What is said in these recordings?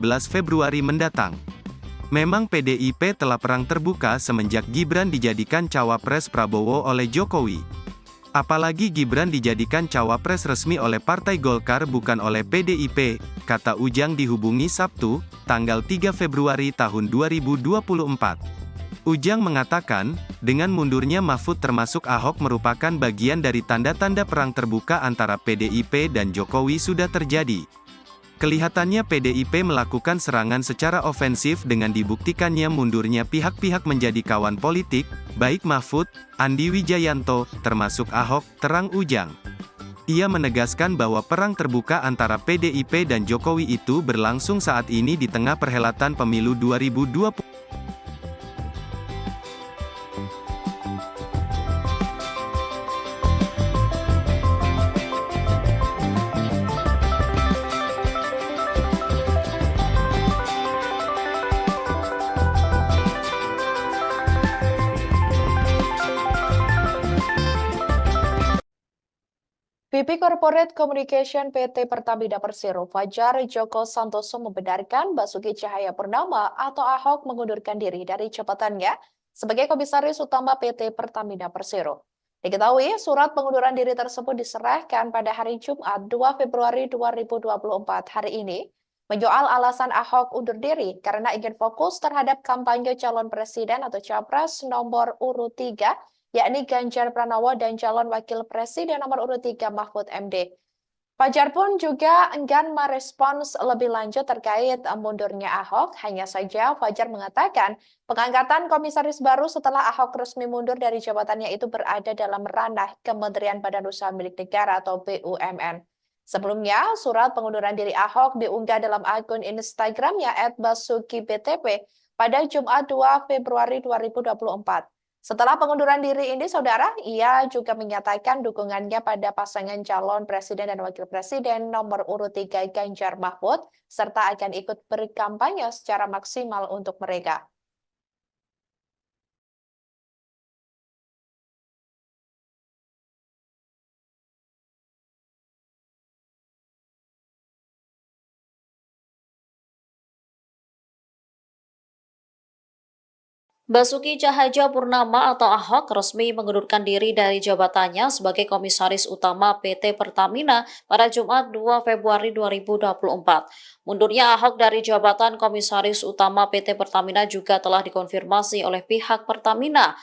Februari mendatang. Memang PDIP telah perang terbuka semenjak Gibran dijadikan cawapres Prabowo oleh Jokowi. Apalagi Gibran dijadikan cawapres resmi oleh Partai Golkar bukan oleh PDIP, kata Ujang dihubungi Sabtu, tanggal 3 Februari tahun 2024. Ujang mengatakan, dengan mundurnya Mahfud termasuk Ahok merupakan bagian dari tanda-tanda perang terbuka antara PDIP dan Jokowi sudah terjadi. Kelihatannya PDIP melakukan serangan secara ofensif dengan dibuktikannya mundurnya pihak-pihak menjadi kawan politik, baik Mahfud, Andi Wijayanto, termasuk Ahok, terang Ujang. Ia menegaskan bahwa perang terbuka antara PDIP dan Jokowi itu berlangsung saat ini di tengah perhelatan pemilu 2024. VP Corporate Communication PT Pertamina Persero Fajar Joko Santoso membenarkan Basuki Cahayapurnama atau Ahok mengundurkan diri dari jabatannya sebagai Komisaris Utama PT Pertamina Persero. Diketahui, surat pengunduran diri tersebut diserahkan pada hari Jumat 2 Februari 2024 hari ini, menyoal alasan Ahok undur diri karena ingin fokus terhadap kampanye calon presiden atau capres nomor urut 3, yakni Ganjar Pranowo dan calon wakil presiden nomor urut 3 Mahfud MD. Fajar pun juga enggan merespons lebih lanjut terkait mundurnya Ahok. Hanya saja Fajar mengatakan pengangkatan komisaris baru setelah Ahok resmi mundur dari jabatannya itu berada dalam ranah Kementerian Badan Usaha Milik Negara atau BUMN. Sebelumnya, surat pengunduran diri Ahok diunggah dalam akun Instagramnya @basukibtp pada Jumat 2 Februari 2024. Setelah pengunduran diri ini, saudara, ia juga menyatakan dukungannya pada pasangan calon presiden dan wakil presiden nomor urut 3 Ganjar Mahfud, serta akan ikut berkampanye secara maksimal untuk mereka. Basuki Cahayapurnama atau Ahok resmi mengundurkan diri dari jabatannya sebagai Komisaris Utama PT Pertamina pada Jumat 2 Februari 2024. Mundurnya Ahok dari jabatan Komisaris Utama PT Pertamina juga telah dikonfirmasi oleh pihak Pertamina.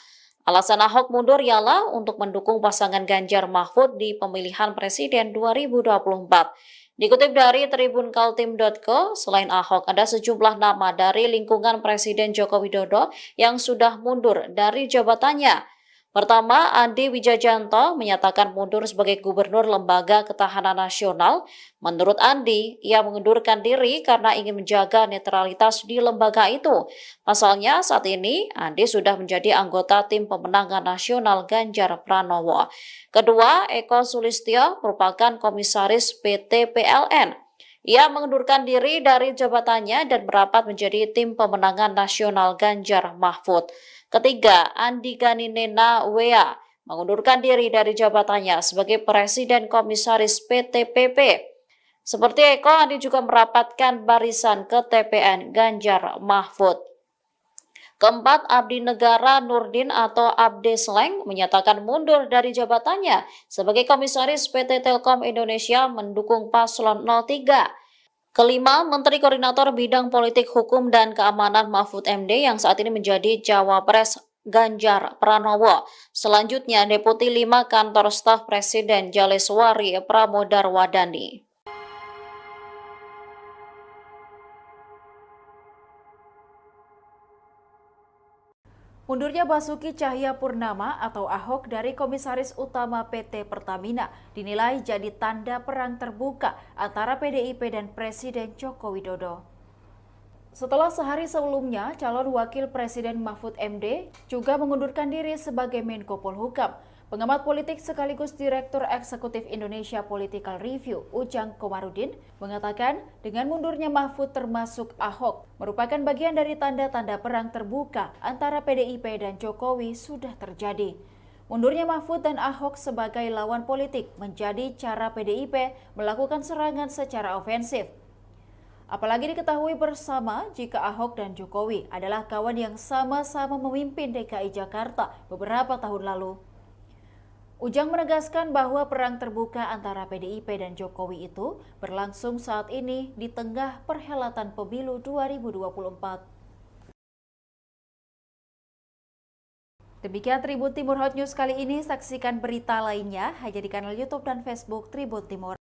Alasan Ahok mundur ialah untuk mendukung pasangan Ganjar Mahfud di pemilihan Presiden 2024. Dikutip dari tribunkaltim.co, selain Ahok, ada sejumlah nama dari lingkungan Presiden Joko Widodo yang sudah mundur dari jabatannya. Pertama, Andi Wijayanto menyatakan mundur sebagai Gubernur Lembaga Ketahanan Nasional. Menurut Andi, ia mengundurkan diri karena ingin menjaga netralitas di lembaga itu. Pasalnya, saat ini Andi sudah menjadi anggota Tim Pemenangan Nasional Ganjar Pranowo. Kedua, Eko Sulistyo merupakan Komisaris PT PLN. Ia mengundurkan diri dari jabatannya dan merapat menjadi Tim Pemenangan Nasional Ganjar Mahfud. Ketiga, Andi Ganinena Wea mengundurkan diri dari jabatannya sebagai Presiden Komisaris PT PP. Seperti Eko, Andi juga merapatkan barisan ke TPN Ganjar Mahfud. Keempat, Abdi Negara Nurdin atau Abde Sleng menyatakan mundur dari jabatannya sebagai Komisaris PT Telkom Indonesia mendukung paslon 03. Kelima, Menteri Koordinator Bidang Politik Hukum dan Keamanan Mahfud MD yang saat ini menjadi Cawapres Ganjar Pranowo. Selanjutnya, Deputi 5 Kantor Staf Presiden Jaleswari Pramodarwadani. Mundurnya Basuki Cahayapurnama atau Ahok dari Komisaris Utama PT Pertamina dinilai jadi tanda perang terbuka antara PDIP dan Presiden Joko Widodo. Setelah sehari sebelumnya, calon wakil Presiden Mahfud MD juga mengundurkan diri sebagai Menko Polhukam. Pengamat politik sekaligus Direktur Eksekutif Indonesia Political Review, Ujang Komarudin, mengatakan dengan mundurnya Mahfud termasuk Ahok merupakan bagian dari tanda-tanda perang terbuka antara PDIP dan Jokowi sudah terjadi. Mundurnya Mahfud dan Ahok sebagai lawan politik menjadi cara PDIP melakukan serangan secara ofensif. Apalagi diketahui bersama jika Ahok dan Jokowi adalah kawan yang sama-sama memimpin DKI Jakarta beberapa tahun lalu. Ujang menegaskan bahwa perang terbuka antara PDIP dan Jokowi itu berlangsung saat ini di tengah perhelatan pemilu 2024. Demikian Tribun Timur Hot News kali ini. Saksikan berita lainnya hanya di kanal YouTube dan Facebook Tribun Timur.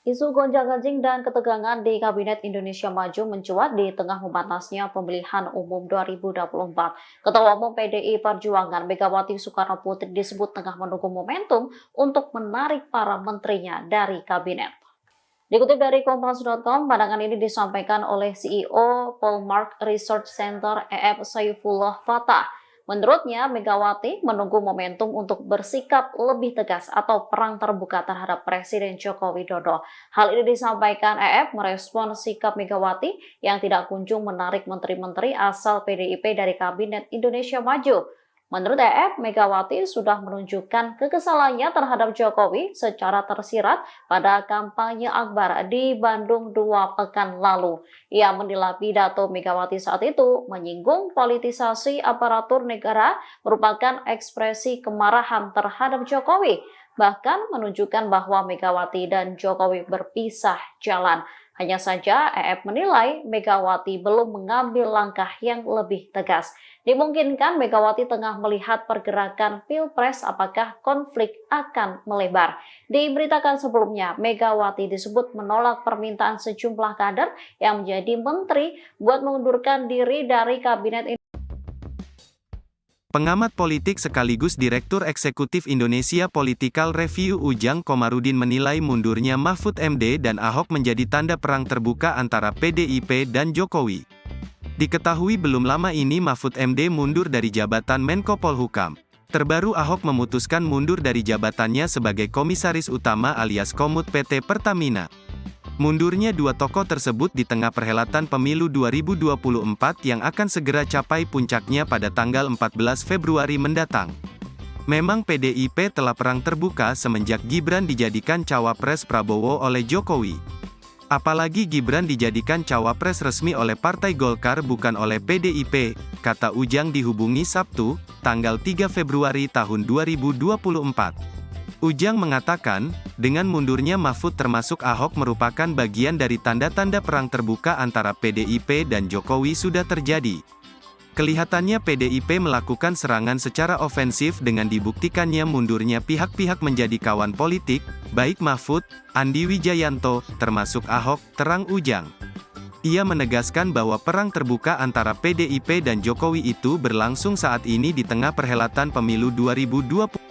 Isu gonjang-ganjing dan ketegangan di Kabinet Indonesia Maju mencuat di tengah memanasnya pemilihan umum 2024. Ketua Umum PDI Perjuangan Megawati Soekarno Putri disebut tengah menunggu momentum untuk menarik para menterinya dari kabinet. Dikutip dari Kompas.com, pandangan ini disampaikan oleh CEO Polmark Research Center EF Saifullah Fatah. Menurutnya, Megawati menunggu momentum untuk bersikap lebih tegas atau perang terbuka terhadap Presiden Joko Widodo. Hal ini disampaikan EF merespon sikap Megawati yang tidak kunjung menarik menteri-menteri asal PDIP dari Kabinet Indonesia Maju. Menurut EF, Megawati sudah menunjukkan kekesalannya terhadap Jokowi secara tersirat pada kampanye Akbar di Bandung 2 pekan lalu. Ia menilai pidato Megawati saat itu menyinggung politisasi aparatur negara merupakan ekspresi kemarahan terhadap Jokowi, bahkan menunjukkan bahwa Megawati dan Jokowi berpisah jalan. Hanya saja EF menilai Megawati belum mengambil langkah yang lebih tegas. Dimungkinkan Megawati tengah melihat pergerakan Pilpres apakah konflik akan melebar. Diberitakan sebelumnya, Megawati disebut menolak permintaan sejumlah kader yang menjadi menteri buat mengundurkan diri dari kabinet. Pengamat politik sekaligus Direktur Eksekutif Indonesia Political Review Ujang Komarudin menilai mundurnya Mahfud MD dan Ahok menjadi tanda perang terbuka antara PDIP dan Jokowi. Diketahui belum lama ini Mahfud MD mundur dari jabatan Menko Polhukam. Terbaru Ahok memutuskan mundur dari jabatannya sebagai Komisaris Utama alias Komut PT Pertamina. Mundurnya dua tokoh tersebut di tengah perhelatan pemilu 2024 yang akan segera capai puncaknya pada tanggal 14 Februari mendatang. Memang PDIP telah perang terbuka semenjak Gibran dijadikan cawapres Prabowo oleh Jokowi. Apalagi Gibran dijadikan cawapres resmi oleh Partai Golkar bukan oleh PDIP, kata Ujang dihubungi Sabtu, tanggal 3 Februari tahun 2024. Ujang mengatakan, dengan mundurnya Mahfud termasuk Ahok merupakan bagian dari tanda-tanda perang terbuka antara PDIP dan Jokowi sudah terjadi. Kelihatannya PDIP melakukan serangan secara ofensif dengan dibuktikannya mundurnya pihak-pihak menjadi kawan politik, baik Mahfud, Andi Wijayanto, termasuk Ahok, terang Ujang. Ia menegaskan bahwa perang terbuka antara PDIP dan Jokowi itu berlangsung saat ini di tengah perhelatan pemilu 2024.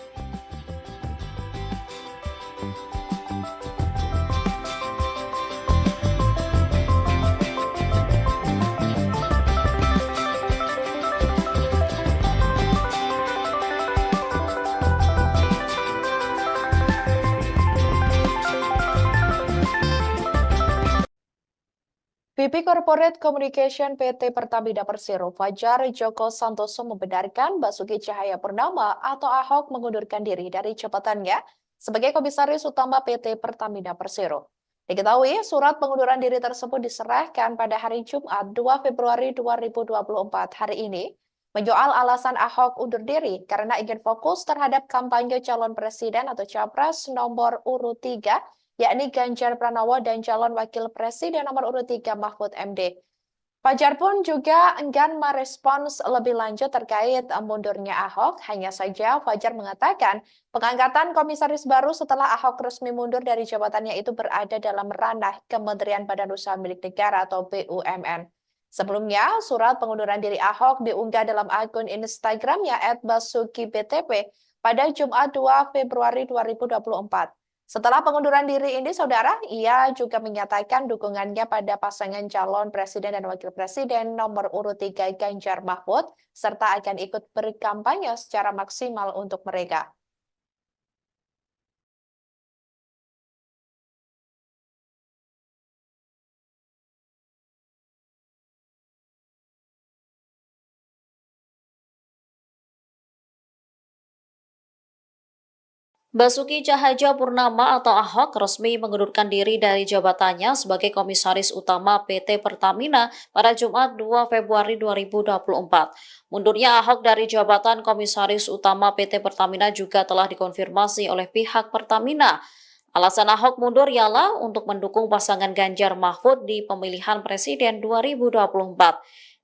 VP Corporate Communication PT Pertamina Persero Fajar Joko Santoso membenarkan Basuki Cahayapurnama atau Ahok mengundurkan diri dari jabatannya sebagai Komisaris Utama PT Pertamina Persero. Diketahui, surat pengunduran diri tersebut diserahkan pada hari Jumat 2 Februari 2024 hari ini, menyoal alasan Ahok undur diri karena ingin fokus terhadap kampanye calon presiden atau capres nomor urut 3, yakni Ganjar Pranowo dan calon wakil presiden nomor urut 3 Mahfud MD. Fajar pun juga enggan merespons lebih lanjut terkait mundurnya Ahok. Hanya saja Fajar mengatakan pengangkatan komisaris baru setelah Ahok resmi mundur dari jabatannya itu berada dalam ranah Kementerian Badan Usaha Milik Negara atau BUMN. Sebelumnya, surat pengunduran diri Ahok diunggah dalam akun Instagramnya @basukibtp pada Jumat 2 Februari 2024. Setelah pengunduran diri ini, saudara, ia juga menyatakan dukungannya pada pasangan calon presiden dan wakil presiden nomor urut 3 Ganjar Mahfud, serta akan ikut berkampanye secara maksimal untuk mereka. Basuki Cahayapurnama atau Ahok resmi mengundurkan diri dari jabatannya sebagai Komisaris Utama PT Pertamina pada Jumat 2 Februari 2024. Mundurnya Ahok dari jabatan Komisaris Utama PT Pertamina juga telah dikonfirmasi oleh pihak Pertamina. Alasan Ahok mundur ialah untuk mendukung pasangan Ganjar Mahfud di pemilihan Presiden 2024.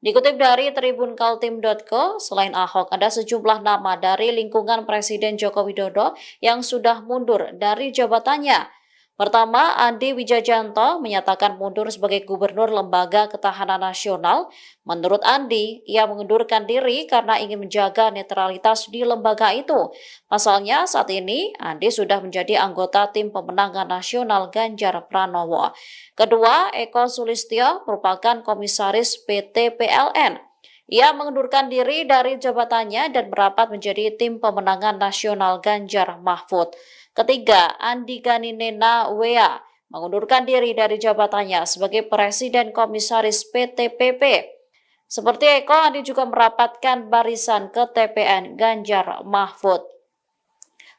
Dikutip dari tribunkaltim.co, selain Ahok, ada sejumlah nama dari lingkungan Presiden Joko Widodo yang sudah mundur dari jabatannya. Pertama, Andi Wijajanto menyatakan mundur sebagai Gubernur Lembaga Ketahanan Nasional. Menurut Andi, ia mengundurkan diri karena ingin menjaga netralitas di lembaga itu. Pasalnya, saat ini Andi sudah menjadi anggota Tim Pemenangan Nasional Ganjar Pranowo. Kedua, Eko Sulistyo merupakan Komisaris PT PLN. Ia mengundurkan diri dari jabatannya dan merapat menjadi Tim Pemenangan Nasional Ganjar Mahfud. Ketiga, Andi Ganinena Wea mengundurkan diri dari jabatannya sebagai Presiden Komisaris PT PP. Seperti Eko, Andi juga merapatkan barisan ke TPN Ganjar Mahfud.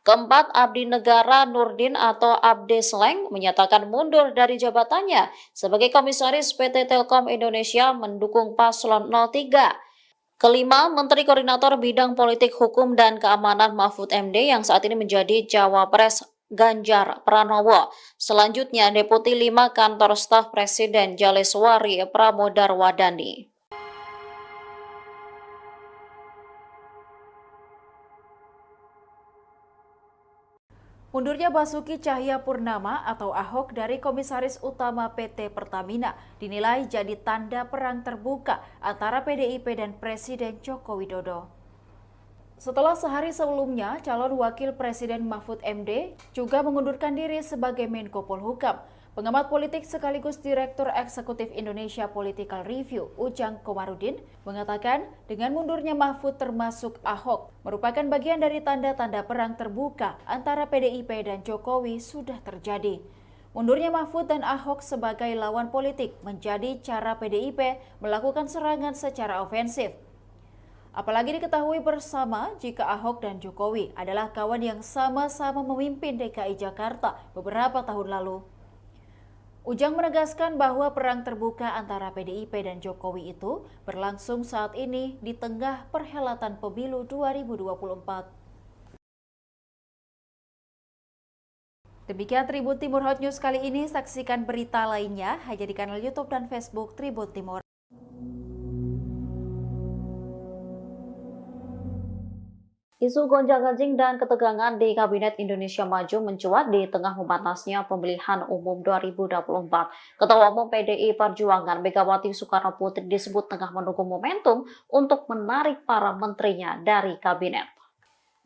Keempat, Abdi Negara Nurdin atau Abde Sleng menyatakan mundur dari jabatannya sebagai Komisaris PT Telkom Indonesia mendukung paslon 03. Kelima, Menteri Koordinator Bidang Politik Hukum dan Keamanan Mahfud MD yang saat ini menjadi Cawapres Ganjar Pranowo. Selanjutnya, Deputi 5 Kantor Staf Presiden Jaleswari Pramodarwadani. Mundurnya Basuki Cahayapurnama atau Ahok dari Komisaris Utama PT Pertamina dinilai jadi tanda perang terbuka antara PDIP dan Presiden Joko Widodo. Setelah sehari sebelumnya, calon Wakil Presiden Mahfud MD juga mengundurkan diri sebagai Menko Polhukam. Pengamat politik sekaligus Direktur Eksekutif Indonesia Political Review, Ujang Komarudin, mengatakan dengan mundurnya Mahfud termasuk Ahok merupakan bagian dari tanda-tanda perang terbuka antara PDIP dan Jokowi sudah terjadi. Mundurnya Mahfud dan Ahok sebagai lawan politik menjadi cara PDIP melakukan serangan secara ofensif. Apalagi diketahui bersama jika Ahok dan Jokowi adalah kawan yang sama-sama memimpin DKI Jakarta beberapa tahun lalu. Ujang menegaskan bahwa perang terbuka antara PDIP dan Jokowi itu berlangsung saat ini di tengah perhelatan pemilu 2024. Demikian Tribun Timur Hot News kali ini, saksikan berita lainnya hanya di kanal YouTube dan Facebook Tribun Timur. Isu gonjang-ganjing dan ketegangan di Kabinet Indonesia Maju mencuat di tengah memanasnya pemilihan umum 2024. Ketua Umum PDI Perjuangan Megawati Soekarno Putri disebut tengah menunggu momentum untuk menarik para menterinya dari kabinet.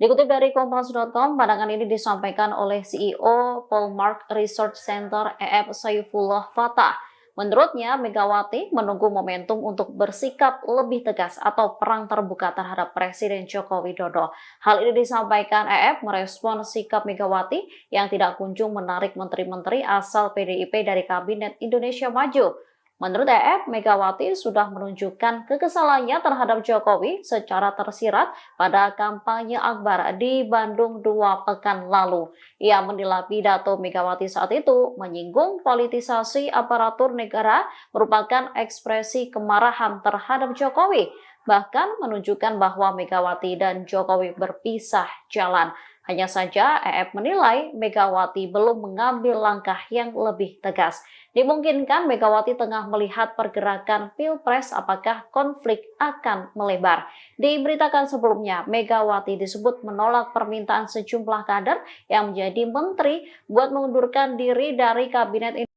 Dikutip dari Kompas.com, pandangan ini disampaikan oleh CEO Polmark Research Center EF Saifullah Fatah. Menurutnya, Megawati menunggu momentum untuk bersikap lebih tegas atau perang terbuka terhadap Presiden Joko Widodo. Hal ini disampaikan EF merespon sikap Megawati yang tidak kunjung menarik menteri-menteri asal PDIP dari Kabinet Indonesia Maju. Menurut EF, Megawati sudah menunjukkan kekesalannya terhadap Jokowi secara tersirat pada kampanye Akbar di Bandung 2 pekan lalu. Ia menilai pidato Megawati saat itu menyinggung politisasi aparatur negara merupakan ekspresi kemarahan terhadap Jokowi, bahkan menunjukkan bahwa Megawati dan Jokowi berpisah jalan. Hanya saja EF menilai Megawati belum mengambil langkah yang lebih tegas. Dimungkinkan Megawati tengah melihat pergerakan Pilpres apakah konflik akan melebar. Diberitakan sebelumnya, Megawati disebut menolak permintaan sejumlah kader yang menjadi menteri buat mengundurkan diri dari kabinet.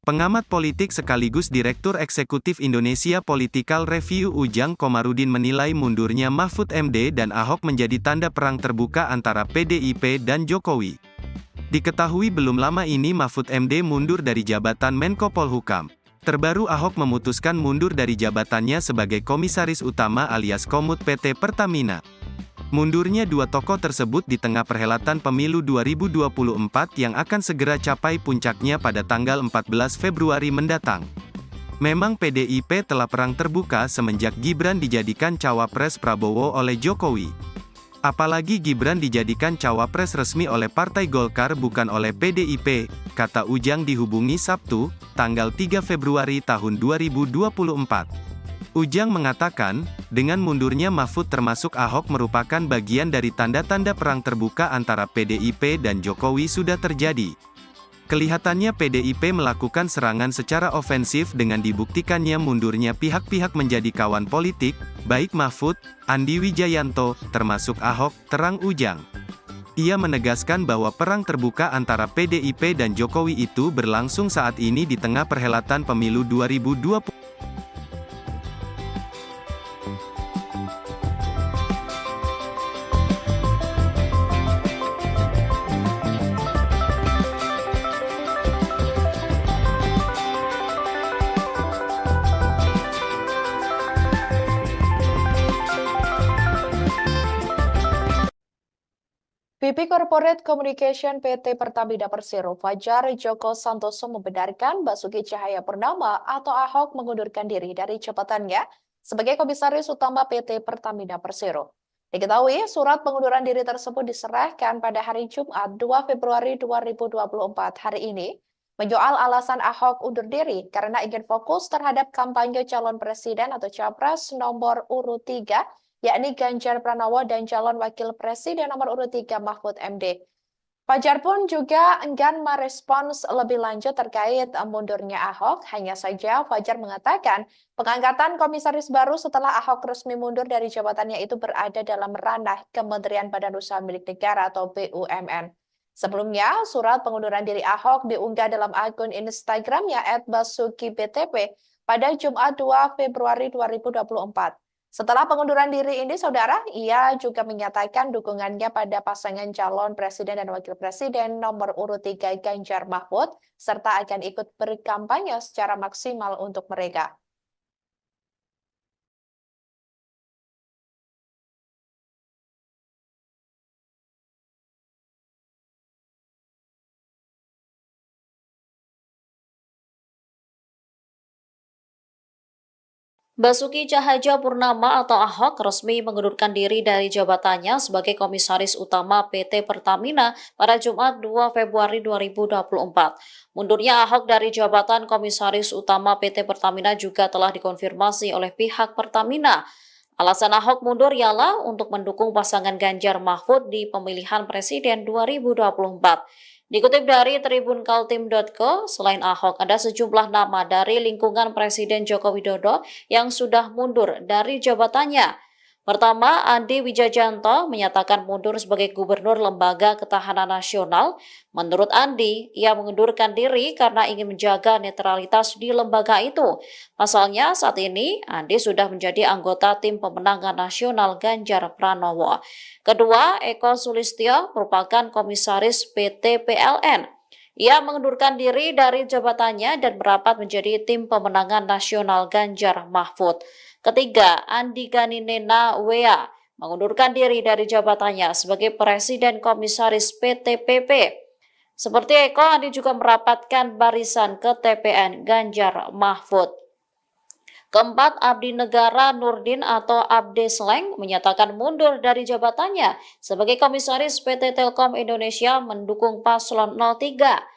Pengamat politik sekaligus Direktur Eksekutif Indonesia Political Review Ujang Komarudin menilai mundurnya Mahfud MD dan Ahok menjadi tanda perang terbuka antara PDIP dan Jokowi. Diketahui belum lama ini Mahfud MD mundur dari jabatan Menko Polhukam. Terbaru Ahok memutuskan mundur dari jabatannya sebagai Komisaris Utama alias Komut PT Pertamina. Mundurnya dua tokoh tersebut di tengah perhelatan pemilu 2024 yang akan segera capai puncaknya pada tanggal 14 Februari mendatang. Memang PDIP telah perang terbuka semenjak Gibran dijadikan cawapres Prabowo oleh Jokowi. Apalagi Gibran dijadikan cawapres resmi oleh Partai Golkar bukan oleh PDIP, kata Ujang dihubungi Sabtu, tanggal 3 Februari tahun 2024. Ujang mengatakan, dengan mundurnya Mahfud termasuk Ahok merupakan bagian dari tanda-tanda perang terbuka antara PDIP dan Jokowi sudah terjadi. Kelihatannya PDIP melakukan serangan secara ofensif dengan dibuktikannya mundurnya pihak-pihak menjadi kawan politik, baik Mahfud, Andi Wijayanto, termasuk Ahok, terang Ujang. Ia menegaskan bahwa perang terbuka antara PDIP dan Jokowi itu berlangsung saat ini di tengah perhelatan pemilu 2024. VP Corporate Communication PT Pertamina Persero Fajar Joko Santoso membenarkan Basuki Cahayapurnama atau Ahok mengundurkan diri dari jabatannya sebagai Komisaris Utama PT Pertamina Persero. Diketahui, surat pengunduran diri tersebut diserahkan pada hari Jumat 2 Februari 2024 hari ini, menyoal alasan Ahok undur diri karena ingin fokus terhadap kampanye calon presiden atau capres nomor urut 3, yakni Ganjar Pranowo dan calon wakil presiden nomor urut 3 Mahfud MD. Fajar pun juga enggan merespons lebih lanjut terkait mundurnya Ahok. Hanya saja Fajar mengatakan pengangkatan komisaris baru setelah Ahok resmi mundur dari jabatannya itu berada dalam ranah Kementerian Badan Usaha Milik Negara atau BUMN. Sebelumnya, surat pengunduran diri Ahok diunggah dalam akun Instagramnya @basukibtp pada Jumat 2 Februari 2024. Setelah pengunduran diri ini, saudara, ia juga menyatakan dukungannya pada pasangan calon presiden dan wakil presiden nomor urut 3 Ganjar Mahfud, serta akan ikut berkampanye secara maksimal untuk mereka. Basuki Cahayapurnama atau Ahok resmi mengundurkan diri dari jabatannya sebagai Komisaris Utama PT Pertamina pada Jumat 2 Februari 2024. Mundurnya Ahok dari jabatan Komisaris Utama PT Pertamina juga telah dikonfirmasi oleh pihak Pertamina. Alasan Ahok mundur ialah untuk mendukung pasangan Ganjar Mahfud di pemilihan presiden 2024. Dikutip dari tribunkaltim.co, selain Ahok, ada sejumlah nama dari lingkungan Presiden Joko Widodo yang sudah mundur dari jabatannya. Pertama, Andi Wijayanto menyatakan mundur sebagai Gubernur Lembaga Ketahanan Nasional. Menurut Andi, ia mengundurkan diri karena ingin menjaga netralitas di lembaga itu. Pasalnya, saat ini Andi sudah menjadi anggota tim pemenangan nasional Ganjar Pranowo. Kedua, Eko Sulistyo merupakan komisaris PT PLN. Ia mengundurkan diri dari jabatannya dan merapat menjadi tim pemenangan nasional Ganjar Mahfud. Ketiga, Andi Ganinena Wea mengundurkan diri dari jabatannya sebagai Presiden Komisaris PT PP. Seperti Eko, Andi juga merapatkan barisan ke TPN Ganjar Mahfud. Keempat, Abdi Negara Nurdin atau Abde Sleng menyatakan mundur dari jabatannya sebagai Komisaris PT Telkom Indonesia mendukung paslon 03.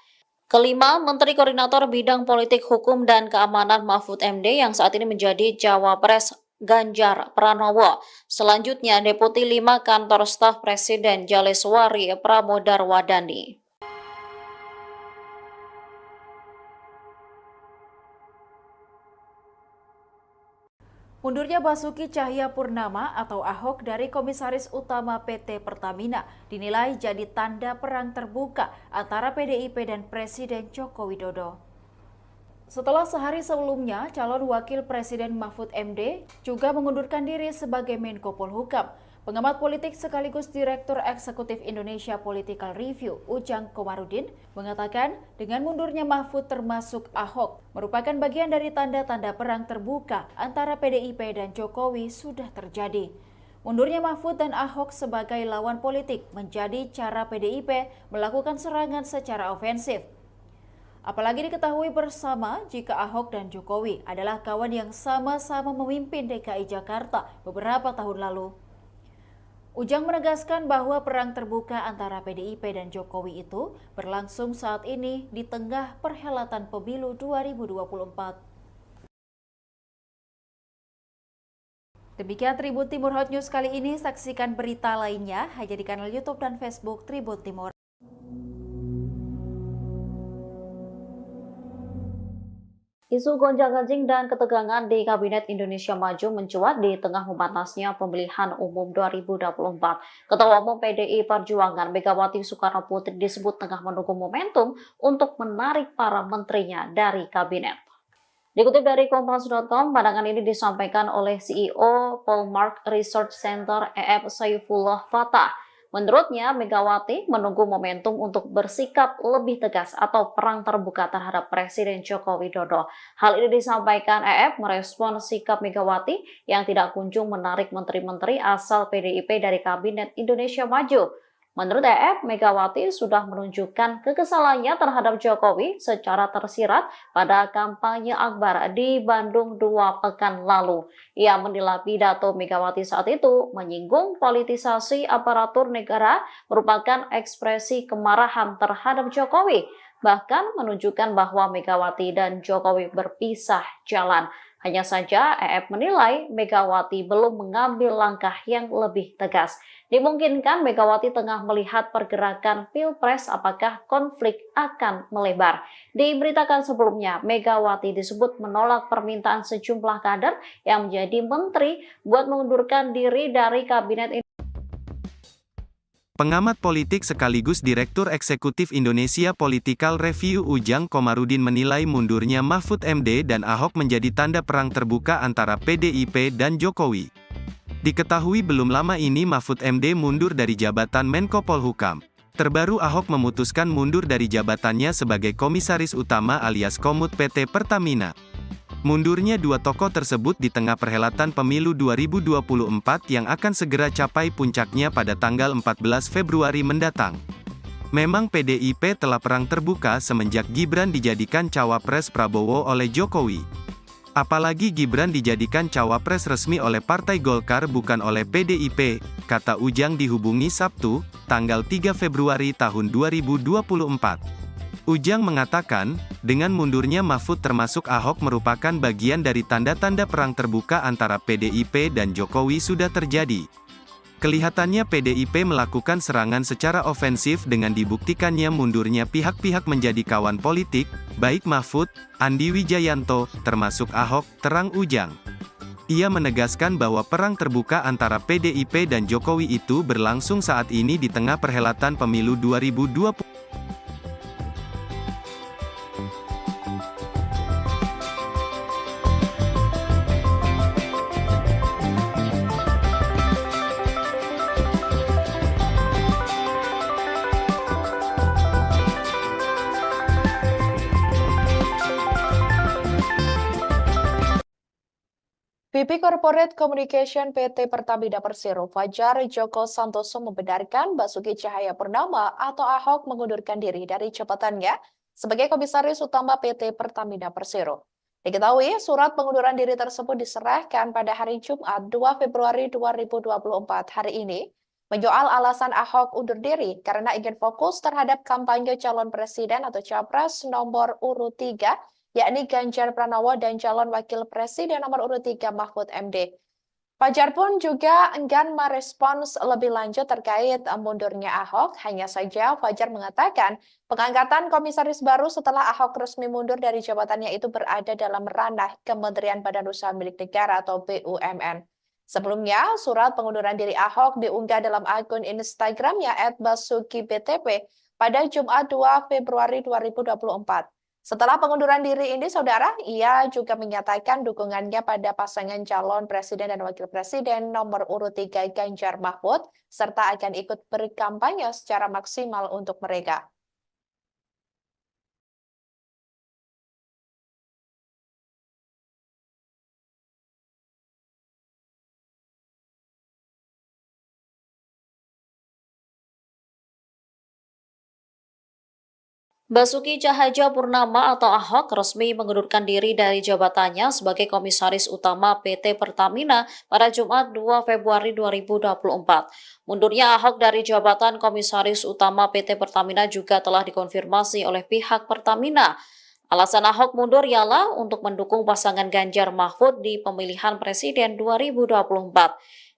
Kelima, Menteri Koordinator Bidang Politik Hukum dan Keamanan Mahfud MD yang saat ini menjadi Cawapres Ganjar Pranowo. Selanjutnya, Deputi 5 Kantor Staf Presiden Jaleswari Pramodarwadani. Mundurnya Basuki Cahayapurnama atau Ahok dari Komisaris Utama PT Pertamina dinilai jadi tanda perang terbuka antara PDIP dan Presiden Joko Widodo. Setelah sehari sebelumnya, calon wakil Presiden Mahfud MD juga mengundurkan diri sebagai Menko Polhukam. Pengamat politik sekaligus Direktur Eksekutif Indonesia Political Review, Ujang Komarudin, mengatakan dengan mundurnya Mahfud termasuk Ahok merupakan bagian dari tanda-tanda perang terbuka antara PDIP dan Jokowi sudah terjadi. Mundurnya Mahfud dan Ahok sebagai lawan politik menjadi cara PDIP melakukan serangan secara ofensif. Apalagi diketahui bersama jika Ahok dan Jokowi adalah kawan yang sama-sama memimpin DKI Jakarta beberapa tahun lalu. Ujang menegaskan bahwa perang terbuka antara PDIP dan Jokowi itu berlangsung saat ini di tengah perhelatan pemilu 2024. Demikian Tribun Timur Hot News kali ini, saksikan berita lainnya hanya di kanal YouTube dan Facebook Tribun Timur. Isu gonjang-ganjing dan ketegangan di Kabinet Indonesia Maju mencuat di tengah memanasnya pemilihan umum 2024. Ketua Umum PDI Perjuangan Megawati Soekarnoputri disebut tengah menunggu momentum untuk menarik para menterinya dari kabinet. Dikutip dari Kompas.com, pandangan ini disampaikan oleh CEO Polmark Research Center EF Saifullah Fatah. Menurutnya, Megawati menunggu momentum untuk bersikap lebih tegas atau perang terbuka terhadap Presiden Joko Widodo. Hal ini disampaikan EF merespon sikap Megawati yang tidak kunjung menarik menteri-menteri asal PDIP dari Kabinet Indonesia Maju. Menurut EF, Megawati sudah menunjukkan kekesalannya terhadap Jokowi secara tersirat pada kampanye akbar di Bandung 2 pekan lalu. Ia menilai pidato Megawati saat itu menyinggung politisasi aparatur negara merupakan ekspresi kemarahan terhadap Jokowi, bahkan menunjukkan bahwa Megawati dan Jokowi berpisah jalan. Hanya saja EF menilai Megawati belum mengambil langkah yang lebih tegas. Dimungkinkan Megawati tengah melihat pergerakan Pilpres apakah konflik akan melebar. Diberitakan sebelumnya, Megawati disebut menolak permintaan sejumlah kader yang menjadi menteri buat mengundurkan diri dari kabinet. Pengamat politik sekaligus Direktur Eksekutif Indonesia Political Review Ujang Komarudin menilai mundurnya Mahfud MD dan Ahok menjadi tanda perang terbuka antara PDIP dan Jokowi. Diketahui belum lama ini Mahfud MD mundur dari jabatan Menko Polhukam. Terbaru Ahok memutuskan mundur dari jabatannya sebagai Komisaris Utama alias Komut PT Pertamina. Mundurnya dua tokoh tersebut di tengah perhelatan pemilu 2024 yang akan segera capai puncaknya pada tanggal 14 Februari mendatang. Memang PDIP telah perang terbuka semenjak Gibran dijadikan cawapres Prabowo oleh Jokowi. Apalagi Gibran dijadikan cawapres resmi oleh Partai Golkar bukan oleh PDIP, kata Ujang dihubungi Sabtu, tanggal 3 Februari tahun 2024. Ujang mengatakan, dengan mundurnya Mahfud termasuk Ahok merupakan bagian dari tanda-tanda perang terbuka antara PDIP dan Jokowi sudah terjadi. Kelihatannya PDIP melakukan serangan secara ofensif dengan dibuktikannya mundurnya pihak-pihak menjadi kawan politik, baik Mahfud, Andi Wijayanto, termasuk Ahok, terang Ujang. Ia menegaskan bahwa perang terbuka antara PDIP dan Jokowi itu berlangsung saat ini di tengah perhelatan pemilu 2024. VP Corporate Communication PT Pertamina Persero Fajar Joko Santoso membenarkan Basuki Cahayapurnama atau Ahok mengundurkan diri dari jabatannya sebagai Komisaris Utama PT Pertamina Persero. Diketahui, surat pengunduran diri tersebut diserahkan pada hari Jumat 2 Februari 2024 hari ini, menyoal alasan Ahok undur diri karena ingin fokus terhadap kampanye calon presiden atau capres nomor urut 3, yakni Ganjar Pranowo dan calon wakil presiden nomor urut 3 Mahfud MD. Fajar pun juga enggan merespons lebih lanjut terkait mundurnya Ahok. Hanya saja Fajar mengatakan pengangkatan komisaris baru setelah Ahok resmi mundur dari jabatannya itu berada dalam ranah Kementerian Badan Usaha Milik Negara atau BUMN. Sebelumnya, surat pengunduran diri Ahok diunggah dalam akun Instagramnya @basukibtp pada Jumat 2 Februari 2024. Setelah pengunduran diri ini, saudara, ia juga menyatakan dukungannya pada pasangan calon presiden dan wakil presiden nomor urut 3 Ganjar Mahfud, serta akan ikut berkampanye secara maksimal untuk mereka. Basuki Cahayapurnama atau Ahok resmi mengundurkan diri dari jabatannya sebagai Komisaris Utama PT Pertamina pada Jumat 2 Februari 2024. Mundurnya Ahok dari jabatan Komisaris Utama PT Pertamina juga telah dikonfirmasi oleh pihak Pertamina. Alasan Ahok mundur ialah untuk mendukung pasangan Ganjar Mahfud di pemilihan presiden 2024.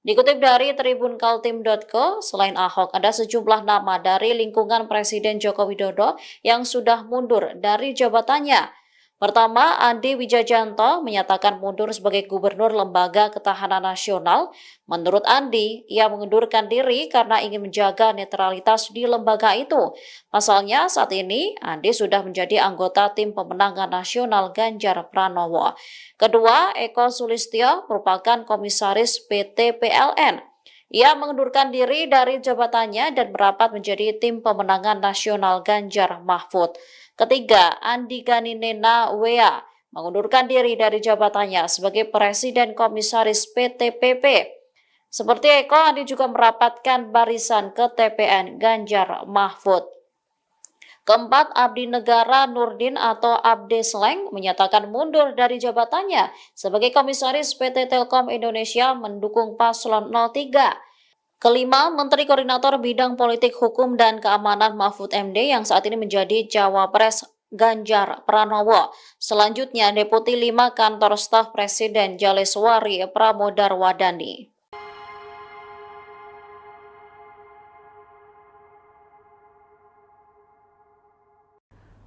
Dikutip dari tribunkaltim.co, selain Ahok, ada sejumlah nama dari lingkungan Presiden Joko Widodo yang sudah mundur dari jabatannya. Pertama, Andi Wijajanto menyatakan mundur sebagai Gubernur Lembaga Ketahanan Nasional. Menurut Andi, ia mengundurkan diri karena ingin menjaga netralitas di lembaga itu. Pasalnya, saat ini Andi sudah menjadi anggota tim pemenangan nasional Ganjar Pranowo. Kedua, Eko Sulistyo merupakan komisaris PT PLN. Ia mengundurkan diri dari jabatannya dan merapat menjadi tim pemenangan nasional Ganjar Mahfud. Ketiga, Andi Gani Nena Wea mengundurkan diri dari jabatannya sebagai Presiden Komisaris PT PP. Seperti Eko, Andi juga merapatkan barisan ke TPN Ganjar Mahfud. Keempat, Abdi Negara Nurdin atau Abde Sleng menyatakan mundur dari jabatannya sebagai Komisaris PT Telkom Indonesia mendukung paslon 03. Kelima, Menteri Koordinator Bidang Politik Hukum dan Keamanan Mahfud MD yang saat ini menjadi Cawapres Ganjar Pranowo. Selanjutnya, Deputi 5 Kantor Staf Presiden Jaleswari Pramodarwadani.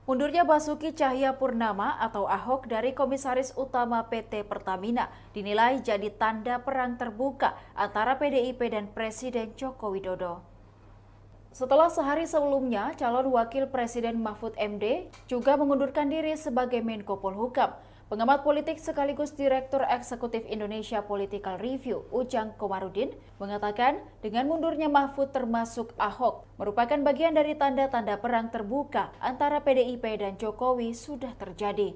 Mundurnya Basuki Cahayapurnama atau Ahok dari Komisaris Utama PT Pertamina dinilai jadi tanda perang terbuka antara PDIP dan Presiden Joko Widodo. Setelah sehari sebelumnya, calon Wakil Presiden Mahfud MD juga mengundurkan diri sebagai Menko Polhukam. Pengamat politik sekaligus Direktur Eksekutif Indonesia Political Review, Ujang Komarudin, mengatakan dengan mundurnya Mahfud termasuk Ahok merupakan bagian dari tanda-tanda perang terbuka antara PDIP dan Jokowi sudah terjadi.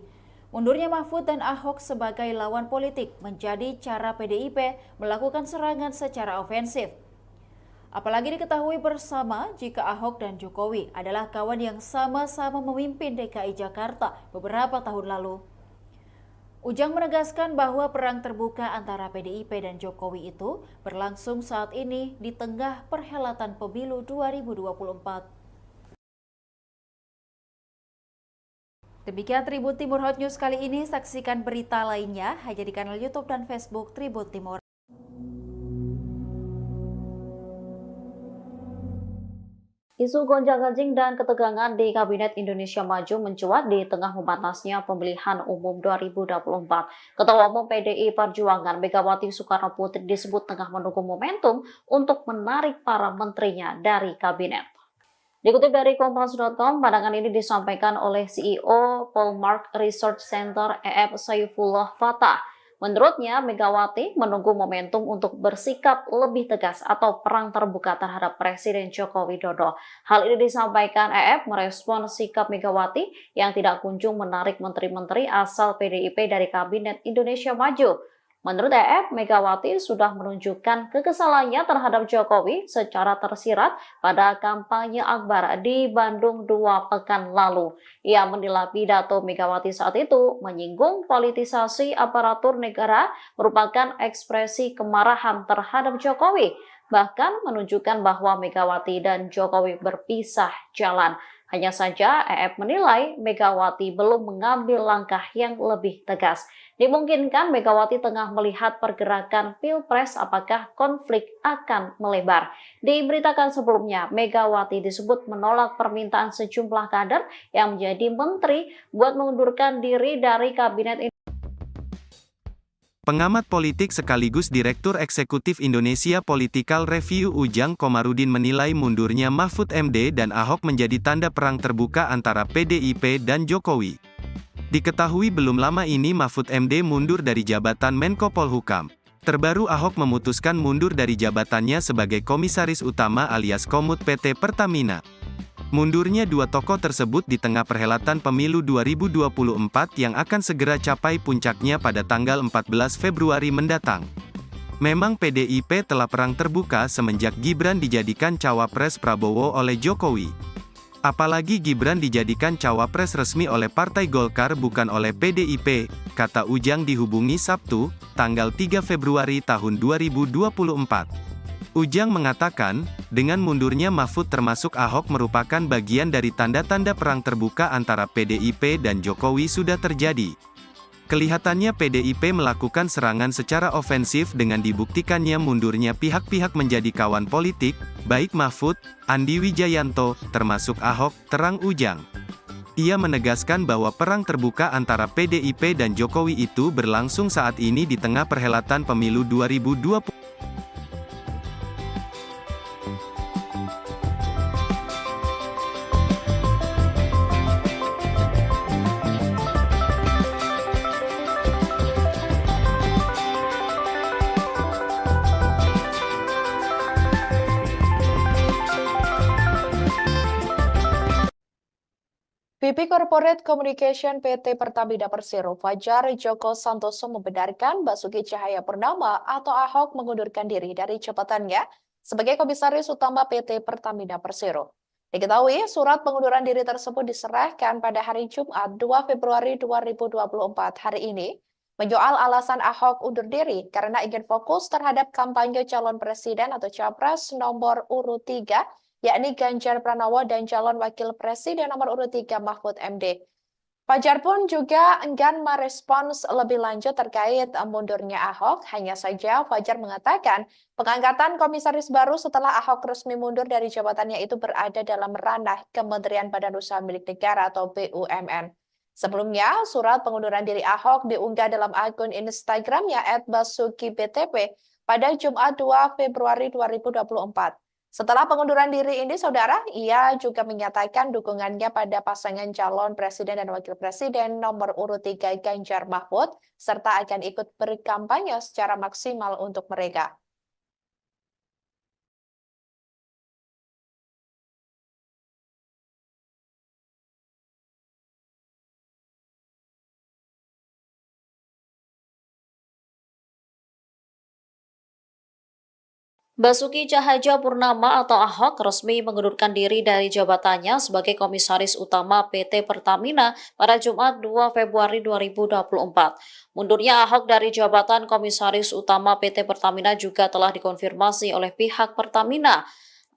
Mundurnya Mahfud dan Ahok sebagai lawan politik menjadi cara PDIP melakukan serangan secara ofensif. Apalagi diketahui bersama jika Ahok dan Jokowi adalah kawan yang sama-sama memimpin DKI Jakarta beberapa tahun lalu. Ujang menegaskan bahwa perang terbuka antara PDIP dan Jokowi itu berlangsung saat ini di tengah perhelatan pemilu 2024. Demikian Tribun Timur Hot News kali ini. Saksikan berita lainnya hanya di kanal YouTube dan Facebook Tribun Timur. Isu gonjang-ganjing dan ketegangan di Kabinet Indonesia Maju mencuat di tengah memanasnya pemilihan umum 2024. Ketua Umum PDI Perjuangan Megawati Soekarnoputri disebut tengah menunggu momentum untuk menarik para menterinya dari kabinet. Dikutip dari Kompas.com, pandangan ini disampaikan oleh CEO Polmark Research Center EF Saifullah Fatah. Menurutnya, Megawati menunggu momentum untuk bersikap lebih tegas atau perang terbuka terhadap Presiden Joko Widodo. Hal ini disampaikan EF merespon sikap Megawati yang tidak kunjung menarik menteri-menteri asal PDIP dari Kabinet Indonesia Maju. Menurut EF, Megawati sudah menunjukkan kekesalannya terhadap Jokowi secara tersirat pada kampanye akbar di Bandung 2 pekan lalu. Ia menilai pidato Megawati saat itu menyinggung politisasi aparatur negara merupakan ekspresi kemarahan terhadap Jokowi, bahkan menunjukkan bahwa Megawati dan Jokowi berpisah jalan. Hanya saja EF menilai Megawati belum mengambil langkah yang lebih tegas. Dimungkinkan Megawati tengah melihat pergerakan Pilpres apakah konflik akan melebar. Diberitakan sebelumnya, Megawati disebut menolak permintaan sejumlah kader yang menjadi menteri buat mengundurkan diri dari kabinet ini. Pengamat politik sekaligus Direktur Eksekutif Indonesia Political Review Ujang Komarudin menilai mundurnya Mahfud MD dan Ahok menjadi tanda perang terbuka antara PDIP dan Jokowi. Diketahui belum lama ini Mahfud MD mundur dari jabatan Menko Polhukam. Terbaru Ahok memutuskan mundur dari jabatannya sebagai Komisaris Utama alias Komut PT Pertamina. Mundurnya dua tokoh tersebut di tengah perhelatan pemilu 2024 yang akan segera capai puncaknya pada tanggal 14 Februari mendatang. Memang PDIP telah perang terbuka semenjak Gibran dijadikan cawapres Prabowo oleh Jokowi. Apalagi Gibran dijadikan cawapres resmi oleh Partai Golkar bukan oleh PDIP, kata Ujang dihubungi Sabtu, tanggal 3 Februari tahun 2024. Ujang mengatakan, dengan mundurnya Mahfud termasuk Ahok merupakan bagian dari tanda-tanda perang terbuka antara PDIP dan Jokowi sudah terjadi. Kelihatannya PDIP melakukan serangan secara ofensif dengan dibuktikannya mundurnya pihak-pihak menjadi kawan politik, baik Mahfud, Andi Wijayanto, termasuk Ahok, terang Ujang. Ia menegaskan bahwa perang terbuka antara PDIP dan Jokowi itu berlangsung saat ini di tengah perhelatan pemilu 2024. VP Corporate Communication PT Pertamina Persero Fajar Joko Santoso membenarkan Basuki Cahayapurnama atau Ahok mengundurkan diri dari jabatannya sebagai Komisaris Utama PT Pertamina Persero. Diketahui, surat pengunduran diri tersebut diserahkan pada hari Jumat 2 Februari 2024 hari ini, menyoal alasan Ahok undur diri karena ingin fokus terhadap kampanye calon presiden atau capres nomor urut 3, yakni Ganjar Pranowo dan calon wakil presiden nomor urut 3 Mahfud MD. Fajar pun juga enggan merespons lebih lanjut terkait mundurnya Ahok. Hanya saja Fajar mengatakan pengangkatan komisaris baru setelah Ahok resmi mundur dari jabatannya itu berada dalam ranah Kementerian Badan Usaha Milik Negara atau BUMN. Sebelumnya, surat pengunduran diri Ahok diunggah dalam akun Instagramnya @basukibtp pada Jumat 2 Februari 2024. Setelah pengunduran diri ini, saudara, ia juga menyatakan dukungannya pada pasangan calon presiden dan wakil presiden nomor urut 3 Ganjar Mahfud, serta akan ikut berkampanye secara maksimal untuk mereka. Basuki Cahayapurnama atau Ahok resmi mengundurkan diri dari jabatannya sebagai Komisaris Utama PT Pertamina pada Jumat 2 Februari 2024. Mundurnya Ahok dari jabatan Komisaris Utama PT Pertamina juga telah dikonfirmasi oleh pihak Pertamina.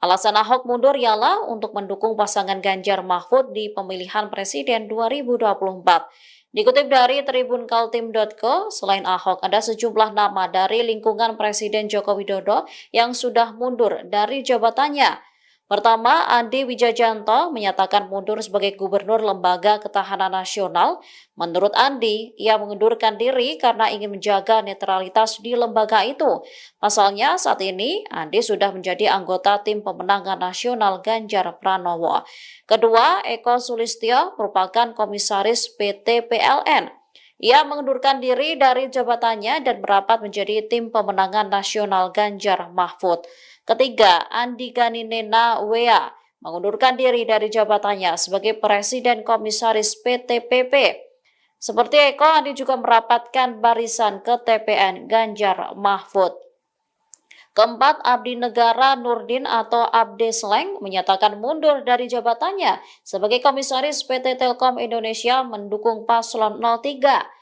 Alasan Ahok mundur ialah untuk mendukung pasangan Ganjar Mahfud di pemilihan presiden 2024. Dikutip dari tribunkaltim.co, selain Ahok, ada sejumlah nama dari lingkungan Presiden Joko Widodo yang sudah mundur dari jabatannya. Pertama, Andi Wijayanto menyatakan mundur sebagai Gubernur Lembaga Ketahanan Nasional. Menurut Andi, ia mengundurkan diri karena ingin menjaga netralitas di lembaga itu. Pasalnya, saat ini Andi sudah menjadi anggota tim pemenangan nasional Ganjar Pranowo. Kedua, Eko Sulistyo merupakan komisaris PT PLN. Ia mengundurkan diri dari jabatannya dan merapat menjadi tim pemenangan nasional Ganjar Mahfud. Ketiga, Andi Ganinena Wea mengundurkan diri dari jabatannya sebagai Presiden Komisaris PT PP. Seperti Eko, Andi juga merapatkan barisan ke TPN Ganjar Mahfud. Keempat, Abdi Negara Nurdin atau Abde Sleng menyatakan mundur dari jabatannya sebagai Komisaris PT Telkom Indonesia mendukung paslon 03.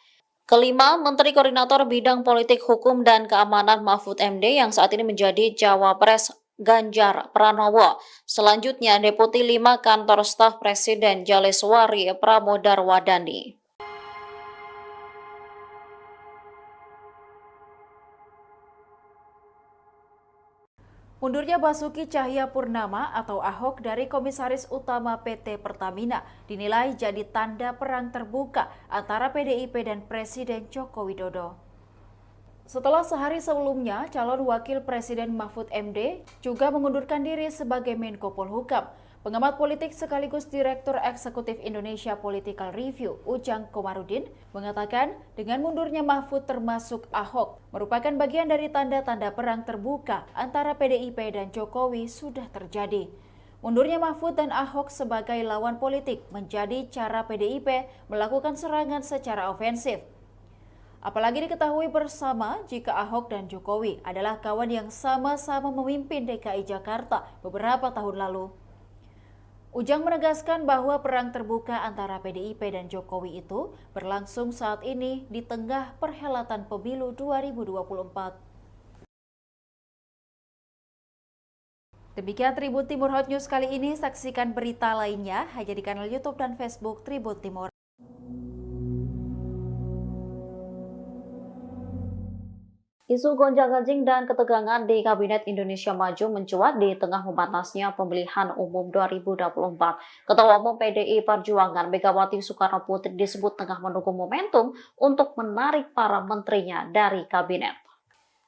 Kelima, Menteri Koordinator Bidang Politik Hukum dan Keamanan Mahfud MD yang saat ini menjadi Cawapres Ganjar Pranowo. Selanjutnya, Deputi 5 Kantor Staf Presiden Jaleswari Pramodarwadani. Mundurnya Basuki Cahayapurnama atau Ahok dari Komisaris Utama PT Pertamina dinilai jadi tanda perang terbuka antara PDIP dan Presiden Joko Widodo. Setelah sehari sebelumnya, calon wakil Presiden Mahfud MD juga mengundurkan diri sebagai Menko Polhukam. Pengamat politik sekaligus Direktur Eksekutif Indonesia Political Review, Ujang Komarudin, mengatakan dengan mundurnya Mahfud termasuk Ahok merupakan bagian dari tanda-tanda perang terbuka antara PDIP dan Jokowi sudah terjadi. Mundurnya Mahfud dan Ahok sebagai lawan politik menjadi cara PDIP melakukan serangan secara ofensif. Apalagi diketahui bersama jika Ahok dan Jokowi adalah kawan yang sama-sama memimpin DKI Jakarta beberapa tahun lalu. Ujang menegaskan bahwa perang terbuka antara PDIP dan Jokowi itu berlangsung saat ini di tengah perhelatan pemilu 2024. Demikian Tribun Timur Hot News kali ini. Saksikan berita lainnya hanya di kanal YouTube dan Facebook Tribun Timur. Isu gonjang-ganjing dan ketegangan di Kabinet Indonesia Maju mencuat di tengah memanasnya pemilihan umum 2024. Ketua Umum PDI Perjuangan Megawati Soekarnoputri disebut tengah menunggu momentum untuk menarik para menterinya dari kabinet.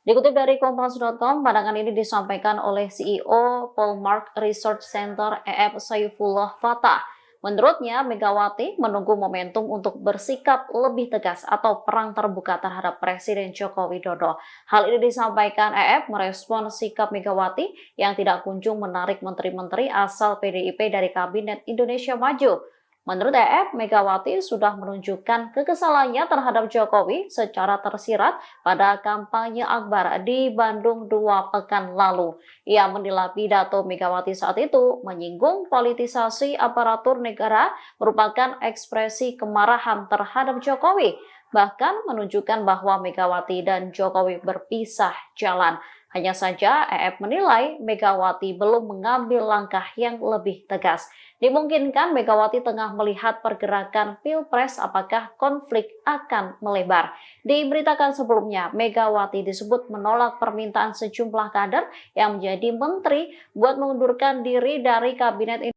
Dikutip dari Kompas.com, pandangan ini disampaikan oleh CEO Polmark Research Center EF Saifullah Fatah. Menurutnya, Megawati menunggu momentum untuk bersikap lebih tegas atau perang terbuka terhadap Presiden Joko Widodo. Hal ini disampaikan EF merespon sikap Megawati yang tidak kunjung menarik menteri-menteri asal PDIP dari Kabinet Indonesia Maju. Menurut EF, Megawati sudah menunjukkan kekesalannya terhadap Jokowi secara tersirat pada kampanye Akbar di Bandung 2 pekan lalu. Ia menilai pidato Megawati saat itu menyinggung politisasi aparatur negara merupakan ekspresi kemarahan terhadap Jokowi, bahkan menunjukkan bahwa Megawati dan Jokowi berpisah jalan. Hanya saja EF menilai Megawati belum mengambil langkah yang lebih tegas. Dimungkinkan Megawati tengah melihat pergerakan Pilpres apakah konflik akan melebar. Diberitakan sebelumnya, Megawati disebut menolak permintaan sejumlah kader yang menjadi menteri buat mengundurkan diri dari kabinet.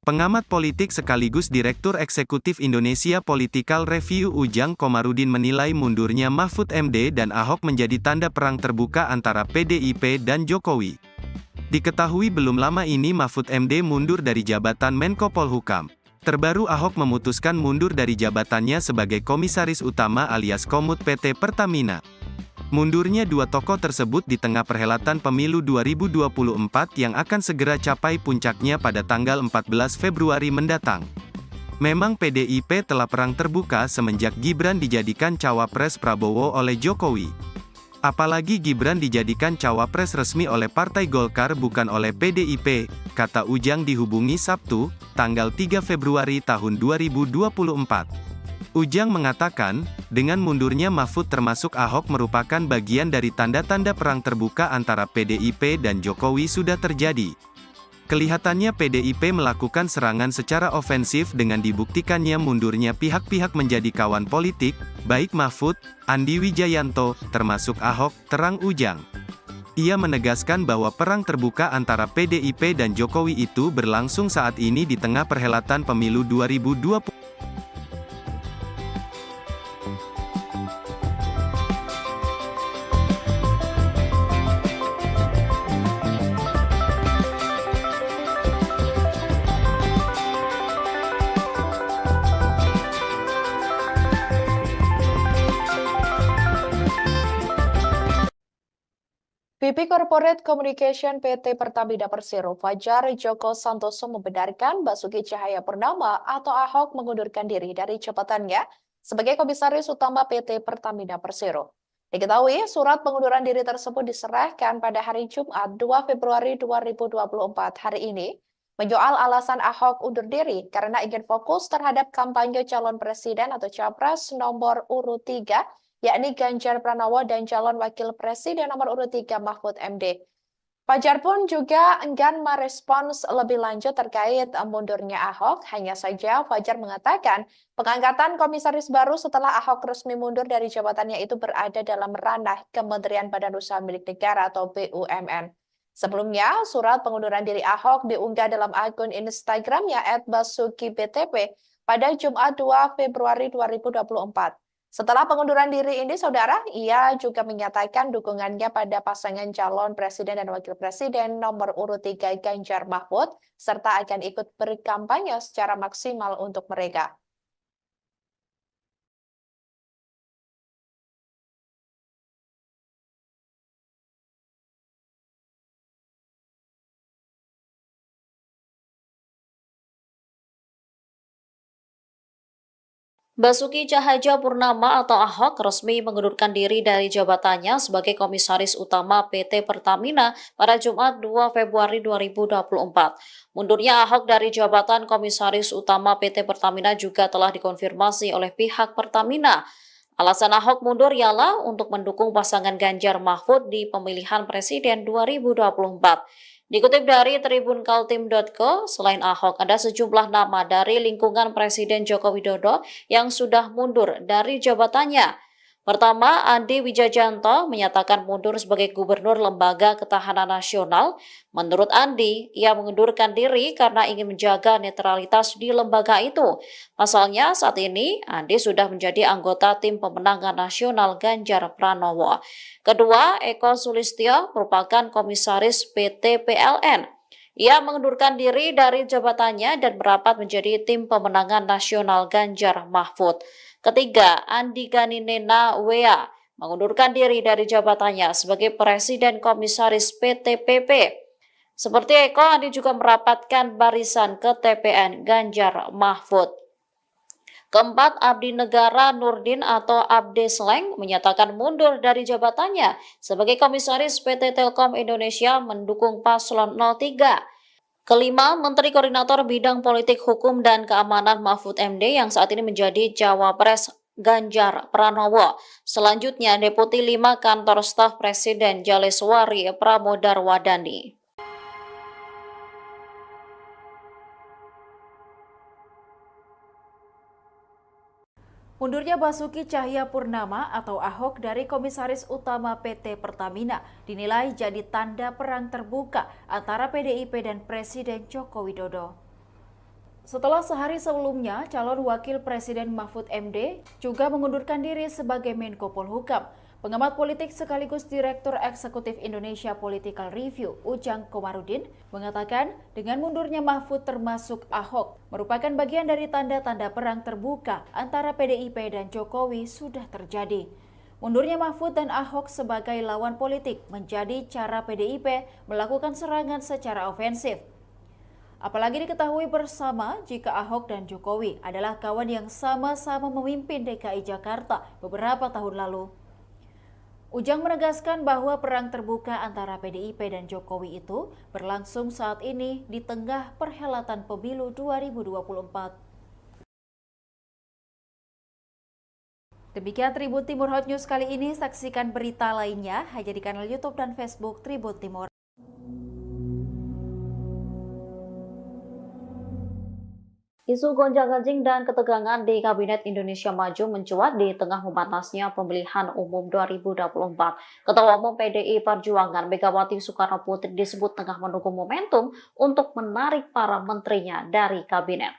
Pengamat politik sekaligus Direktur Eksekutif Indonesia Political Review Ujang Komarudin menilai mundurnya Mahfud MD dan Ahok menjadi tanda perang terbuka antara PDIP dan Jokowi. Diketahui belum lama ini Mahfud MD mundur dari jabatan Menko Polhukam. Terbaru Ahok memutuskan mundur dari jabatannya sebagai Komisaris Utama alias Komut PT Pertamina. Mundurnya dua tokoh tersebut di tengah perhelatan pemilu 2024 yang akan segera capai puncaknya pada tanggal 14 Februari mendatang. Memang PDIP telah perang terbuka semenjak Gibran dijadikan cawapres Prabowo oleh Jokowi. Apalagi Gibran dijadikan cawapres resmi oleh Partai Golkar bukan oleh PDIP, kata Ujang dihubungi Sabtu, tanggal 3 Februari tahun 2024. Ujang mengatakan, dengan mundurnya Mahfud termasuk Ahok merupakan bagian dari tanda-tanda perang terbuka antara PDIP dan Jokowi sudah terjadi. Kelihatannya PDIP melakukan serangan secara ofensif dengan dibuktikannya mundurnya pihak-pihak menjadi kawan politik, baik Mahfud, Andi Wijayanto, termasuk Ahok, terang Ujang. Ia menegaskan bahwa perang terbuka antara PDIP dan Jokowi itu berlangsung saat ini di tengah perhelatan pemilu 2024. VP Corporate Communication PT Pertamina Persero Fajar Joko Santoso membenarkan Basuki Cahayapurnama atau Ahok mengundurkan diri dari jabatannya sebagai Komisaris Utama PT Pertamina Persero. Diketahui, surat pengunduran diri tersebut diserahkan pada hari Jumat 2 Februari 2024 hari ini, menyoal alasan Ahok undur diri karena ingin fokus terhadap kampanye calon presiden atau capres nomor urut 3, yakni Ganjar Pranowo dan calon wakil presiden nomor urut 3 Mahfud MD. Fajar pun juga enggan merespons lebih lanjut terkait mundurnya Ahok. Hanya saja Fajar mengatakan pengangkatan komisaris baru setelah Ahok resmi mundur dari jabatannya itu berada dalam ranah Kementerian Badan Usaha Milik Negara atau BUMN. Sebelumnya, surat pengunduran diri Ahok diunggah dalam akun Instagramnya @basukibtp pada Jumat 2 Februari 2024. Setelah pengunduran diri ini, saudara, ia juga menyatakan dukungannya pada pasangan calon presiden dan wakil presiden nomor urut 3 Ganjar Mahfud, serta akan ikut berkampanye secara maksimal untuk mereka. Basuki Cahayapurnama atau Ahok resmi mengundurkan diri dari jabatannya sebagai Komisaris Utama PT Pertamina pada Jumat 2 Februari 2024. Mundurnya Ahok dari jabatan Komisaris Utama PT Pertamina juga telah dikonfirmasi oleh pihak Pertamina. Alasan Ahok mundur ialah untuk mendukung pasangan Ganjar Mahfud di pemilihan presiden 2024. Dikutip dari tribunkaltim.co, selain Ahok, ada sejumlah nama dari lingkungan Presiden Joko Widodo yang sudah mundur dari jabatannya. Pertama, Andi Wijajanto menyatakan mundur sebagai Gubernur Lembaga Ketahanan Nasional. Menurut Andi, ia mengundurkan diri karena ingin menjaga netralitas di lembaga itu. Pasalnya, saat ini Andi sudah menjadi anggota tim pemenangan nasional Ganjar Pranowo. Kedua, Eko Sulistyo merupakan komisaris PT PLN. Ia mengundurkan diri dari jabatannya dan merapat menjadi tim pemenangan nasional Ganjar Mahfud. Ketiga, Andi Gani Nena Wea mengundurkan diri dari jabatannya sebagai Presiden Komisaris PT PP. Seperti Eko, Andi juga merapatkan barisan ke TPN Ganjar Mahfud. Keempat, Abdi Negara Nurdin atau Abde Sleng menyatakan mundur dari jabatannya sebagai Komisaris PT Telkom Indonesia mendukung paslon 03. Kelima, Menteri Koordinator Bidang Politik Hukum dan Keamanan Mahfud MD yang saat ini menjadi Cawapres Ganjar Pranowo. Selanjutnya, Deputi 5 Kantor Staf Presiden Jaleswari Pramodarwadani. Mundurnya Basuki Cahayapurnama atau Ahok dari Komisaris Utama PT Pertamina dinilai jadi tanda perang terbuka antara PDIP dan Presiden Joko Widodo. Setelah sehari sebelumnya, calon Wakil Presiden Mahfud MD juga mengundurkan diri sebagai Menko Polhukam. Pengamat politik sekaligus Direktur Eksekutif Indonesia Political Review, Ujang Komarudin, mengatakan dengan mundurnya Mahfud termasuk Ahok merupakan bagian dari tanda-tanda perang terbuka antara PDIP dan Jokowi sudah terjadi. Mundurnya Mahfud dan Ahok sebagai lawan politik menjadi cara PDIP melakukan serangan secara ofensif. Apalagi diketahui bersama jika Ahok dan Jokowi adalah kawan yang sama-sama memimpin DKI Jakarta beberapa tahun lalu. Ujang menegaskan bahwa perang terbuka antara PDIP dan Jokowi itu berlangsung saat ini di tengah perhelatan pemilu 2024. Demikian Tribun Timur Hot News kali ini. Saksikan berita lainnya hanya di kanal YouTube dan Facebook Tribun Timur. Isu gonjang-ganjing dan ketegangan di Kabinet Indonesia Maju mencuat di tengah memanasnya pemilihan umum 2024. Ketua Umum PDI Perjuangan Megawati Soekarnoputri disebut tengah menunggu momentum untuk menarik para menterinya dari kabinet.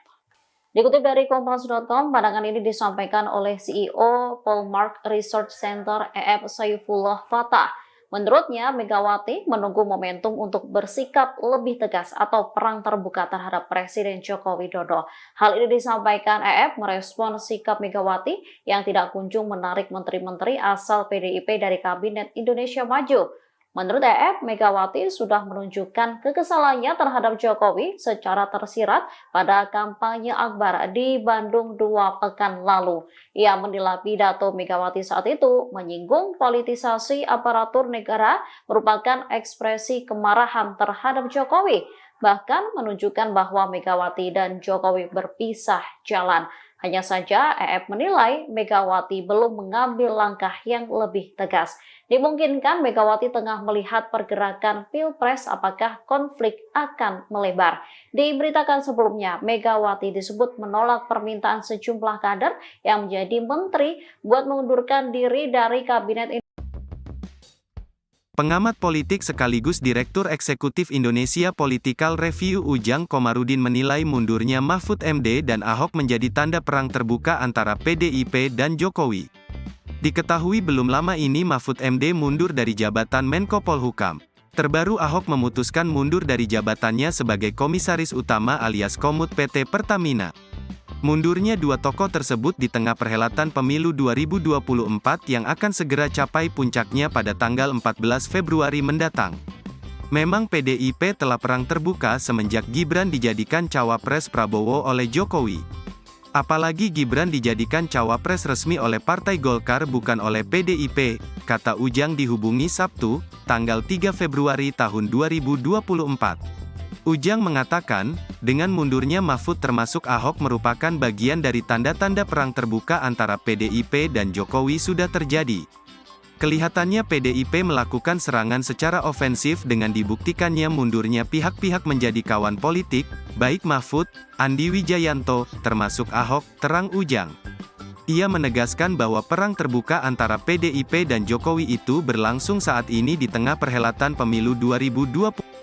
Dikutip dari Kompas.com, pandangan ini disampaikan oleh CEO Polmark Research Center EF Saifullah Fatah. Menurutnya, Megawati menunggu momentum untuk bersikap lebih tegas atau perang terbuka terhadap Presiden Joko Widodo. Hal ini disampaikan EF merespon sikap Megawati yang tidak kunjung menarik menteri-menteri asal PDIP dari Kabinet Indonesia Maju. Menurut EF, Megawati sudah menunjukkan kekesalannya terhadap Jokowi secara tersirat pada kampanye akbar di Bandung 2 pekan lalu. Ia menilai pidato Megawati saat itu menyinggung politisasi aparatur negara merupakan ekspresi kemarahan terhadap Jokowi, bahkan menunjukkan bahwa Megawati dan Jokowi berpisah jalan. Hanya saja EF menilai Megawati belum mengambil langkah yang lebih tegas. Dimungkinkan Megawati tengah melihat pergerakan Pilpres apakah konflik akan melebar. Diberitakan sebelumnya, Megawati disebut menolak permintaan sejumlah kader yang menjadi menteri buat mengundurkan diri dari kabinet. Pengamat politik sekaligus Direktur Eksekutif Indonesia Political Review Ujang Komarudin menilai mundurnya Mahfud MD dan Ahok menjadi tanda perang terbuka antara PDIP dan Jokowi. Diketahui belum lama ini Mahfud MD mundur dari jabatan Menko Polhukam. Terbaru Ahok memutuskan mundur dari jabatannya sebagai Komisaris Utama alias Komut PT Pertamina. Mundurnya dua tokoh tersebut di tengah perhelatan pemilu 2024 yang akan segera capai puncaknya pada tanggal 14 Februari mendatang. Memang PDIP telah perang terbuka semenjak Gibran dijadikan cawapres Prabowo oleh Jokowi. Apalagi Gibran dijadikan cawapres resmi oleh Partai Golkar bukan oleh PDIP, kata Ujang dihubungi Sabtu, tanggal 3 Februari tahun 2024. Ujang mengatakan, dengan mundurnya Mahfud termasuk Ahok merupakan bagian dari tanda-tanda perang terbuka antara PDIP dan Jokowi sudah terjadi. Kelihatannya PDIP melakukan serangan secara ofensif dengan dibuktikannya mundurnya pihak-pihak menjadi kawan politik, baik Mahfud, Andi Wijayanto, termasuk Ahok, terang Ujang. Ia menegaskan bahwa perang terbuka antara PDIP dan Jokowi itu berlangsung saat ini di tengah perhelatan pemilu 2024.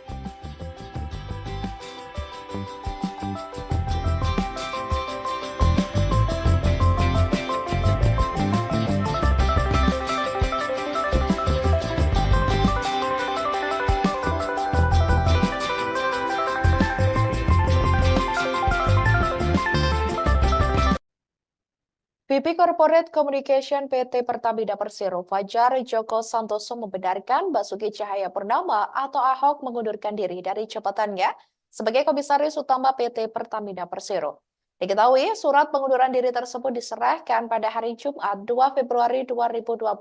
VP Corporate Communication PT Pertamina Persero Fajar Joko Santoso membenarkan Basuki Cahayapurnama atau Ahok mengundurkan diri dari jabatannya sebagai Komisaris Utama PT Pertamina Persero. Diketahui, surat pengunduran diri tersebut diserahkan pada hari Jumat 2 Februari 2024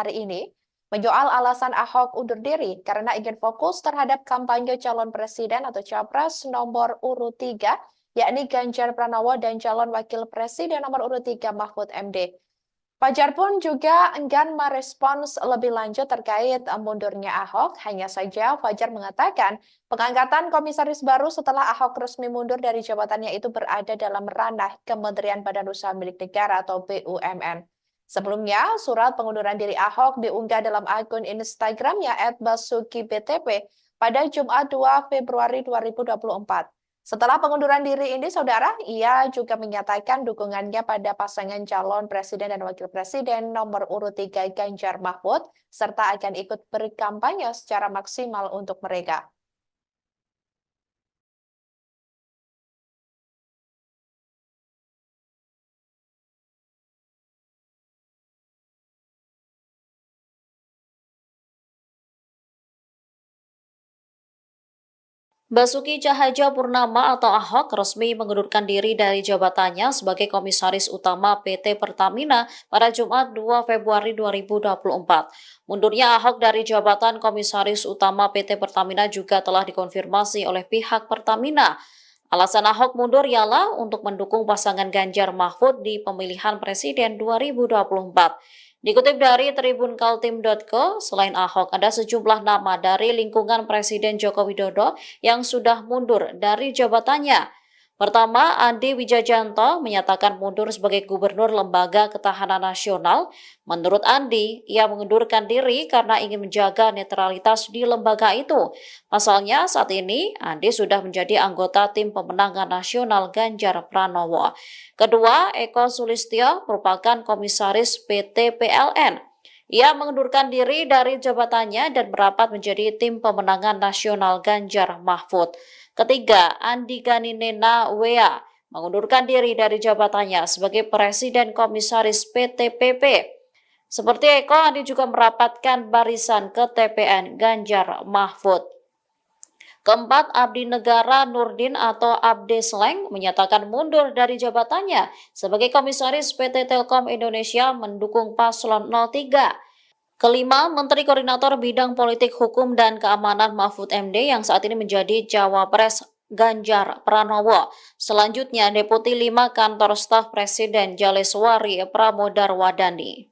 hari ini, menyoal alasan Ahok undur diri karena ingin fokus terhadap kampanye calon presiden atau capres nomor urut 3, yakni Ganjar Pranowo dan calon wakil presiden nomor urut 3 Mahfud MD. Fajar pun juga enggan merespons lebih lanjut terkait mundurnya Ahok. Hanya saja Fajar mengatakan pengangkatan komisaris baru setelah Ahok resmi mundur dari jabatannya itu berada dalam ranah Kementerian Badan Usaha Milik Negara atau BUMN. Sebelumnya, surat pengunduran diri Ahok diunggah dalam akun Instagramnya @basukibtp pada Jumat 2 Februari 2024. Setelah pengunduran diri ini, saudara, ia juga menyatakan dukungannya pada pasangan calon presiden dan wakil presiden nomor urut 3 Ganjar Mahfud, serta akan ikut berkampanye secara maksimal untuk mereka. Basuki Cahayapurnama atau Ahok resmi mengundurkan diri dari jabatannya sebagai Komisaris Utama PT Pertamina pada Jumat 2 Februari 2024. Mundurnya Ahok dari jabatan Komisaris Utama PT Pertamina juga telah dikonfirmasi oleh pihak Pertamina. Alasan Ahok mundur ialah untuk mendukung pasangan Ganjar Mahfud di pemilihan presiden 2024. Dikutip dari tribunkaltim.co, selain Ahok, ada sejumlah nama dari lingkungan Presiden Joko Widodo yang sudah mundur dari jabatannya. Pertama, Andi Wijayanto menyatakan mundur sebagai Gubernur Lembaga Ketahanan Nasional. Menurut Andi, ia mengundurkan diri karena ingin menjaga netralitas di lembaga itu. Pasalnya, saat ini Andi sudah menjadi anggota tim pemenangan nasional Ganjar Pranowo. Kedua, Eko Sulistyo merupakan komisaris PT PLN. Ia mengundurkan diri dari jabatannya dan merapat menjadi tim pemenangan nasional Ganjar Mahfud. Ketiga, Andi Gani Nena Wea mengundurkan diri dari jabatannya sebagai Presiden Komisaris PT PP. Seperti Eko, Andi juga merapatkan barisan ke TPN Ganjar Mahfud. Keempat, Abdi Negara Nurdin atau Abde Sleng menyatakan mundur dari jabatannya sebagai Komisaris PT Telkom Indonesia mendukung paslon 03. Kelima, Menteri Koordinator Bidang Politik Hukum dan Keamanan Mahfud MD yang saat ini menjadi Cawapres Ganjar Pranowo. Selanjutnya, Deputi 5 Kantor Staf Presiden Jaleswari Pramodarwadani.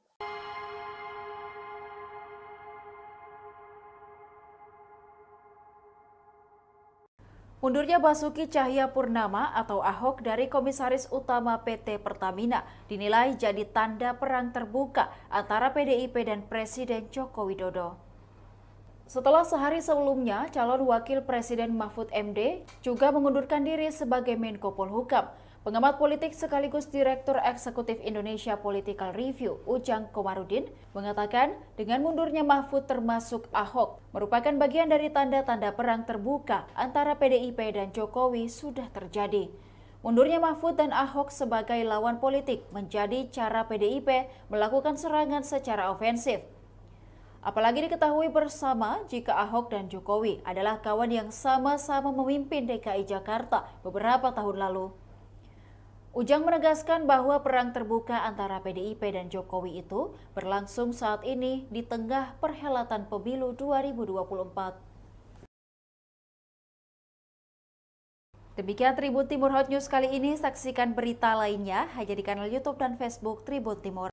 Mundurnya Basuki Cahayapurnama atau Ahok dari Komisaris Utama PT Pertamina dinilai jadi tanda perang terbuka antara PDIP dan Presiden Joko Widodo. Setelah sehari sebelumnya, calon wakil Presiden Mahfud MD juga mengundurkan diri sebagai Menko Polhukam. Pengamat politik sekaligus Direktur Eksekutif Indonesia Political Review, Ujang Komarudin, mengatakan dengan mundurnya Mahfud termasuk Ahok merupakan bagian dari tanda-tanda perang terbuka antara PDIP dan Jokowi sudah terjadi. Mundurnya Mahfud dan Ahok sebagai lawan politik menjadi cara PDIP melakukan serangan secara ofensif. Apalagi diketahui bersama jika Ahok dan Jokowi adalah kawan yang sama-sama memimpin DKI Jakarta beberapa tahun lalu. Ujang menegaskan bahwa perang terbuka antara PDIP dan Jokowi itu berlangsung saat ini di tengah perhelatan pemilu 2024. Demikian Tribun Timur Hot News kali ini. Saksikan berita lainnya hanya di kanal YouTube dan Facebook Tribun Timur.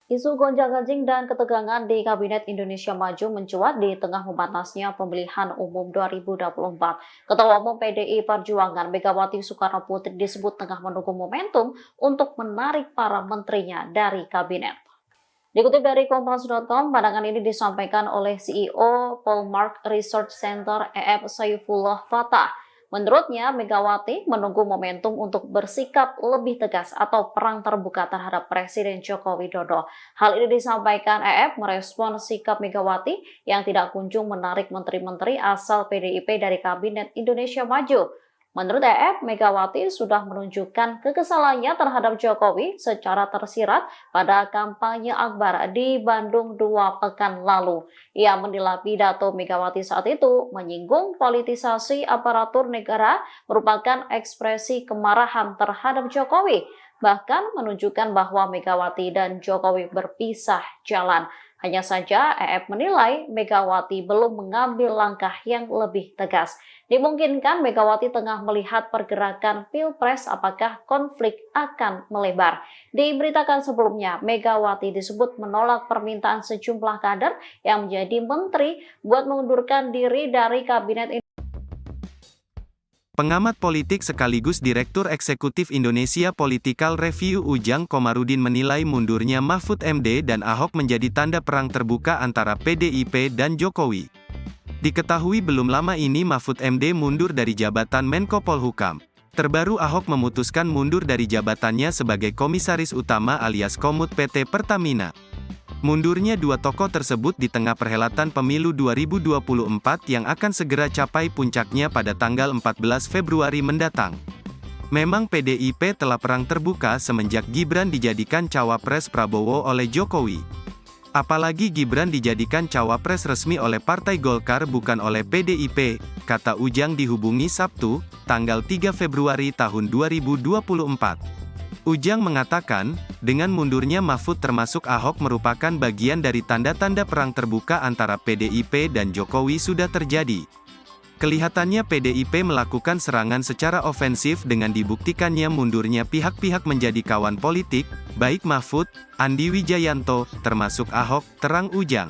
Isu gonjang-ganjing dan ketegangan di Kabinet Indonesia Maju mencuat di tengah memanasnya pemilihan umum 2024. Ketua Umum PDI Perjuangan Megawati Soekarnoputri disebut tengah menunggu momentum untuk menarik para menterinya dari kabinet. Dikutip dari Kompas.com, pandangan ini disampaikan oleh CEO Polmark Research Center EF Saifullah Fatah. Menurutnya, Megawati menunggu momentum untuk bersikap lebih tegas atau perang terbuka terhadap Presiden Joko Widodo. Hal ini disampaikan EF merespon sikap Megawati yang tidak kunjung menarik menteri-menteri asal PDIP dari Kabinet Indonesia Maju. Menurut EF, Megawati sudah menunjukkan kekesalannya terhadap Jokowi secara tersirat pada kampanye akbar di Bandung 2 pekan lalu. Ia menilai pidato Megawati saat itu menyinggung politisasi aparatur negara merupakan ekspresi kemarahan terhadap Jokowi, bahkan menunjukkan bahwa Megawati dan Jokowi berpisah jalan. Hanya saja EF menilai Megawati belum mengambil langkah yang lebih tegas. Dimungkinkan Megawati tengah melihat pergerakan Pilpres apakah konflik akan melebar. Diberitakan sebelumnya, Megawati disebut menolak permintaan sejumlah kader yang menjadi menteri buat mengundurkan diri dari kabinet. Pengamat politik sekaligus Direktur Eksekutif Indonesia Political Review Ujang Komarudin menilai mundurnya Mahfud MD dan Ahok menjadi tanda perang terbuka antara PDIP dan Jokowi. Diketahui belum lama ini Mahfud MD mundur dari jabatan Menko Polhukam. Terbaru Ahok memutuskan mundur dari jabatannya sebagai Komisaris Utama alias Komut PT Pertamina. Mundurnya dua tokoh tersebut di tengah perhelatan pemilu 2024 yang akan segera capai puncaknya pada tanggal 14 Februari mendatang. Memang PDIP telah perang terbuka semenjak Gibran dijadikan cawapres Prabowo oleh Jokowi. Apalagi Gibran dijadikan cawapres resmi oleh Partai Golkar bukan oleh PDIP, kata Ujang dihubungi Sabtu, tanggal 3 Februari tahun 2024. Ujang mengatakan, dengan mundurnya Mahfud termasuk Ahok merupakan bagian dari tanda-tanda perang terbuka antara PDIP dan Jokowi sudah terjadi. Kelihatannya PDIP melakukan serangan secara ofensif dengan dibuktikannya mundurnya pihak-pihak menjadi kawan politik, baik Mahfud, Andi Wijayanto, termasuk Ahok, terang Ujang.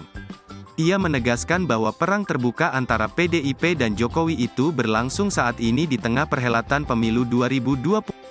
Ia menegaskan bahwa perang terbuka antara PDIP dan Jokowi itu berlangsung saat ini di tengah perhelatan pemilu 2024.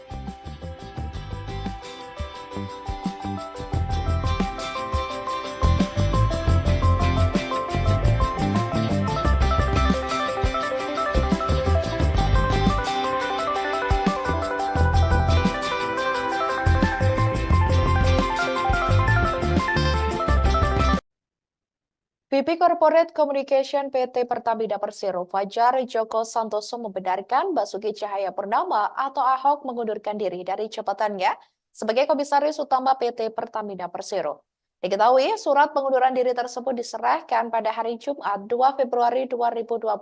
VP Corporate Communication PT Pertamina Persero Fajar Joko Santoso membenarkan Basuki Cahayapurnama atau Ahok mengundurkan diri dari jabatannya sebagai Komisaris Utama PT Pertamina Persero. Diketahui, surat pengunduran diri tersebut diserahkan pada hari Jumat 2 Februari 2024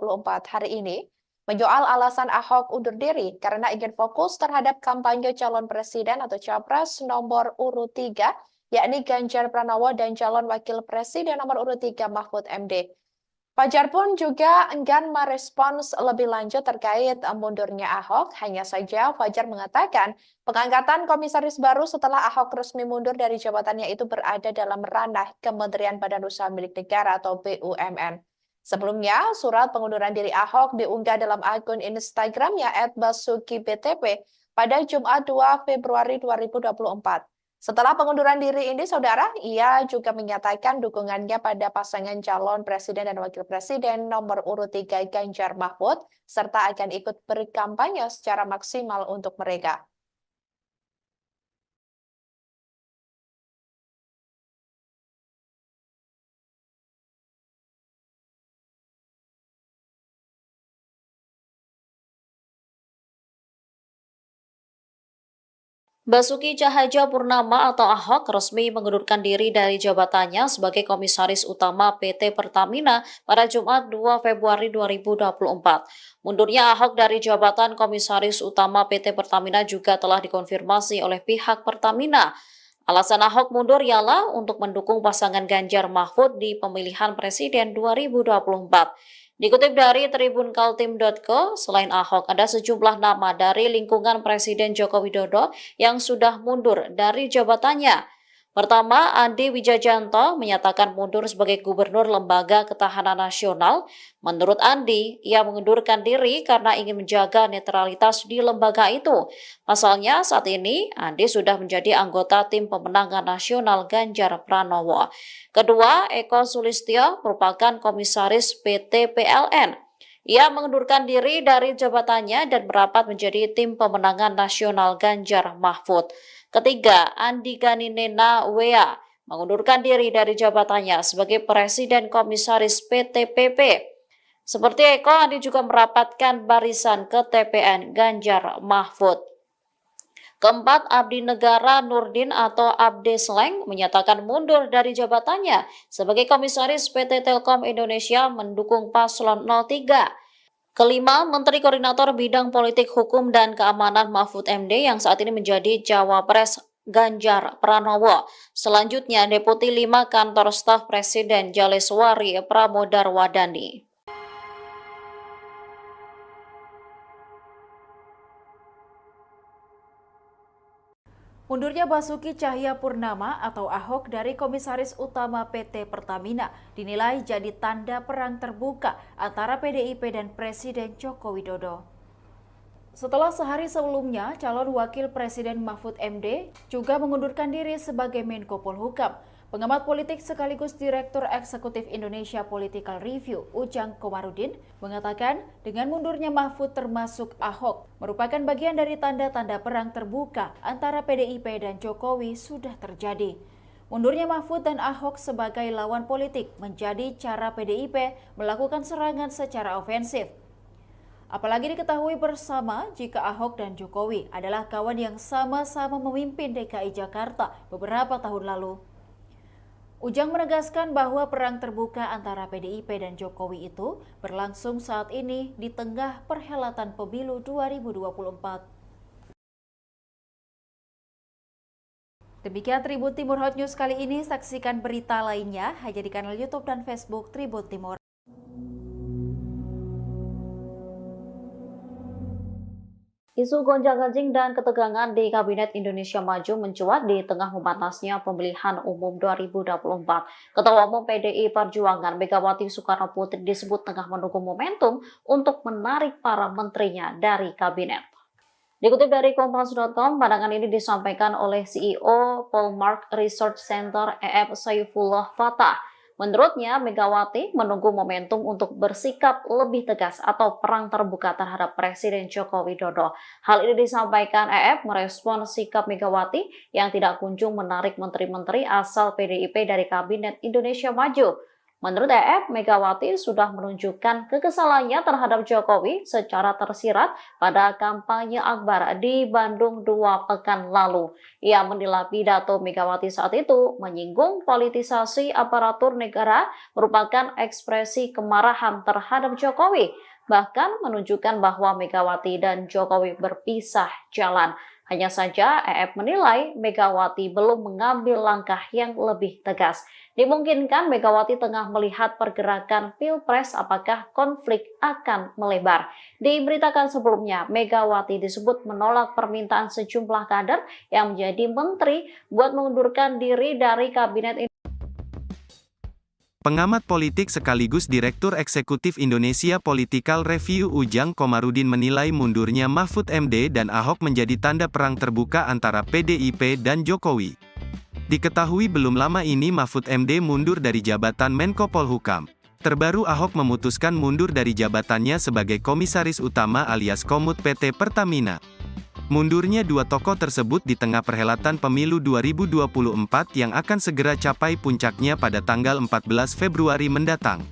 hari ini, menyoal alasan Ahok undur diri karena ingin fokus terhadap kampanye calon presiden atau capres nomor urut 3, yakni Ganjar Pranowo dan calon wakil presiden nomor urut 3 Mahfud MD. Fajar pun juga enggan merespons lebih lanjut terkait mundurnya Ahok. Hanya saja Fajar mengatakan pengangkatan komisaris baru setelah Ahok resmi mundur dari jabatannya itu berada dalam ranah Kementerian Badan Usaha Milik Negara atau BUMN. Sebelumnya, surat pengunduran diri Ahok diunggah dalam akun Instagramnya @basukibtp pada Jumat 2 Februari 2024. Setelah pengunduran diri ini, saudara, ia juga menyatakan dukungannya pada pasangan calon presiden dan wakil presiden nomor urut 3 Ganjar Mahfud, serta akan ikut berkampanye secara maksimal untuk mereka. Basuki Cahayapurnama atau Ahok resmi mengundurkan diri dari jabatannya sebagai Komisaris Utama PT Pertamina pada Jumat 2 Februari 2024. Mundurnya Ahok dari jabatan Komisaris Utama PT Pertamina juga telah dikonfirmasi oleh pihak Pertamina. Alasan Ahok mundur ialah untuk mendukung pasangan Ganjar Mahfud di pemilihan presiden 2024. Dikutip dari tribunkaltim.co, selain Ahok, ada sejumlah nama dari lingkungan Presiden Joko Widodo yang sudah mundur dari jabatannya. Pertama, Andi Wijajanto menyatakan mundur sebagai Gubernur Lembaga Ketahanan Nasional. Menurut Andi, ia mengundurkan diri karena ingin menjaga netralitas di lembaga itu. Pasalnya, saat ini Andi sudah menjadi anggota tim pemenangan nasional Ganjar Pranowo. Kedua, Eko Sulistyo merupakan komisaris PT PLN. Ia mengundurkan diri dari jabatannya dan merapat menjadi tim pemenangan nasional Ganjar Mahfud. Ketiga, Andi Gani Nena Wea mengundurkan diri dari jabatannya sebagai Presiden Komisaris PT PP. Seperti Eko, Andi juga merapatkan barisan ke TPN Ganjar Mahfud. Keempat, Abdi Negara Nurdin atau Abde Sleng menyatakan mundur dari jabatannya sebagai Komisaris PT Telkom Indonesia mendukung paslon 03. Kelima, Menteri Koordinator Bidang Politik Hukum dan Keamanan Mahfud MD yang saat ini menjadi Cawapres Ganjar Pranowo. Selanjutnya, Deputi 5 Kantor Staf Presiden Jaleswari Pramodarwadani. Mundurnya Basuki Cahayapurnama atau Ahok dari Komisaris Utama PT Pertamina dinilai jadi tanda perang terbuka antara PDIP dan Presiden Joko Widodo. Setelah sehari sebelumnya, calon Wakil Presiden Mahfud MD juga mengundurkan diri sebagai Menko Polhukam. Pengamat politik sekaligus Direktur Eksekutif Indonesia Political Review, Ujang Komarudin, mengatakan dengan mundurnya Mahfud termasuk Ahok merupakan bagian dari tanda-tanda perang terbuka antara PDIP dan Jokowi sudah terjadi. Mundurnya Mahfud dan Ahok sebagai lawan politik menjadi cara PDIP melakukan serangan secara ofensif. Apalagi diketahui bersama jika Ahok dan Jokowi adalah kawan yang sama-sama memimpin DKI Jakarta beberapa tahun lalu. Ujang menegaskan bahwa perang terbuka antara PDIP dan Jokowi itu berlangsung saat ini di tengah perhelatan pemilu 2024. Demikian Tribun Timur Hot News kali ini. Saksikan berita lainnya hanya di kanal YouTube dan Facebook Tribun Timur. Isu gonjang-ganjing dan ketegangan di Kabinet Indonesia Maju mencuat di tengah memanasnya pemilihan umum 2024. Ketua Umum PDI Perjuangan Megawati Soekarno Putri disebut tengah menunggu momentum untuk menarik para menterinya dari kabinet. Dikutip dari Kompas.com, pandangan ini disampaikan oleh CEO Polmark Research Center EF Saifullah Fatah. Menurutnya, Megawati menunggu momentum untuk bersikap lebih tegas atau perang terbuka terhadap Presiden Joko Widodo. Hal ini disampaikan EF merespon sikap Megawati yang tidak kunjung menarik menteri-menteri asal PDIP dari Kabinet Indonesia Maju. Menurut EF, Megawati sudah menunjukkan kekesalannya terhadap Jokowi secara tersirat pada kampanye akbar di Bandung 2 pekan lalu. Ia menilai pidato Megawati saat itu menyinggung politisasi aparatur negara merupakan ekspresi kemarahan terhadap Jokowi, bahkan menunjukkan bahwa Megawati dan Jokowi berpisah jalan. Hanya saja EF menilai Megawati belum mengambil langkah yang lebih tegas. Dimungkinkan Megawati tengah melihat pergerakan Pilpres apakah konflik akan melebar. Diberitakan sebelumnya, Megawati disebut menolak permintaan sejumlah kader yang menjadi menteri buat mengundurkan diri dari kabinet. Pengamat politik sekaligus Direktur Eksekutif Indonesia Political Review Ujang Komarudin menilai mundurnya Mahfud MD dan Ahok menjadi tanda perang terbuka antara PDIP dan Jokowi. Diketahui belum lama ini Mahfud MD mundur dari jabatan Menko Polhukam. Terbaru Ahok memutuskan mundur dari jabatannya sebagai Komisaris Utama alias Komut PT Pertamina. Mundurnya dua tokoh tersebut di tengah perhelatan pemilu 2024 yang akan segera capai puncaknya pada tanggal 14 Februari mendatang.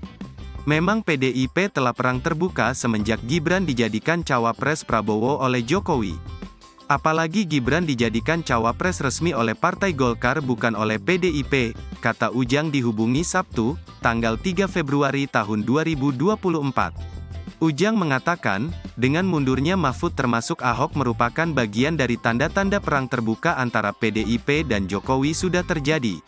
Memang PDIP telah perang terbuka semenjak Gibran dijadikan cawapres Prabowo oleh Jokowi. Apalagi Gibran dijadikan cawapres resmi oleh Partai Golkar bukan oleh PDIP, kata Ujang dihubungi Sabtu, tanggal 3 Februari tahun 2024. Ujang mengatakan, dengan mundurnya Mahfud termasuk Ahok merupakan bagian dari tanda-tanda perang terbuka antara PDIP dan Jokowi sudah terjadi.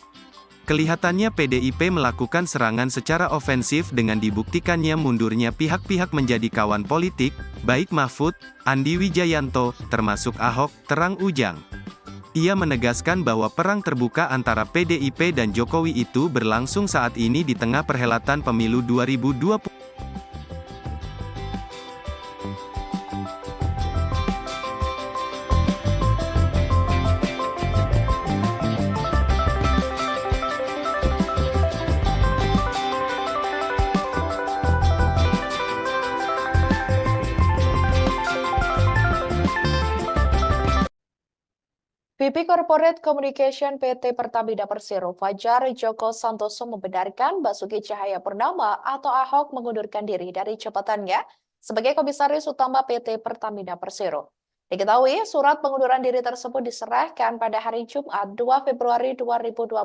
Kelihatannya PDIP melakukan serangan secara ofensif dengan dibuktikannya mundurnya pihak-pihak menjadi kawan politik, baik Mahfud, Andi Wijayanto, termasuk Ahok, terang Ujang. Ia menegaskan bahwa perang terbuka antara PDIP dan Jokowi itu berlangsung saat ini di tengah perhelatan pemilu 2024. VP Corporate Communication PT Pertamina Persero Fajar Joko Santoso membenarkan Basuki Cahayapurnama atau Ahok mengundurkan diri dari jabatannya sebagai Komisaris Utama PT Pertamina Persero. Diketahui, surat pengunduran diri tersebut diserahkan pada hari Jumat 2 Februari 2024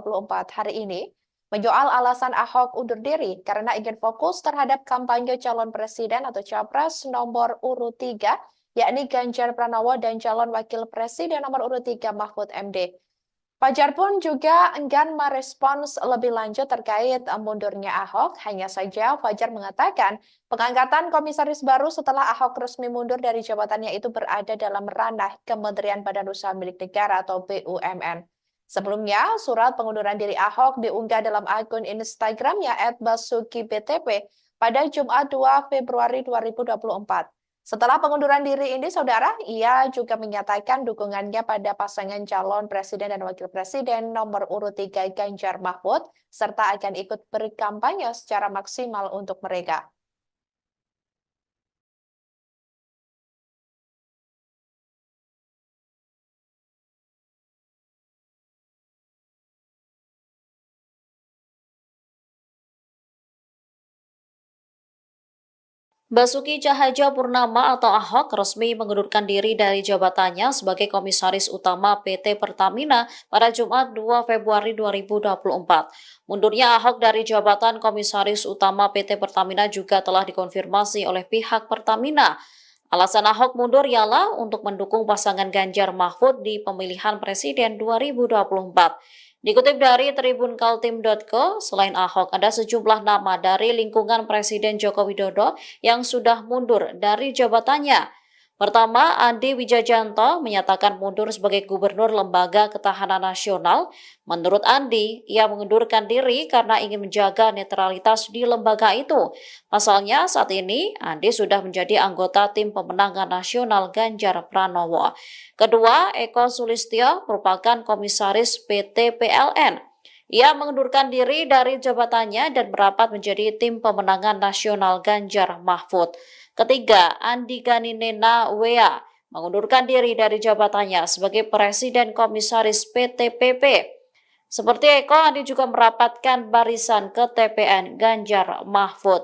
hari ini, menyoal alasan Ahok undur diri karena ingin fokus terhadap kampanye calon presiden atau capres nomor urut 3, yakni Ganjar Pranowo dan calon wakil presiden nomor urut 3 Mahfud MD. Fajar pun juga enggan merespons lebih lanjut terkait mundurnya Ahok. Hanya saja Fajar mengatakan pengangkatan komisaris baru setelah Ahok resmi mundur dari jabatannya itu berada dalam ranah Kementerian Badan Usaha Milik Negara atau BUMN. Sebelumnya, surat pengunduran diri Ahok diunggah dalam akun Instagramnya @basukibtp pada Jumat 2 Februari 2024. Setelah pengunduran diri ini, saudara, ia juga menyatakan dukungannya pada pasangan calon presiden dan wakil presiden nomor urut 3 Ganjar Mahfud, serta akan ikut berkampanye secara maksimal untuk mereka. Basuki Cahayapurnama atau Ahok resmi mengundurkan diri dari jabatannya sebagai Komisaris Utama PT Pertamina pada Jumat 2 Februari 2024. Mundurnya Ahok dari jabatan Komisaris Utama PT Pertamina juga telah dikonfirmasi oleh pihak Pertamina. Alasan Ahok mundur ialah untuk mendukung pasangan Ganjar Mahfud di pemilihan presiden 2024. Dikutip dari tribunkaltim.co, selain Ahok, ada sejumlah nama dari lingkungan Presiden Joko Widodo yang sudah mundur dari jabatannya. Pertama, Andi Wijayanto menyatakan mundur sebagai Gubernur Lembaga Ketahanan Nasional. Menurut Andi, ia mengundurkan diri karena ingin menjaga netralitas di lembaga itu. Pasalnya, saat ini Andi sudah menjadi anggota tim pemenangan nasional Ganjar Pranowo. Kedua, Eko Sulistyo merupakan komisaris PT PLN. Ia mengundurkan diri dari jabatannya dan merapat menjadi tim pemenangan nasional Ganjar Mahfud. Ketiga, Andi Gani Nena Wea mengundurkan diri dari jabatannya sebagai Presiden Komisaris PT PP. Seperti Eko, Andi juga merapatkan barisan ke TPN Ganjar Mahfud.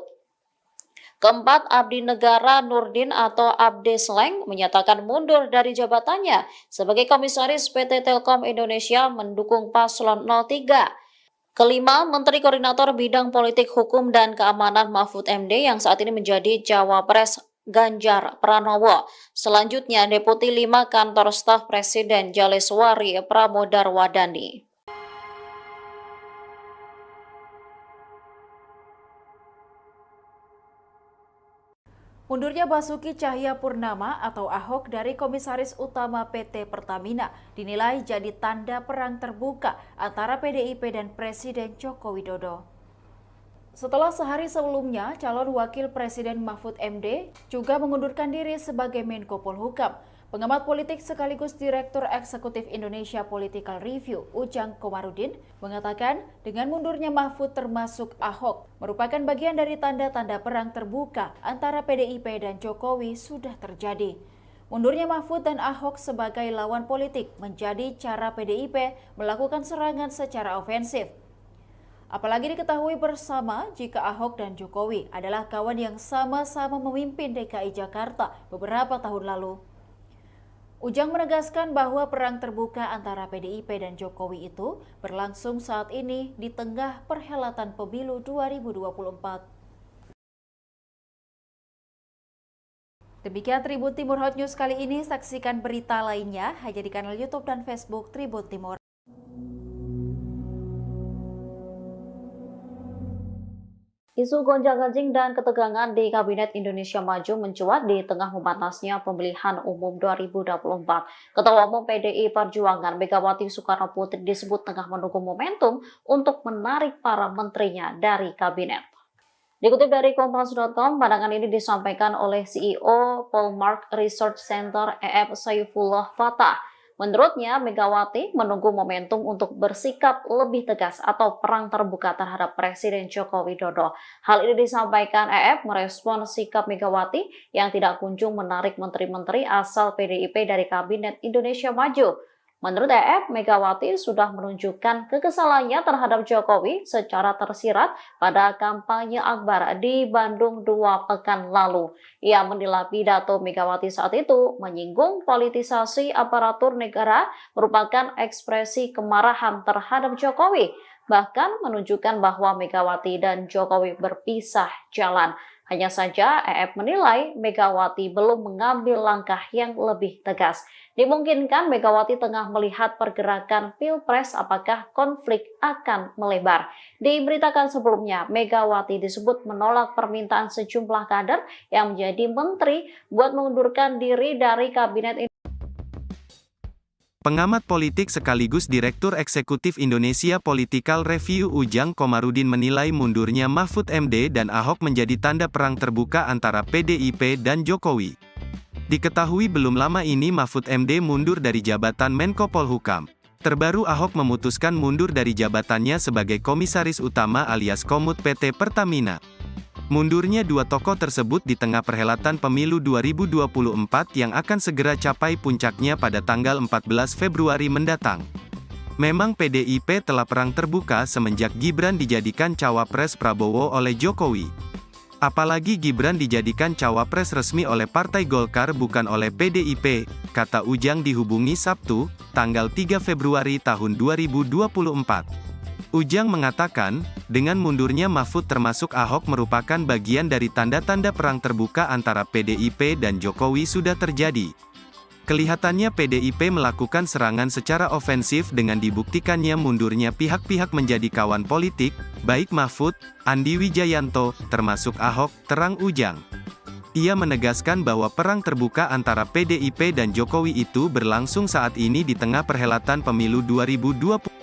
Keempat, Abdi Negara Nurdin atau Abde Sleng menyatakan mundur dari jabatannya sebagai Komisaris PT Telkom Indonesia mendukung paslon 03. Kelima, Menteri Koordinator Bidang Politik Hukum dan Keamanan Mahfud MD yang saat ini menjadi Cawapres Ganjar Pranowo. Selanjutnya, Deputi 5 Kantor Staf Presiden Jaleswari Pramodarwadani. Mundurnya Basuki Cahayapurnama atau Ahok dari Komisaris Utama PT Pertamina dinilai jadi tanda perang terbuka antara PDIP dan Presiden Joko Widodo. Setelah sehari sebelumnya, calon wakil Presiden Mahfud MD juga mengundurkan diri sebagai Menko Polhukam. Pengamat politik sekaligus Direktur Eksekutif Indonesia Political Review, Ujang Komarudin, mengatakan dengan mundurnya Mahfud termasuk Ahok merupakan bagian dari tanda-tanda perang terbuka antara PDIP dan Jokowi sudah terjadi. Mundurnya Mahfud dan Ahok sebagai lawan politik menjadi cara PDIP melakukan serangan secara ofensif. Apalagi diketahui bersama jika Ahok dan Jokowi adalah kawan yang sama-sama memimpin DKI Jakarta beberapa tahun lalu. Ujang menegaskan bahwa perang terbuka antara PDIP dan Jokowi itu berlangsung saat ini di tengah perhelatan pemilu 2024. Demikian Tribun Timur Hot News kali ini, saksikan berita lainnya hanya di kanal YouTube dan Facebook Tribun Timur. Isu gonjang-ganjing dan ketegangan di Kabinet Indonesia Maju mencuat di tengah memanasnya pemilihan umum 2024. Ketua Umum PDI Perjuangan Megawati Soekarno Putri disebut tengah menunggu momentum untuk menarik para menterinya dari kabinet. Dikutip dari Kompas.com, pandangan ini disampaikan oleh CEO Polmark Research Center EF Saifullah Fatah. Menurutnya, Megawati menunggu momentum untuk bersikap lebih tegas atau perang terbuka terhadap Presiden Joko Widodo. Hal ini disampaikan EF merespon sikap Megawati yang tidak kunjung menarik menteri-menteri asal PDIP dari Kabinet Indonesia Maju. Menurut EF, Megawati sudah menunjukkan kekesalannya terhadap Jokowi secara tersirat pada kampanye Akbar di Bandung 2 pekan lalu. Ia menilai pidato Megawati saat itu menyinggung politisasi aparatur negara merupakan ekspresi kemarahan terhadap Jokowi, bahkan menunjukkan bahwa Megawati dan Jokowi berpisah jalan. Hanya saja EF menilai Megawati belum mengambil langkah yang lebih tegas. Dimungkinkan Megawati tengah melihat pergerakan Pilpres apakah konflik akan melebar. Diberitakan sebelumnya, Megawati disebut menolak permintaan sejumlah kader yang menjadi menteri buat mengundurkan diri dari kabinet. Pengamat politik sekaligus Direktur Eksekutif Indonesia Political Review Ujang Komarudin menilai mundurnya Mahfud MD dan Ahok menjadi tanda perang terbuka antara PDIP dan Jokowi. Diketahui belum lama ini Mahfud MD mundur dari jabatan Menko Polhukam. Terbaru Ahok memutuskan mundur dari jabatannya sebagai Komisaris Utama alias Komut PT Pertamina. Mundurnya dua tokoh tersebut di tengah perhelatan pemilu 2024 yang akan segera capai puncaknya pada tanggal 14 Februari mendatang. Memang PDIP telah perang terbuka semenjak Gibran dijadikan cawapres Prabowo oleh Jokowi. Apalagi Gibran dijadikan cawapres resmi oleh Partai Golkar bukan oleh PDIP, kata Ujang dihubungi Sabtu, tanggal 3 Februari tahun 2024. Ujang mengatakan, dengan mundurnya Mahfud termasuk Ahok merupakan bagian dari tanda-tanda perang terbuka antara PDIP dan Jokowi sudah terjadi. Kelihatannya PDIP melakukan serangan secara ofensif dengan dibuktikannya mundurnya pihak-pihak menjadi kawan politik, baik Mahfud, Andi Wijayanto, termasuk Ahok, terang Ujang. Ia menegaskan bahwa perang terbuka antara PDIP dan Jokowi itu berlangsung saat ini di tengah perhelatan pemilu 2024.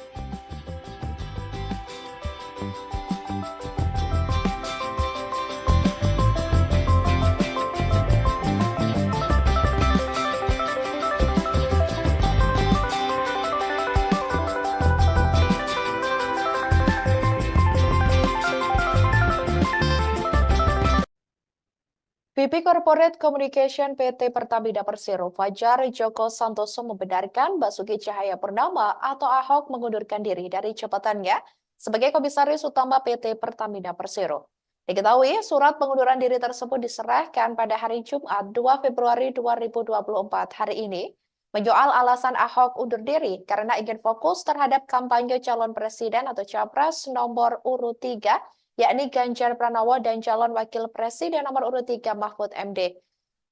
VP Corporate Communication PT Pertamina Persero Fajar Joko Santoso membenarkan Basuki Cahayapurnama atau Ahok mengundurkan diri dari jabatannya sebagai Komisaris Utama PT Pertamina Persero. Diketahui, surat pengunduran diri tersebut diserahkan pada hari Jumat 2 Februari 2024 hari ini, menyoal alasan Ahok undur diri karena ingin fokus terhadap kampanye calon presiden atau capres nomor urut 3, yakni Ganjar Pranowo dan calon wakil presiden nomor urut 3 Mahfud MD.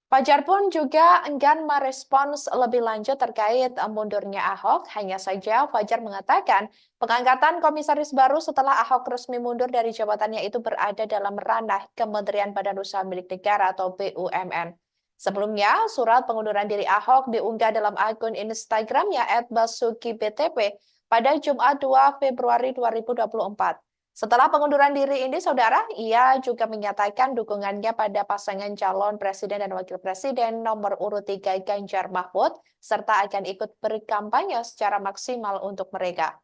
Fajar pun juga enggan merespons lebih lanjut terkait mundurnya Ahok, hanya saja Fajar mengatakan pengangkatan komisaris baru setelah Ahok resmi mundur dari jabatannya itu berada dalam ranah Kementerian Badan Usaha Milik Negara atau BUMN. Sebelumnya, surat pengunduran diri Ahok diunggah dalam akun Instagramnya @basukibtp pada Jumat 2 Februari 2024. Setelah pengunduran diri ini, saudara, ia juga menyatakan dukungannya pada pasangan calon presiden dan wakil presiden nomor urut 3 Ganjar Mahfud, serta akan ikut berkampanye secara maksimal untuk mereka.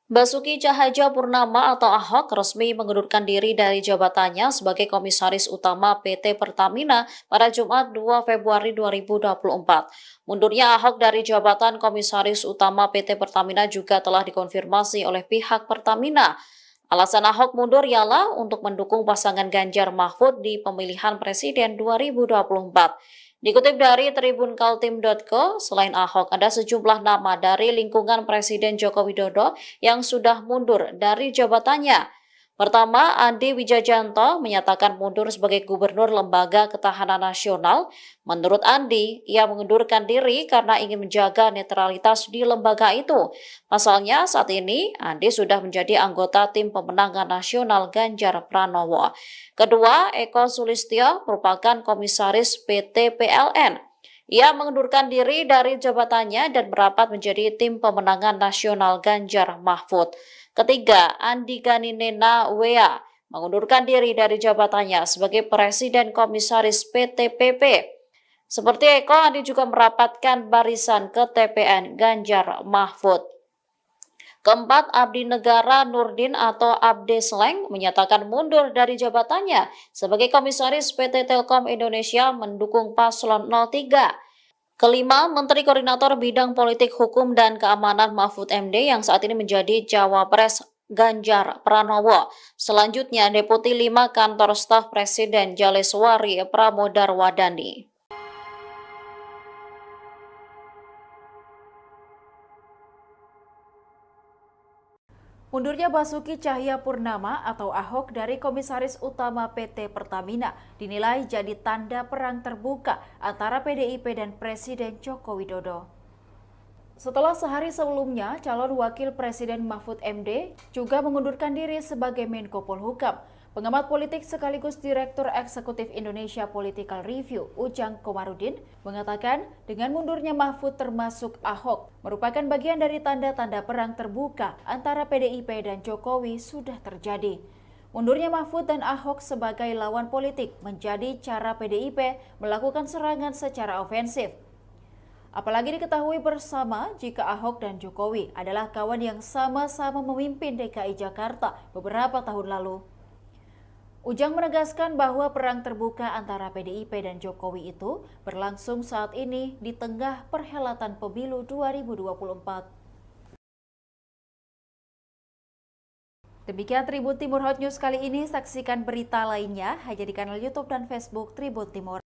Basuki Cahayapurnama atau Ahok resmi mengundurkan diri dari jabatannya sebagai Komisaris Utama PT Pertamina pada Jumat 2 Februari 2024. Mundurnya Ahok dari jabatan Komisaris Utama PT Pertamina juga telah dikonfirmasi oleh pihak Pertamina. Alasan Ahok mundur ialah untuk mendukung pasangan Ganjar Mahfud di pemilihan presiden 2024. Dikutip dari tribunkaltim.co, selain Ahok, ada sejumlah nama dari lingkungan Presiden Joko Widodo yang sudah mundur dari jabatannya. Pertama, Andi Wijajanto menyatakan mundur sebagai Gubernur Lembaga Ketahanan Nasional. Menurut Andi, ia mengundurkan diri karena ingin menjaga netralitas di lembaga itu. Pasalnya, saat ini Andi sudah menjadi anggota tim pemenangan nasional Ganjar Pranowo. Kedua, Eko Sulistyo merupakan komisaris PT PLN. Ia mengundurkan diri dari jabatannya dan merapat menjadi tim pemenangan nasional Ganjar Mahfud. Ketiga, Andi Ganinena Wea mengundurkan diri dari jabatannya sebagai Presiden Komisaris PT PP. Seperti Eko, Andi juga merapatkan barisan ke TPN Ganjar Mahfud. Keempat, Abdi Negara Nurdin atau Abde Sleng menyatakan mundur dari jabatannya sebagai Komisaris PT Telkom Indonesia mendukung paslon 03. Kelima, Menteri Koordinator Bidang Politik Hukum dan Keamanan Mahfud MD yang saat ini menjadi Cawapres Ganjar Pranowo. Selanjutnya, Deputi 5 Kantor Staf Presiden Jaleswari Pramodarwadani. Mundurnya Basuki Cahayapurnama atau Ahok dari Komisaris Utama PT Pertamina dinilai jadi tanda perang terbuka antara PDIP dan Presiden Joko Widodo. Setelah sehari sebelumnya, calon Wakil Presiden Mahfud MD juga mengundurkan diri sebagai Menko Polhukam. Pengamat politik sekaligus Direktur Eksekutif Indonesia Political Review, Ujang Komarudin, mengatakan dengan mundurnya Mahfud termasuk Ahok merupakan bagian dari tanda-tanda perang terbuka antara PDIP dan Jokowi sudah terjadi. Mundurnya Mahfud dan Ahok sebagai lawan politik menjadi cara PDIP melakukan serangan secara ofensif. Apalagi diketahui bersama jika Ahok dan Jokowi adalah kawan yang sama-sama memimpin DKI Jakarta beberapa tahun lalu. Ujang menegaskan bahwa perang terbuka antara PDIP dan Jokowi itu berlangsung saat ini di tengah perhelatan pemilu 2024. Demikian Tribun Timur Hot News kali ini. Saksikan berita lainnya hanya di kanal YouTube dan Facebook Tribun Timur.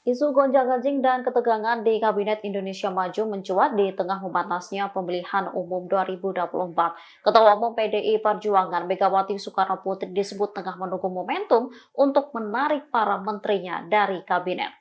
Isu gonjang-ganjing dan ketegangan di Kabinet Indonesia Maju mencuat di tengah memanasnya pemilihan umum 2024. Ketua Umum PDI Perjuangan Megawati Soekarnoputri disebut tengah menunggu momentum untuk menarik para menterinya dari kabinet.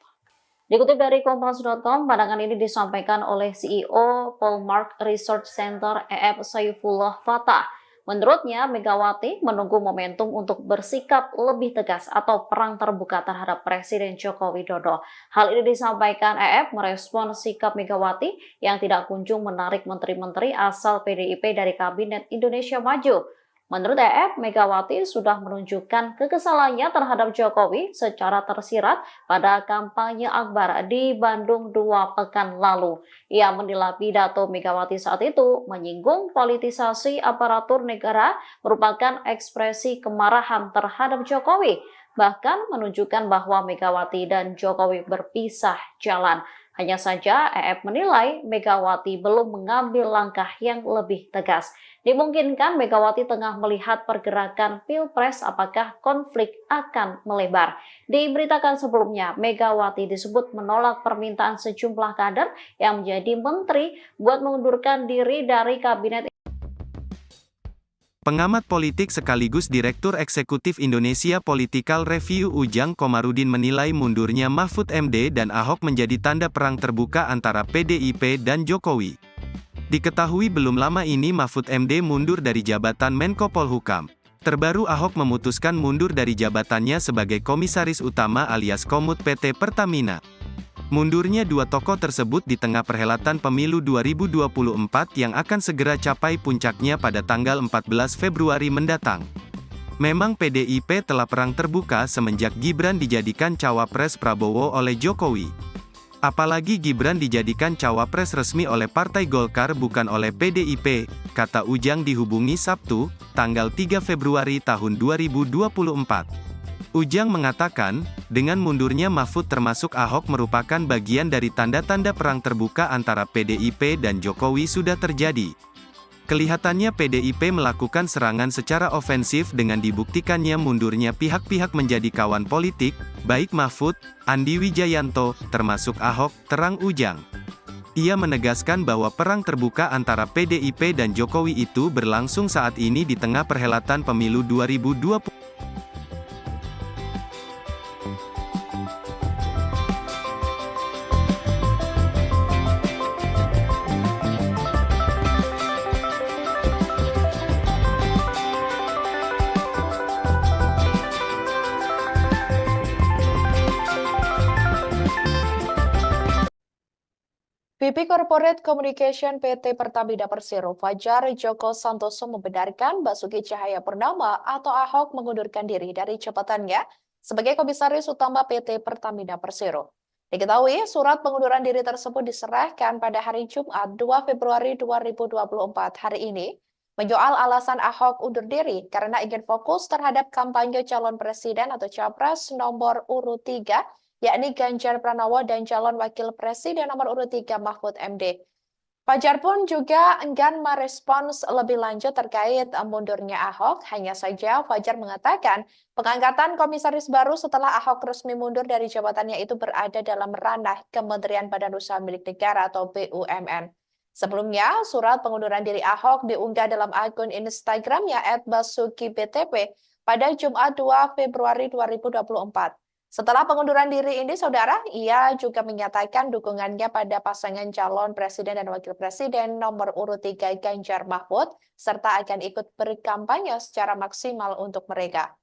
Dikutip dari Kompas.com, pandangan ini disampaikan oleh CEO Polmark Research Center EF Saifullah Fatah. Menurutnya, Megawati menunggu momentum untuk bersikap lebih tegas atau perang terbuka terhadap Presiden Joko Widodo. Hal ini disampaikan EF merespon sikap Megawati yang tidak kunjung menarik menteri-menteri asal PDIP dari Kabinet Indonesia Maju. Menurut EF, Megawati sudah menunjukkan kekesalannya terhadap Jokowi secara tersirat pada kampanye Akbar di Bandung 2 pekan lalu. Ia menilai pidato Megawati saat itu menyinggung politisasi aparatur negara merupakan ekspresi kemarahan terhadap Jokowi, bahkan menunjukkan bahwa Megawati dan Jokowi berpisah jalan. Hanya saja EF menilai Megawati belum mengambil langkah yang lebih tegas. Dimungkinkan Megawati tengah melihat pergerakan Pilpres apakah konflik akan melebar. Diberitakan sebelumnya, Megawati disebut menolak permintaan sejumlah kader yang menjadi menteri buat mengundurkan diri dari kabinet. Pengamat politik sekaligus Direktur Eksekutif Indonesia Political Review Ujang Komarudin menilai mundurnya Mahfud MD dan Ahok menjadi tanda perang terbuka antara PDIP dan Jokowi. Diketahui belum lama ini Mahfud MD mundur dari jabatan Menko Polhukam. Terbaru Ahok memutuskan mundur dari jabatannya sebagai Komisaris Utama alias Komut PT Pertamina. Mundurnya dua tokoh tersebut di tengah perhelatan pemilu 2024 yang akan segera capai puncaknya pada tanggal 14 Februari mendatang. Memang PDIP telah perang terbuka semenjak Gibran dijadikan cawapres Prabowo oleh Jokowi. Apalagi Gibran dijadikan cawapres resmi oleh Partai Golkar bukan oleh PDIP, kata Ujang dihubungi Sabtu, tanggal 3 Februari tahun 2024. Ujang mengatakan, dengan mundurnya Mahfud termasuk Ahok merupakan bagian dari tanda-tanda perang terbuka antara PDIP dan Jokowi sudah terjadi. Kelihatannya PDIP melakukan serangan secara ofensif dengan dibuktikannya mundurnya pihak-pihak menjadi kawan politik, baik Mahfud, Andi Wijayanto, termasuk Ahok, terang Ujang. Ia menegaskan bahwa perang terbuka antara PDIP dan Jokowi itu berlangsung saat ini di tengah perhelatan pemilu 2024. VP Corporate Communication PT Pertamina Persero Fajar Joko Santoso membenarkan Basuki Cahayapurnama atau Ahok mengundurkan diri dari jabatannya sebagai Komisaris Utama PT Pertamina Persero. Diketahui, surat pengunduran diri tersebut diserahkan pada hari Jumat 2 Februari 2024 hari ini, menyoal alasan Ahok undur diri karena ingin fokus terhadap kampanye calon presiden atau capres nomor urut 3, yakni Ganjar Pranowo dan calon wakil presiden nomor urut 3 Mahfud MD. Fajar pun juga enggan merespons lebih lanjut terkait mundurnya Ahok. Hanya saja Fajar mengatakan pengangkatan komisaris baru setelah Ahok resmi mundur dari jabatannya itu berada dalam ranah Kementerian Badan Usaha Milik Negara atau BUMN. Sebelumnya, surat pengunduran diri Ahok diunggah dalam akun Instagramnya @basukibtp pada Jumat 2 Februari 2024. Setelah pengunduran diri ini, saudara, ia juga menyatakan dukungannya pada pasangan calon presiden dan wakil presiden nomor urut 3 Ganjar Mahfud, serta akan ikut berkampanye secara maksimal untuk mereka.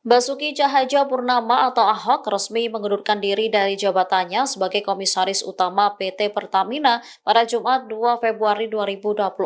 Basuki Cahayapurnama atau Ahok resmi mengundurkan diri dari jabatannya sebagai Komisaris Utama PT Pertamina pada Jumat 2 Februari 2024.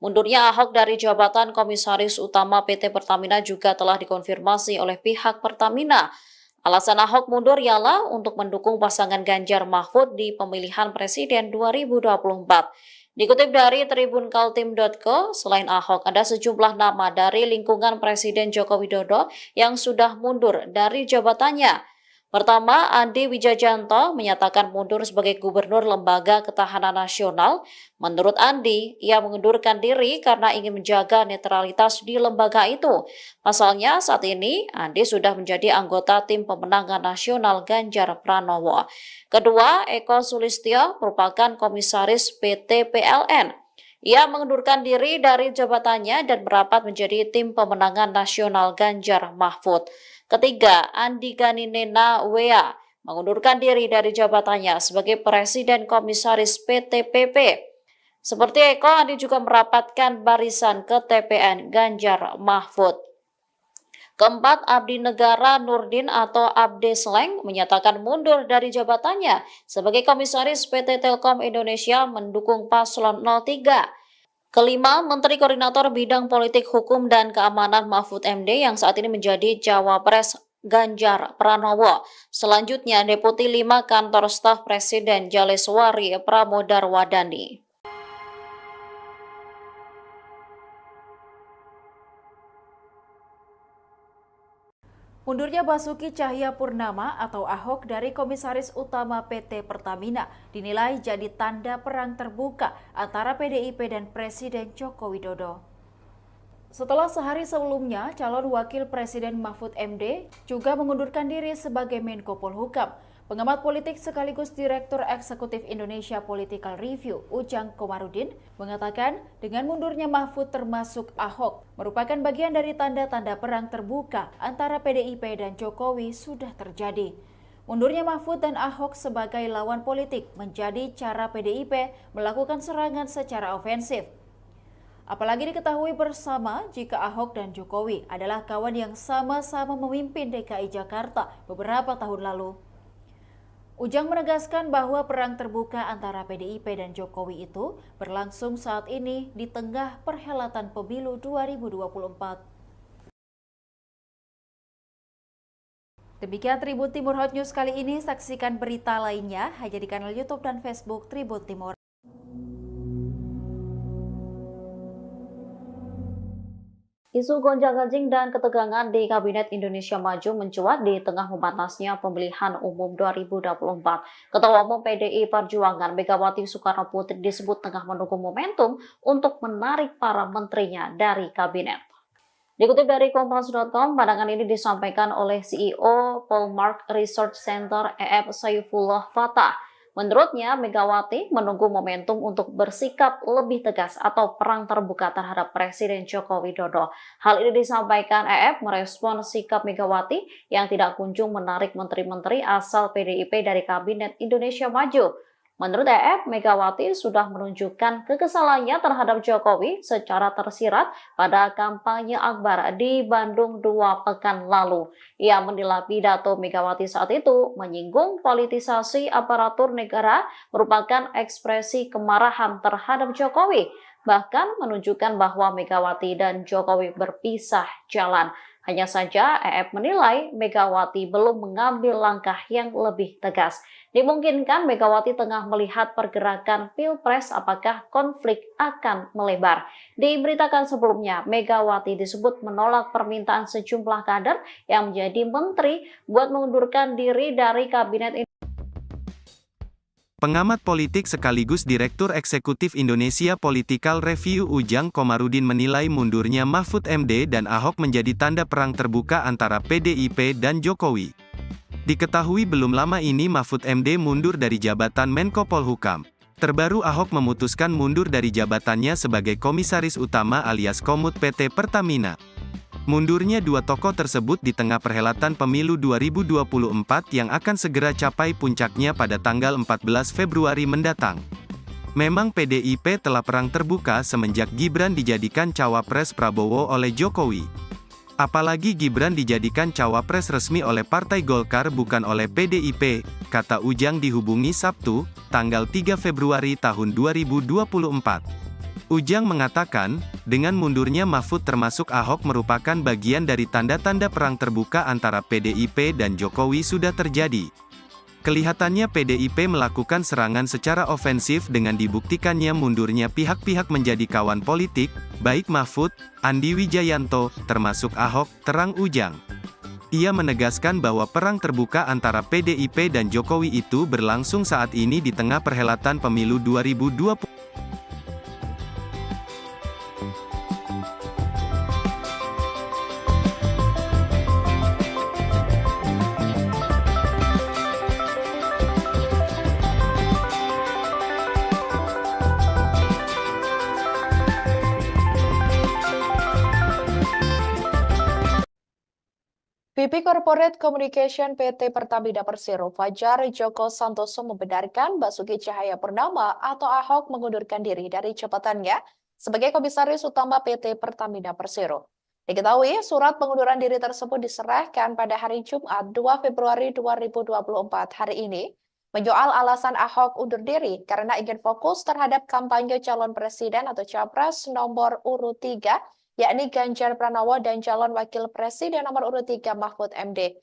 Mundurnya Ahok dari jabatan Komisaris Utama PT Pertamina juga telah dikonfirmasi oleh pihak Pertamina. Alasan Ahok mundur ialah untuk mendukung pasangan Ganjar Mahfud di pemilihan presiden 2024. Dikutip dari tribunkaltim.co, selain Ahok, ada sejumlah nama dari lingkungan Presiden Joko Widodo yang sudah mundur dari jabatannya. Pertama, Andi Wijayanto menyatakan mundur sebagai Gubernur Lembaga Ketahanan Nasional. Menurut Andi, ia mengundurkan diri karena ingin menjaga netralitas di lembaga itu. Pasalnya, saat ini Andi sudah menjadi anggota tim pemenangan nasional Ganjar Pranowo. Kedua, Eko Sulistyo merupakan komisaris PT PLN. Ia mengundurkan diri dari jabatannya dan merapat menjadi tim pemenangan nasional Ganjar Mahfud. Ketiga, Andi Gani Nena Wea mengundurkan diri dari jabatannya sebagai Presiden Komisaris PT PP. Seperti Eko, Andi juga merapatkan barisan ke TPN Ganjar Mahfud. Keempat, Abdi Negara Nurdin atau Abde Sleng menyatakan mundur dari jabatannya sebagai Komisaris PT Telkom Indonesia mendukung paslon 03. Kelima, Menteri Koordinator Bidang Politik Hukum dan Keamanan Mahfud MD yang saat ini menjadi Cawapres Ganjar Pranowo. Selanjutnya, Deputi 5 Kantor Staf Presiden Jaleswari Pramodarwadani. Mundurnya Basuki Cahayapurnama atau Ahok dari Komisaris Utama PT Pertamina dinilai jadi tanda perang terbuka antara PDIP dan Presiden Joko Widodo. Setelah sehari sebelumnya, calon wakil Presiden Mahfud MD juga mengundurkan diri sebagai Menko Polhukam. Pengamat politik sekaligus Direktur Eksekutif Indonesia Political Review, Ujang Komarudin, mengatakan dengan mundurnya Mahfud termasuk Ahok merupakan bagian dari tanda-tanda perang terbuka antara PDIP dan Jokowi sudah terjadi. Mundurnya Mahfud dan Ahok sebagai lawan politik menjadi cara PDIP melakukan serangan secara ofensif. Apalagi diketahui bersama jika Ahok dan Jokowi adalah kawan yang sama-sama memimpin DKI Jakarta beberapa tahun lalu. Ujang menegaskan bahwa perang terbuka antara PDIP dan Jokowi itu berlangsung saat ini di tengah perhelatan pemilu 2024. Demikian Tribun Timur Hot News kali ini. Saksikan berita lainnya hanya di kanal YouTube dan Facebook Tribun Timur. Isu gonjang-ganjing dan ketegangan di Kabinet Indonesia Maju mencuat di tengah memanasnya pemilihan umum 2024. Ketua Umum PDI Perjuangan Megawati Soekarno Putri disebut tengah menunggu momentum untuk menarik para menterinya dari kabinet. Dikutip dari Kompas.com, pandangan ini disampaikan oleh CEO Polmark Research Center EF Saifullah Fatah. Menurutnya, Megawati menunggu momentum untuk bersikap lebih tegas atau perang terbuka terhadap Presiden Joko Widodo. Hal ini disampaikan EF merespon sikap Megawati yang tidak kunjung menarik menteri-menteri asal PDIP dari Kabinet Indonesia Maju. Menurut EF, Megawati sudah menunjukkan kekesalannya terhadap Jokowi secara tersirat pada kampanye Akbar di Bandung 2 pekan lalu. Ia menilai pidato Megawati saat itu menyinggung politisasi aparatur negara merupakan ekspresi kemarahan terhadap Jokowi, bahkan menunjukkan bahwa Megawati dan Jokowi berpisah jalan. Hanya saja EF menilai Megawati belum mengambil langkah yang lebih tegas. Dimungkinkan Megawati tengah melihat pergerakan Pilpres apakah konflik akan melebar. Diberitakan sebelumnya, Megawati disebut menolak permintaan sejumlah kader yang menjadi menteri buat mengundurkan diri dari kabinet. Pengamat politik sekaligus Direktur Eksekutif Indonesia Political Review Ujang Komarudin menilai mundurnya Mahfud MD dan Ahok menjadi tanda perang terbuka antara PDIP dan Jokowi. Diketahui belum lama ini Mahfud MD mundur dari jabatan Menko Polhukam. Terbaru Ahok memutuskan mundur dari jabatannya sebagai Komisaris Utama alias Komut PT Pertamina. Mundurnya dua tokoh tersebut di tengah perhelatan pemilu 2024 yang akan segera capai puncaknya pada tanggal 14 Februari mendatang. Memang PDIP telah perang terbuka semenjak Gibran dijadikan cawapres Prabowo oleh Jokowi. Apalagi Gibran dijadikan cawapres resmi oleh Partai Golkar bukan oleh PDIP, kata Ujang dihubungi Sabtu, tanggal 3 Februari tahun 2024. Ujang mengatakan, dengan mundurnya Mahfud termasuk Ahok merupakan bagian dari tanda-tanda perang terbuka antara PDIP dan Jokowi sudah terjadi. Kelihatannya PDIP melakukan serangan secara ofensif dengan dibuktikannya mundurnya pihak-pihak menjadi kawan politik, baik Mahfud, Andi Wijayanto, termasuk Ahok, terang Ujang. Ia menegaskan bahwa perang terbuka antara PDIP dan Jokowi itu berlangsung saat ini di tengah perhelatan pemilu 2024. VP Corporate Communication PT Pertamina Persero Fajar Joko Santoso membenarkan Basuki Cahayapurnama atau Ahok mengundurkan diri dari jabatannya sebagai Komisaris Utama PT Pertamina Persero. Diketahui, surat pengunduran diri tersebut diserahkan pada hari Jumat 2 Februari 2024 hari ini, menyoal alasan Ahok undur diri karena ingin fokus terhadap kampanye calon presiden atau capres nomor urut 3, yakni Ganjar Pranowo dan calon wakil presiden nomor urut 3 Mahfud MD.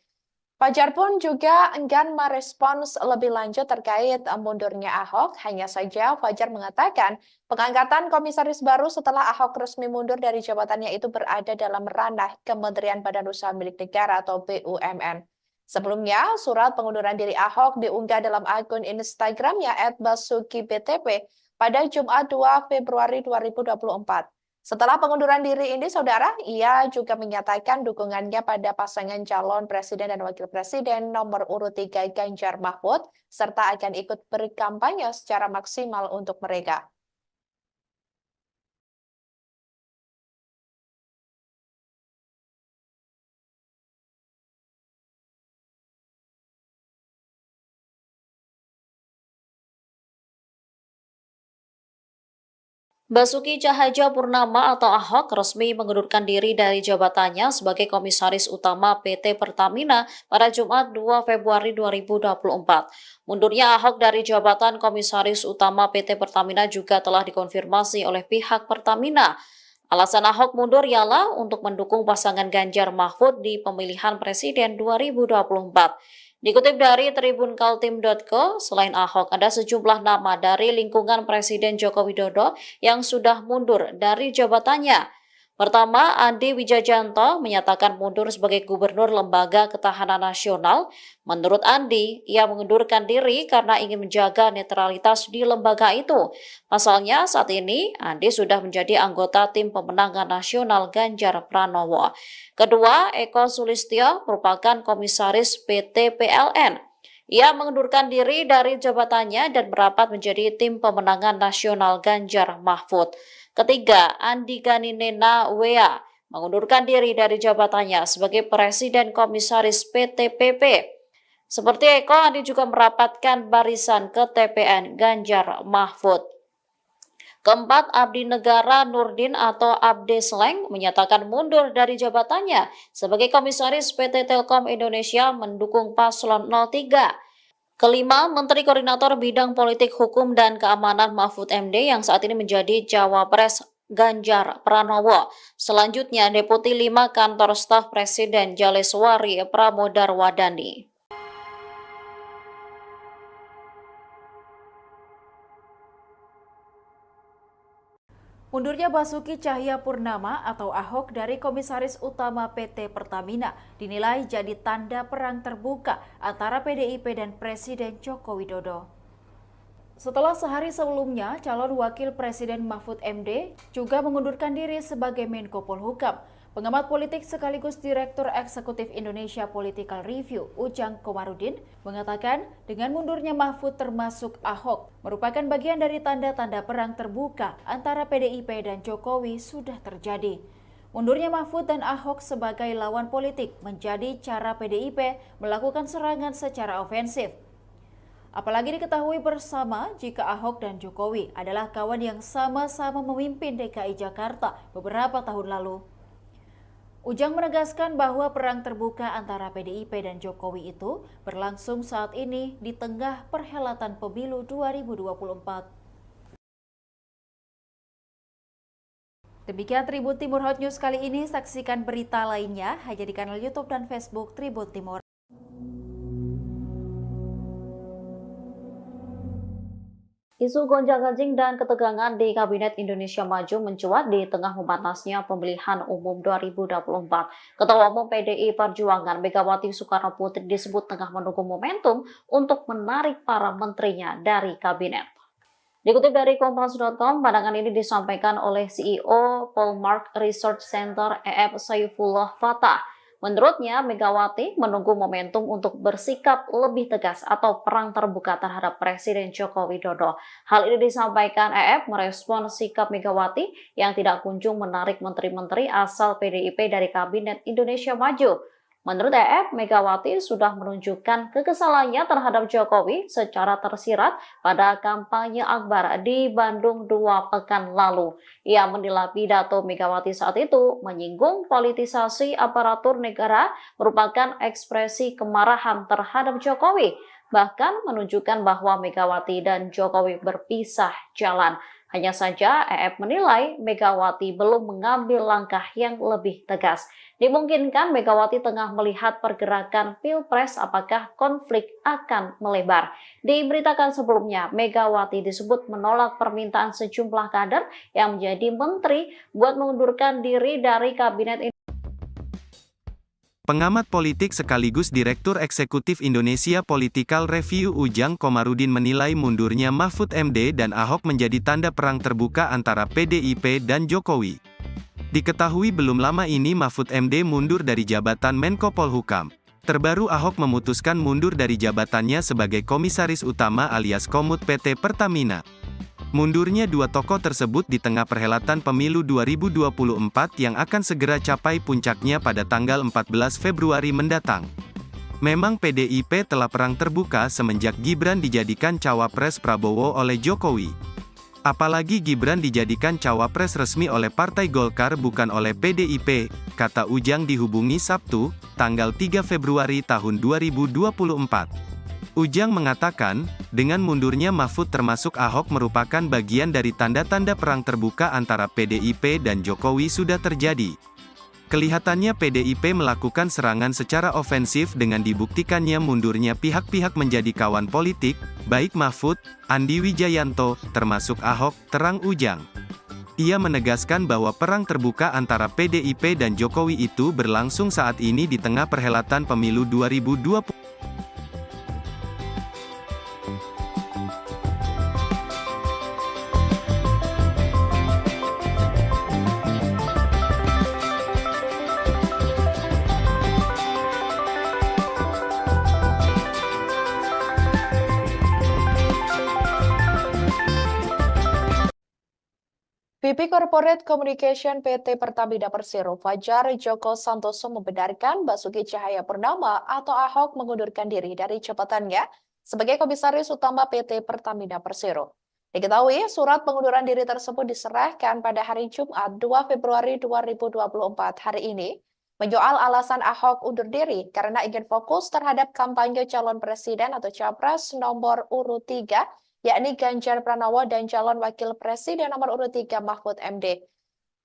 Fajar pun juga enggan merespons lebih lanjut terkait mundurnya Ahok. Hanya saja Fajar mengatakan pengangkatan komisaris baru setelah Ahok resmi mundur dari jabatannya itu berada dalam ranah Kementerian Badan Usaha Milik Negara atau BUMN. Sebelumnya, surat pengunduran diri Ahok diunggah dalam akun Instagramnya @basukibtp pada Jumat 2 Februari 2024. Setelah pengunduran diri ini, saudara, ia juga menyatakan dukungannya pada pasangan calon presiden dan wakil presiden nomor urut 3 Ganjar Mahfud, serta akan ikut berkampanye secara maksimal untuk mereka. Basuki Cahayapurnama atau Ahok resmi mengundurkan diri dari jabatannya sebagai Komisaris Utama PT Pertamina pada Jumat 2 Februari 2024. Mundurnya Ahok dari jabatan Komisaris Utama PT Pertamina juga telah dikonfirmasi oleh pihak Pertamina. Alasan Ahok mundur ialah untuk mendukung pasangan Ganjar Mahfud di pemilihan presiden 2024. Dikutip dari tribunkaltim.co, selain Ahok, ada sejumlah nama dari lingkungan Presiden Joko Widodo yang sudah mundur dari jabatannya. Pertama, Andi Wijajanto menyatakan mundur sebagai Gubernur Lembaga Ketahanan Nasional. Menurut Andi, ia mengundurkan diri karena ingin menjaga netralitas di lembaga itu. Pasalnya, saat ini Andi sudah menjadi anggota tim pemenangan nasional Ganjar Pranowo. Kedua, Eko Sulistyo merupakan komisaris PT PLN. Ia mengundurkan diri dari jabatannya dan merapat menjadi tim pemenangan nasional Ganjar Mahfud. Ketiga, Andi Gani Nena Wea mengundurkan diri dari jabatannya sebagai Presiden Komisaris PT PP. Seperti Eko, Andi juga merapatkan barisan ke TPN Ganjar Mahfud. Keempat, Abdi Negara Nurdin atau Abde Sleng menyatakan mundur dari jabatannya sebagai Komisaris PT Telkom Indonesia mendukung paslon 03. Kelima, Menteri Koordinator Bidang Politik Hukum dan Keamanan Mahfud MD yang saat ini menjadi Cawapres Ganjar Pranowo. Selanjutnya, Deputi 5 Kantor Staf Presiden Jaleswari Pramodarwadani. Mundurnya Basuki Cahayapurnama atau Ahok dari Komisaris Utama PT Pertamina dinilai jadi tanda perang terbuka antara PDIP dan Presiden Joko Widodo. Setelah sehari sebelumnya, calon Wakil Presiden Mahfud MD juga mengundurkan diri sebagai Menko Polhukam. Pengamat politik sekaligus Direktur Eksekutif Indonesia Political Review, Ujang Komarudin, mengatakan dengan mundurnya Mahfud termasuk Ahok merupakan bagian dari tanda-tanda perang terbuka antara PDIP dan Jokowi sudah terjadi. Mundurnya Mahfud dan Ahok sebagai lawan politik menjadi cara PDIP melakukan serangan secara ofensif. Apalagi diketahui bersama jika Ahok dan Jokowi adalah kawan yang sama-sama memimpin DKI Jakarta beberapa tahun lalu. Ujang menegaskan bahwa perang terbuka antara PDIP dan Jokowi itu berlangsung saat ini di tengah perhelatan pemilu 2024. Demikian Tribun Timur Hot News kali ini. Saksikan berita lainnya hanya di kanal YouTube dan Facebook Tribun Timur. Isu gonjang-ganjing dan ketegangan di Kabinet Indonesia Maju mencuat di tengah memanasnya pemilihan umum 2024. Ketua Umum PDI Perjuangan Megawati Soekarno Putri disebut tengah menunggu momentum untuk menarik para menterinya dari kabinet. Dikutip dari Kompas.com, pandangan ini disampaikan oleh CEO Polmark Research Center EF Saifullah Fatah. Menurutnya, Megawati menunggu momentum untuk bersikap lebih tegas atau perang terbuka terhadap Presiden Joko Widodo. Hal ini disampaikan EF merespon sikap Megawati yang tidak kunjung menarik menteri-menteri asal PDIP dari Kabinet Indonesia Maju. Menurut EF, Megawati sudah menunjukkan kekesalannya terhadap Jokowi secara tersirat pada kampanye Akbar di Bandung 2 pekan lalu. Ia menilai pidato Megawati saat itu menyinggung politisasi aparatur negara merupakan ekspresi kemarahan terhadap Jokowi, bahkan menunjukkan bahwa Megawati dan Jokowi berpisah jalan. Hanya saja EF menilai Megawati belum mengambil langkah yang lebih tegas. Dimungkinkan Megawati tengah melihat pergerakan Pilpres apakah konflik akan melebar. Diberitakan sebelumnya, Megawati disebut menolak permintaan sejumlah kader yang menjadi menteri buat mengundurkan diri dari kabinet. Pengamat politik sekaligus Direktur Eksekutif Indonesia Political Review Ujang Komarudin menilai mundurnya Mahfud MD dan Ahok menjadi tanda perang terbuka antara PDIP dan Jokowi. Diketahui belum lama ini Mahfud MD mundur dari jabatan Menko Polhukam. Terbaru Ahok memutuskan mundur dari jabatannya sebagai Komisaris Utama alias Komut PT Pertamina. Mundurnya dua tokoh tersebut di tengah perhelatan pemilu 2024 yang akan segera capai puncaknya pada tanggal 14 Februari mendatang. Memang PDIP telah perang terbuka semenjak Gibran dijadikan cawapres Prabowo oleh Jokowi. Apalagi Gibran dijadikan cawapres resmi oleh Partai Golkar bukan oleh PDIP, kata Ujang dihubungi Sabtu, tanggal 3 Februari tahun 2024. Ujang mengatakan, dengan mundurnya Mahfud termasuk Ahok merupakan bagian dari tanda-tanda perang terbuka antara PDIP dan Jokowi sudah terjadi. Kelihatannya PDIP melakukan serangan secara ofensif dengan dibuktikannya mundurnya pihak-pihak menjadi kawan politik, baik Mahfud, Andi Wijayanto, termasuk Ahok, terang Ujang. Ia menegaskan bahwa perang terbuka antara PDIP dan Jokowi itu berlangsung saat ini di tengah perhelatan pemilu 2024. VP Corporate Communication PT Pertamina Persero Fajar Joko Santoso membenarkan Basuki Cahayapurnama atau Ahok mengundurkan diri dari jabatannya sebagai Komisaris Utama PT Pertamina Persero. Diketahui, surat pengunduran diri tersebut diserahkan pada hari Jumat 2 Februari 2024 hari ini, menyoal alasan Ahok undur diri karena ingin fokus terhadap kampanye calon presiden atau capres nomor urut 3, yakni Ganjar Pranowo dan calon wakil presiden nomor urut 3 Mahfud MD.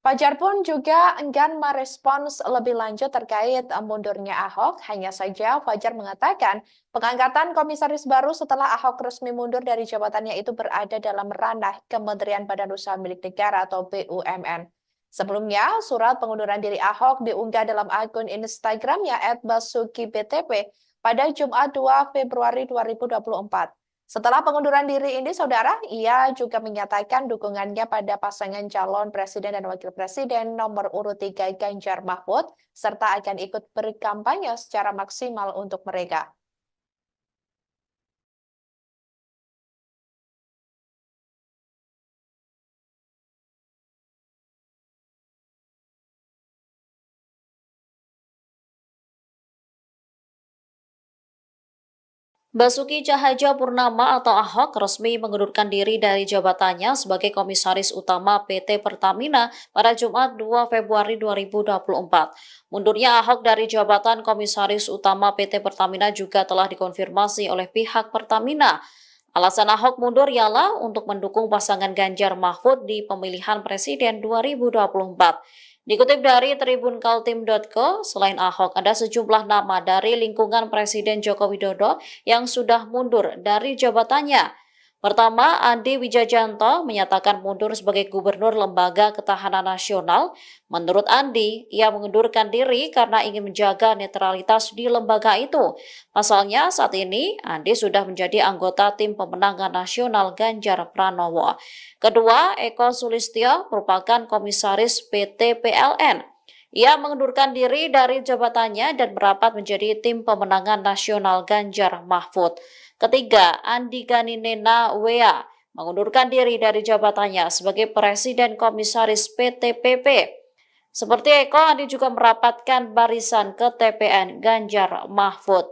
Fajar pun juga enggan merespons lebih lanjut terkait mundurnya Ahok. Hanya saja Fajar mengatakan pengangkatan komisaris baru setelah Ahok resmi mundur dari jabatannya itu berada dalam ranah Kementerian Badan Usaha Milik Negara atau BUMN. Sebelumnya, surat pengunduran diri Ahok diunggah dalam akun Instagramnya @basukibtp pada Jumat 2 Februari 2024. Setelah pengunduran diri ini, saudara, ia juga menyatakan dukungannya pada pasangan calon presiden dan wakil presiden nomor urut 3 Ganjar Mahfud, serta akan ikut berkampanye secara maksimal untuk mereka. Basuki Cahayapurnama atau Ahok resmi mengundurkan diri dari jabatannya sebagai Komisaris Utama PT Pertamina pada Jumat 2 Februari 2024. Mundurnya Ahok dari jabatan Komisaris Utama PT Pertamina juga telah dikonfirmasi oleh pihak Pertamina. Alasan Ahok mundur ialah untuk mendukung pasangan Ganjar Mahfud di pemilihan presiden 2024. Dikutip dari tribunkaltim.co, selain Ahok, ada sejumlah nama dari lingkungan Presiden Joko Widodo yang sudah mundur dari jabatannya. Pertama, Andi Wijayanto menyatakan mundur sebagai Gubernur Lembaga Ketahanan Nasional. Menurut Andi, ia mengundurkan diri karena ingin menjaga netralitas di lembaga itu. Pasalnya, saat ini Andi sudah menjadi anggota tim pemenangan nasional Ganjar Pranowo. Kedua, Eko Sulistyo merupakan komisaris PT PLN. Ia mengundurkan diri dari jabatannya dan merapat menjadi tim pemenangan nasional Ganjar Mahfud. Ketiga, Andi Ganinena Wea mengundurkan diri dari jabatannya sebagai Presiden Komisaris PT PP. Seperti Eko, Andi juga merapatkan barisan ke TPN Ganjar Mahfud.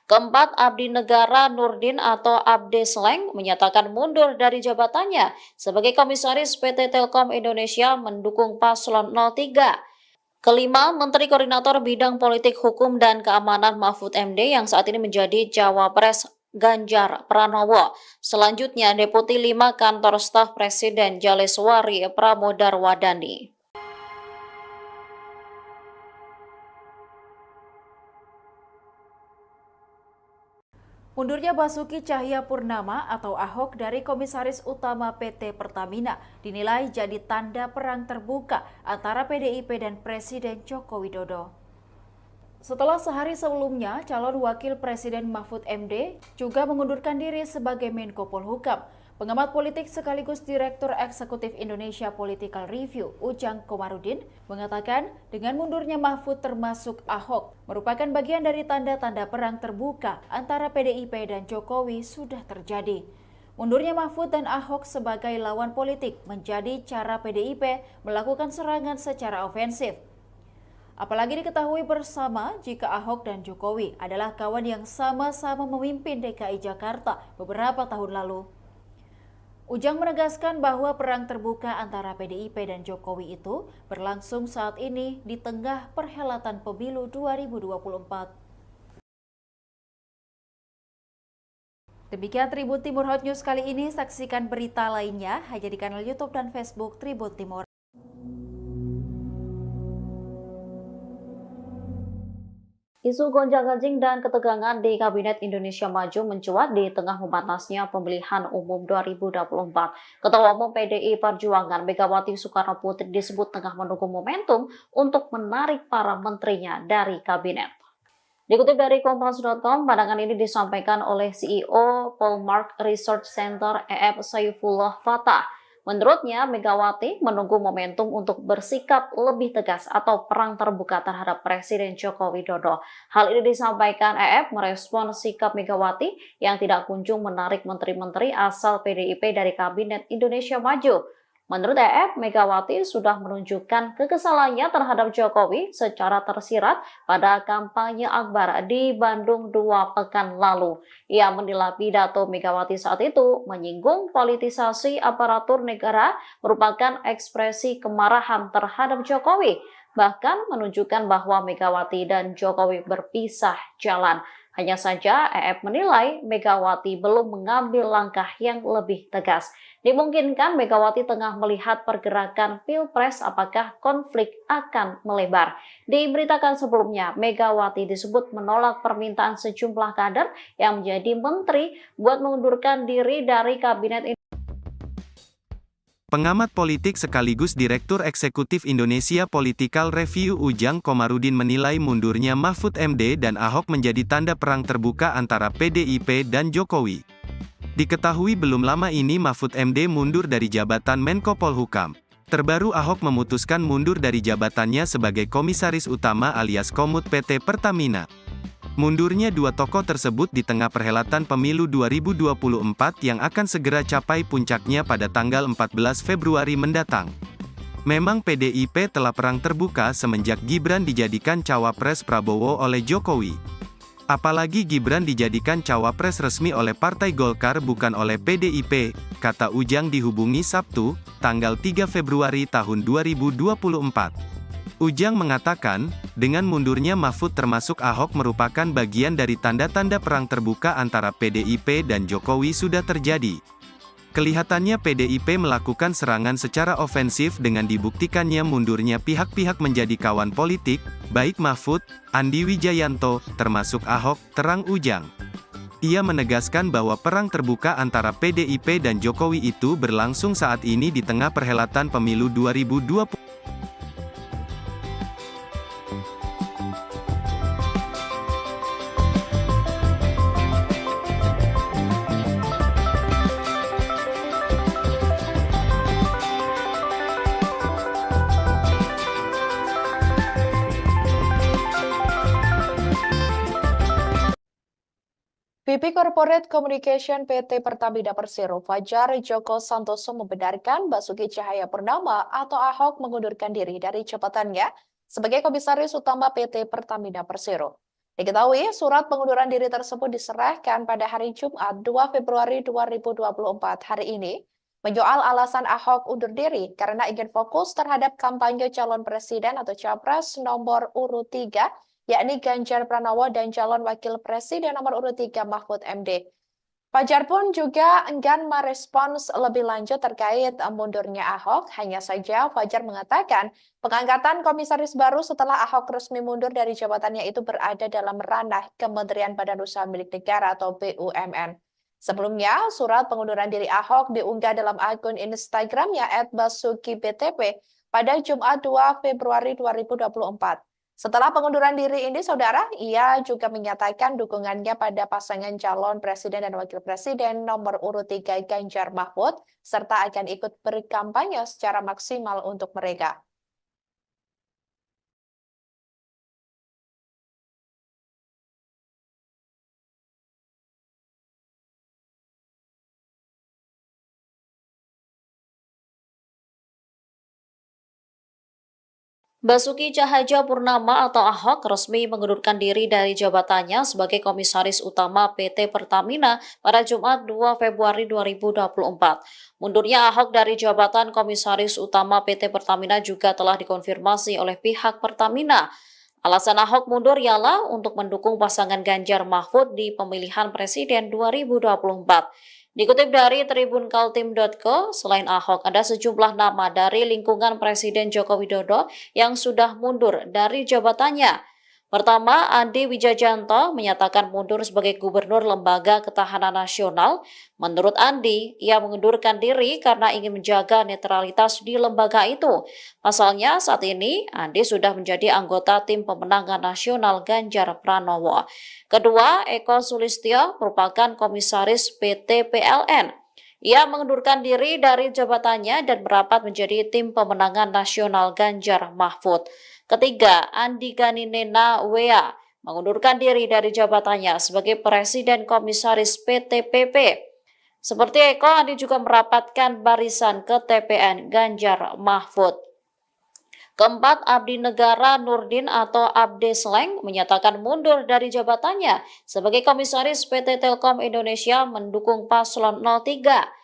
Keempat, Abdi Negara Nurdin atau Abde Sleng menyatakan mundur dari jabatannya sebagai Komisaris PT Telkom Indonesia mendukung paslon 03. Kelima, Menteri Koordinator Bidang Politik Hukum dan Keamanan Mahfud MD yang saat ini menjadi Cawapres Ganjar Pranowo. Selanjutnya, Deputi 5 Kantor Staf Presiden Jaleswari Pramodarwadani. Mundurnya Basuki Cahayapurnama atau Ahok dari Komisaris Utama PT Pertamina dinilai jadi tanda perang terbuka antara PDIP dan Presiden Joko Widodo. Setelah sehari sebelumnya, calon wakil Presiden Mahfud MD juga mengundurkan diri sebagai Menko Polhukam. Pengamat politik sekaligus Direktur Eksekutif Indonesia Political Review, Ujang Komarudin, mengatakan dengan mundurnya Mahfud termasuk Ahok merupakan bagian dari tanda-tanda perang terbuka antara PDIP dan Jokowi sudah terjadi. Mundurnya Mahfud dan Ahok sebagai lawan politik menjadi cara PDIP melakukan serangan secara ofensif. Apalagi diketahui bersama jika Ahok dan Jokowi adalah kawan yang sama-sama memimpin DKI Jakarta beberapa tahun lalu. Ujang menegaskan bahwa perang terbuka antara PDIP dan Jokowi itu berlangsung saat ini di tengah perhelatan pemilu 2024. Demikian Tribun Timur Hot News kali ini, saksikan berita lainnya hanya di kanal YouTube dan Facebook Tribun Timur. Isu gonjang-ganjing dan ketegangan di Kabinet Indonesia Maju mencuat di tengah memanasnya pemilihan umum 2024. Ketua Umum PDI Perjuangan Megawati Soekarno Putri disebut tengah menunggu momentum untuk menarik para menterinya dari kabinet. Dikutip dari Kompas.com, pandangan ini disampaikan oleh CEO Polmark Research Center EF Saifullah Fatah. Menurutnya, Megawati menunggu momentum untuk bersikap lebih tegas atau perang terbuka terhadap Presiden Joko Widodo. Hal ini disampaikan EF merespon sikap Megawati yang tidak kunjung menarik menteri-menteri asal PDIP dari Kabinet Indonesia Maju. Menurut EF, Megawati sudah menunjukkan kekesalannya terhadap Jokowi secara tersirat pada kampanye Akbar di Bandung 2 pekan lalu. Ia menilai pidato Megawati saat itu menyinggung politisasi aparatur negara merupakan ekspresi kemarahan terhadap Jokowi, bahkan menunjukkan bahwa Megawati dan Jokowi berpisah jalan. Hanya saja EF menilai Megawati belum mengambil langkah yang lebih tegas. Dimungkinkan Megawati tengah melihat pergerakan Pilpres apakah konflik akan melebar. Diberitakan sebelumnya, Megawati disebut menolak permintaan sejumlah kader yang menjadi menteri buat mengundurkan diri dari kabinet. Pengamat politik sekaligus Direktur Eksekutif Indonesia Political Review Ujang Komarudin menilai mundurnya Mahfud MD dan Ahok menjadi tanda perang terbuka antara PDIP dan Jokowi. Diketahui belum lama ini Mahfud MD mundur dari jabatan Menko Polhukam. Terbaru Ahok memutuskan mundur dari jabatannya sebagai Komisaris Utama alias Komut PT Pertamina. Mundurnya dua tokoh tersebut di tengah perhelatan pemilu 2024 yang akan segera capai puncaknya pada tanggal 14 Februari mendatang. Memang PDIP telah perang terbuka semenjak Gibran dijadikan cawapres Prabowo oleh Jokowi. Apalagi Gibran dijadikan cawapres resmi oleh Partai Golkar bukan oleh PDIP, kata Ujang dihubungi Sabtu, tanggal 3 Februari tahun 2024. Ujang mengatakan, dengan mundurnya Mahfud termasuk Ahok merupakan bagian dari tanda-tanda perang terbuka antara PDIP dan Jokowi sudah terjadi. Kelihatannya PDIP melakukan serangan secara ofensif dengan dibuktikannya mundurnya pihak-pihak menjadi kawan politik, baik Mahfud, Andi Wijayanto, termasuk Ahok, terang Ujang. Ia menegaskan bahwa perang terbuka antara PDIP dan Jokowi itu berlangsung saat ini di tengah perhelatan pemilu 2024. VP Corporate Communication PT Pertamina Persero Fajar Joko Santoso membenarkan Basuki Cahayapurnama atau Ahok mengundurkan diri dari jabatannya sebagai Komisaris Utama PT Pertamina Persero. Diketahui, surat pengunduran diri tersebut diserahkan pada hari Jumat 2 Februari 2024 hari ini, menyoal alasan Ahok undur diri karena ingin fokus terhadap kampanye calon presiden atau capres nomor urut 3, yakni Ganjar Pranowo dan calon wakil presiden nomor urut 3 Mahfud MD. Fajar pun juga enggan merespons lebih lanjut terkait mundurnya Ahok, hanya saja Fajar mengatakan pengangkatan komisaris baru setelah Ahok resmi mundur dari jabatannya itu berada dalam ranah Kementerian Badan Usaha Milik Negara atau BUMN. Sebelumnya, surat pengunduran diri Ahok diunggah dalam akun Instagramnya @basukibtp pada Jumat 2 Februari 2024. Setelah pengunduran diri ini, saudara, ia juga menyatakan dukungannya pada pasangan calon presiden dan wakil presiden nomor urut 3 Ganjar Mahfud, serta akan ikut berkampanye secara maksimal untuk mereka. Basuki Cahayapurnama atau Ahok resmi mengundurkan diri dari jabatannya sebagai Komisaris Utama PT Pertamina pada Jumat 2 Februari 2024. Mundurnya Ahok dari jabatan Komisaris Utama PT Pertamina juga telah dikonfirmasi oleh pihak Pertamina. Alasan Ahok mundur ialah untuk mendukung pasangan Ganjar Mahfud di pemilihan Presiden 2024. Dikutip dari tribunkaltim.co, selain Ahok, ada sejumlah nama dari lingkungan Presiden Joko Widodo yang sudah mundur dari jabatannya. Pertama, Andi Wijajanto menyatakan mundur sebagai Gubernur Lembaga Ketahanan Nasional. Menurut Andi, ia mengundurkan diri karena ingin menjaga netralitas di lembaga itu. Pasalnya, saat ini Andi sudah menjadi anggota tim pemenangan nasional Ganjar Pranowo. Kedua, Eko Sulistyo merupakan komisaris PT PLN. Ia mengundurkan diri dari jabatannya dan merapat menjadi tim pemenangan nasional Ganjar Mahfud. Ketiga, Andi Ganinena Wea mengundurkan diri dari jabatannya sebagai Presiden Komisaris PT PP. Seperti Eko, Andi juga merapatkan barisan ke TPN Ganjar Mahfud. Keempat, Abdi Negara Nurdin atau Abde Sleng menyatakan mundur dari jabatannya sebagai Komisaris PT Telkom Indonesia mendukung paslon 03.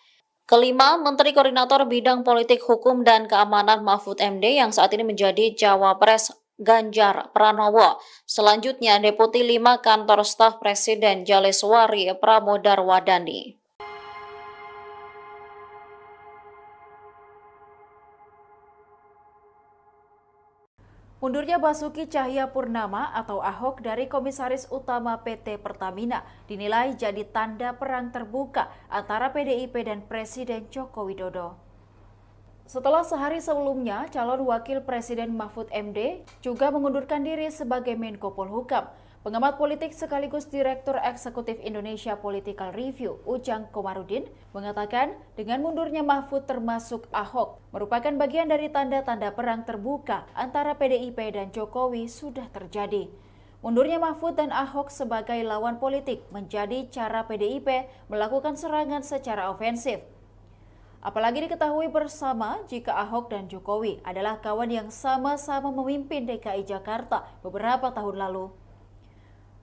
Kelima, Menteri Koordinator Bidang Politik Hukum dan Keamanan Mahfud MD yang saat ini menjadi Cawapres Ganjar Pranowo. Selanjutnya, Deputi 5 Kantor Staf Presiden Jaleswari Pramodarwadani. Mundurnya Basuki Cahayapurnama atau Ahok dari Komisaris Utama PT Pertamina dinilai jadi tanda perang terbuka antara PDIP dan Presiden Joko Widodo. Setelah sehari sebelumnya, calon Wakil Presiden Mahfud MD juga mengundurkan diri sebagai Menko Polhukam. Pengamat politik sekaligus Direktur Eksekutif Indonesia Political Review, Ujang Komarudin, mengatakan dengan mundurnya Mahfud termasuk Ahok merupakan bagian dari tanda-tanda perang terbuka antara PDIP dan Jokowi sudah terjadi. Mundurnya Mahfud dan Ahok sebagai lawan politik menjadi cara PDIP melakukan serangan secara ofensif. Apalagi diketahui bersama jika Ahok dan Jokowi adalah kawan yang sama-sama memimpin DKI Jakarta beberapa tahun lalu.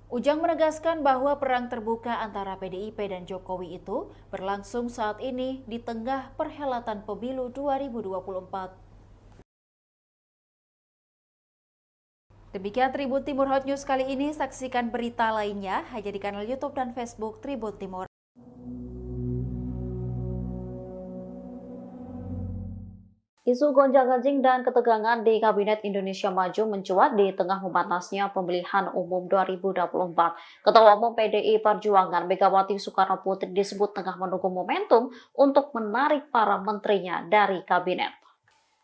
Ujang menegaskan bahwa perang terbuka antara PDIP dan Jokowi itu berlangsung saat ini di tengah perhelatan pemilu 2024. Demikian Tribun Timur Hot News kali ini. Saksikan berita lainnya hanya di kanal YouTube dan Facebook Tribun Timur. Isu gonjang-ganjing dan ketegangan di Kabinet Indonesia Maju mencuat di tengah memanasnya pemilihan umum 2024. Ketua Umum PDI Perjuangan Megawati Soekarno Putri disebut tengah menunggu momentum untuk menarik para menterinya dari kabinet.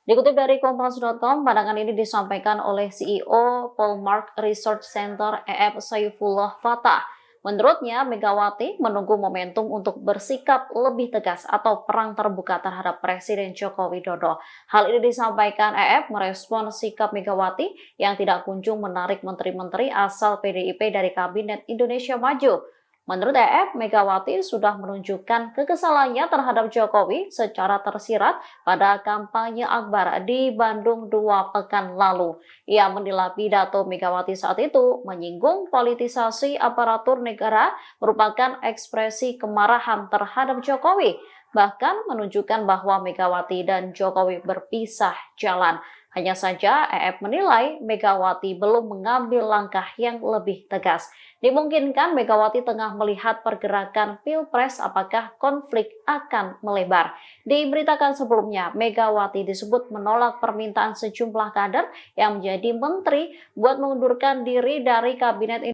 Dikutip dari Kompas.com, pandangan ini disampaikan oleh CEO Polmark Research Center EF Saifullah Fatah. Menurutnya, Megawati menunggu momentum untuk bersikap lebih tegas atau perang terbuka terhadap Presiden Joko Widodo. Hal ini disampaikan EF merespon sikap Megawati yang tidak kunjung menarik menteri-menteri asal PDIP dari Kabinet Indonesia Maju. Menurut EF, Megawati sudah menunjukkan kekesalannya terhadap Jokowi secara tersirat pada kampanye Akbar di Bandung 2 pekan lalu. Ia menilai pidato Megawati saat itu menyinggung politisasi aparatur negara merupakan ekspresi kemarahan terhadap Jokowi, bahkan menunjukkan bahwa Megawati dan Jokowi berpisah jalan. Hanya saja EF menilai Megawati belum mengambil langkah yang lebih tegas. Dimungkinkan Megawati tengah melihat pergerakan Pilpres apakah konflik akan melebar. Diberitakan sebelumnya, Megawati disebut menolak permintaan sejumlah kader yang menjadi menteri buat mengundurkan diri dari kabinet.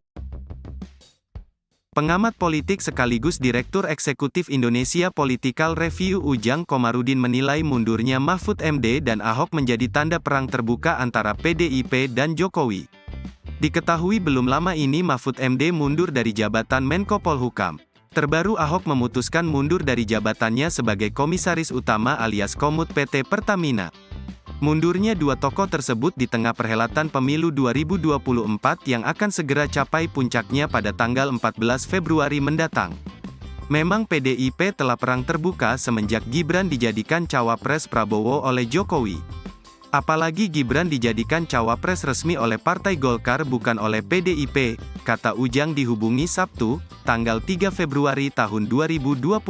Pengamat politik sekaligus Direktur Eksekutif Indonesia Political Review Ujang Komarudin menilai mundurnya Mahfud MD dan Ahok menjadi tanda perang terbuka antara PDIP dan Jokowi. Diketahui belum lama ini Mahfud MD mundur dari jabatan Menko Polhukam. Terbaru Ahok memutuskan mundur dari jabatannya sebagai Komisaris Utama alias Komut PT Pertamina. Mundurnya dua tokoh tersebut di tengah perhelatan pemilu 2024 yang akan segera capai puncaknya pada tanggal 14 Februari mendatang. Memang PDIP telah perang terbuka semenjak Gibran dijadikan cawapres Prabowo oleh Jokowi. Apalagi Gibran dijadikan cawapres resmi oleh Partai Golkar bukan oleh PDIP, kata Ujang dihubungi Sabtu, tanggal 3 Februari tahun 2024.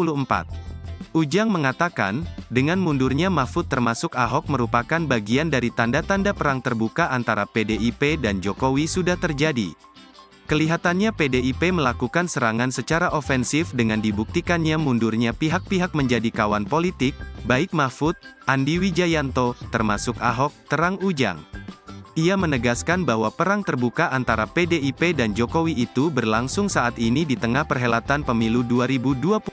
Ujang mengatakan, dengan mundurnya Mahfud termasuk Ahok merupakan bagian dari tanda-tanda perang terbuka antara PDIP dan Jokowi sudah terjadi. Kelihatannya PDIP melakukan serangan secara ofensif dengan dibuktikannya mundurnya pihak-pihak menjadi kawan politik, baik Mahfud, Andi Wijayanto, termasuk Ahok, terang Ujang. Ia menegaskan bahwa perang terbuka antara PDIP dan Jokowi itu berlangsung saat ini di tengah perhelatan pemilu 2024.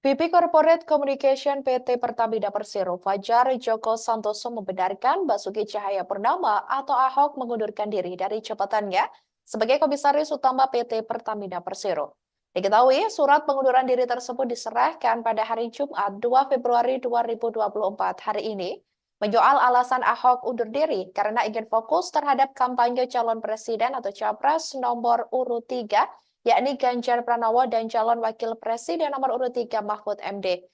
VP Corporate Communication PT Pertamina Persero Fajar Joko Santoso membenarkan Basuki Cahayapurnama atau Ahok mengundurkan diri dari jabatannya sebagai Komisaris Utama PT Pertamina Persero. Diketahui, surat pengunduran diri tersebut diserahkan pada hari Jumat 2 Februari 2024 hari ini, menyoal alasan Ahok undur diri karena ingin fokus terhadap kampanye calon presiden atau capres nomor urut 3, yakni Ganjar Pranowo dan calon wakil presiden nomor urut 3 Mahfud MD.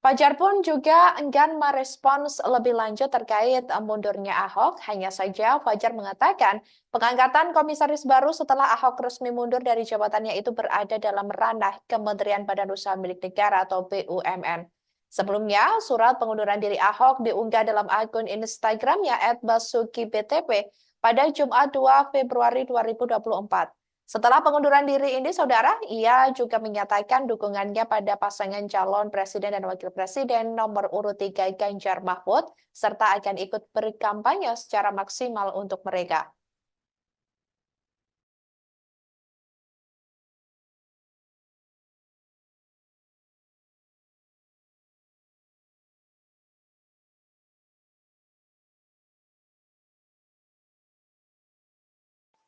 Fajar pun juga enggan merespons lebih lanjut terkait mundurnya Ahok. Hanya saja Fajar mengatakan pengangkatan komisaris baru setelah Ahok resmi mundur dari jabatannya itu berada dalam ranah Kementerian Badan Usaha Milik Negara atau BUMN. Sebelumnya, surat pengunduran diri Ahok diunggah dalam akun Instagramnya @basukibtp pada Jumat 2 Februari 2024. Setelah pengunduran diri ini, saudara, ia juga menyatakan dukungannya pada pasangan calon presiden dan wakil presiden nomor urut 3 Ganjar Mahfud, serta akan ikut berkampanye secara maksimal untuk mereka.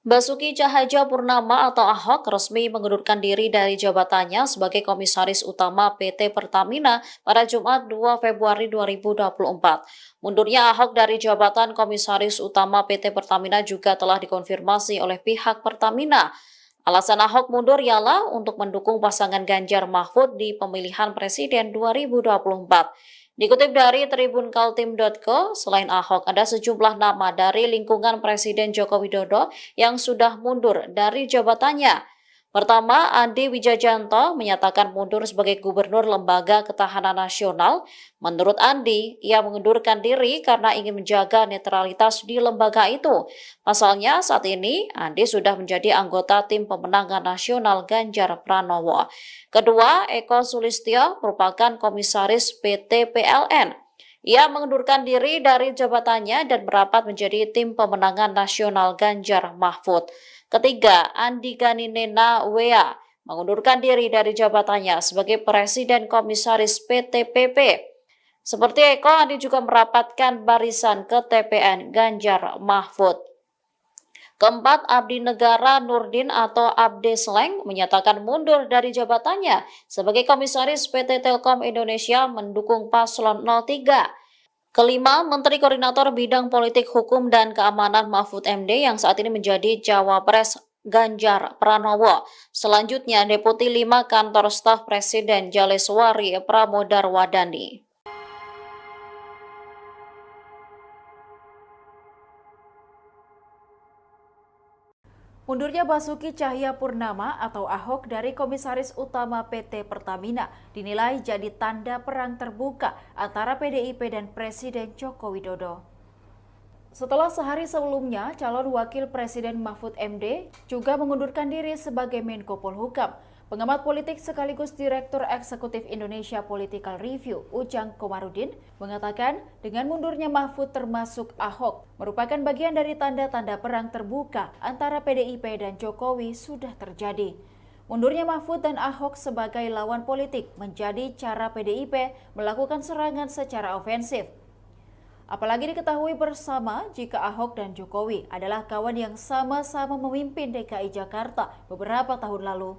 Basuki Cahayapurnama atau Ahok resmi mengundurkan diri dari jabatannya sebagai Komisaris Utama PT Pertamina pada Jumat 2 Februari 2024. Mundurnya Ahok dari jabatan Komisaris Utama PT Pertamina juga telah dikonfirmasi oleh pihak Pertamina. Alasan Ahok mundur ialah untuk mendukung pasangan Ganjar Mahfud di pemilihan Presiden 2024. Dikutip dari tribunkaltim.co, selain Ahok, ada sejumlah nama dari lingkungan Presiden Joko Widodo yang sudah mundur dari jabatannya. Pertama, Andi Wijayanto menyatakan mundur sebagai Gubernur Lembaga Ketahanan Nasional. Menurut Andi, ia mengundurkan diri karena ingin menjaga netralitas di lembaga itu. Pasalnya, saat ini Andi sudah menjadi anggota tim pemenangan nasional Ganjar Pranowo. Kedua, Eko Sulistyo merupakan komisaris PT PLN. Ia mengundurkan diri dari jabatannya dan merapat menjadi tim pemenangan nasional Ganjar Mahfud. Ketiga, Andi Ganinena Wea mengundurkan diri dari jabatannya sebagai Presiden Komisaris PT PP. Seperti Eko, Andi juga merapatkan barisan ke TPN Ganjar Mahfud. Keempat, Abdi Negara Nurdin atau Abde Sleng menyatakan mundur dari jabatannya sebagai Komisaris PT Telkom Indonesia mendukung paslon 03. Kelima, Menteri Koordinator Bidang Politik Hukum dan Keamanan Mahfud MD yang saat ini menjadi Cawapres Ganjar Pranowo. Selanjutnya, Deputi 5 Kantor Staf Presiden Jaleswari Pramodarwadani. Mundurnya Basuki Cahayapurnama atau Ahok dari Komisaris Utama PT Pertamina dinilai jadi tanda perang terbuka antara PDIP dan Presiden Joko Widodo. Setelah sehari sebelumnya, calon wakil Presiden Mahfud MD juga mengundurkan diri sebagai Menko Polhukam. Pengamat politik sekaligus Direktur Eksekutif Indonesia Political Review, Ujang Komarudin, mengatakan dengan mundurnya Mahfud termasuk Ahok merupakan bagian dari tanda-tanda perang terbuka antara PDIP dan Jokowi sudah terjadi. Mundurnya Mahfud dan Ahok sebagai lawan politik menjadi cara PDIP melakukan serangan secara ofensif. Apalagi diketahui bersama jika Ahok dan Jokowi adalah kawan yang sama-sama memimpin DKI Jakarta beberapa tahun lalu.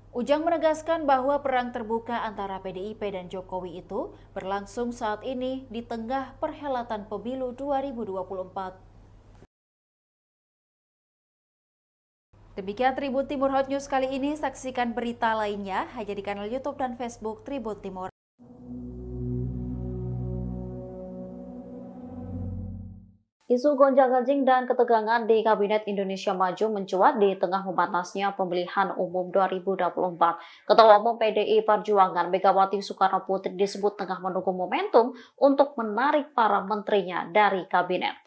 Ujang menegaskan bahwa perang terbuka antara PDIP dan Jokowi itu berlangsung saat ini di tengah perhelatan pemilu 2024. Demikian Tribun Timur Hot News kali ini, saksikan berita lainnya hanya di kanal YouTube dan Facebook Tribun Timur. Isu gonjang-ganjing dan ketegangan di Kabinet Indonesia Maju mencuat di tengah memanasnya pemilihan umum 2024. Ketua Umum PDI Perjuangan Megawati Soekarno Putri disebut tengah menunggu momentum untuk menarik para menterinya dari kabinet.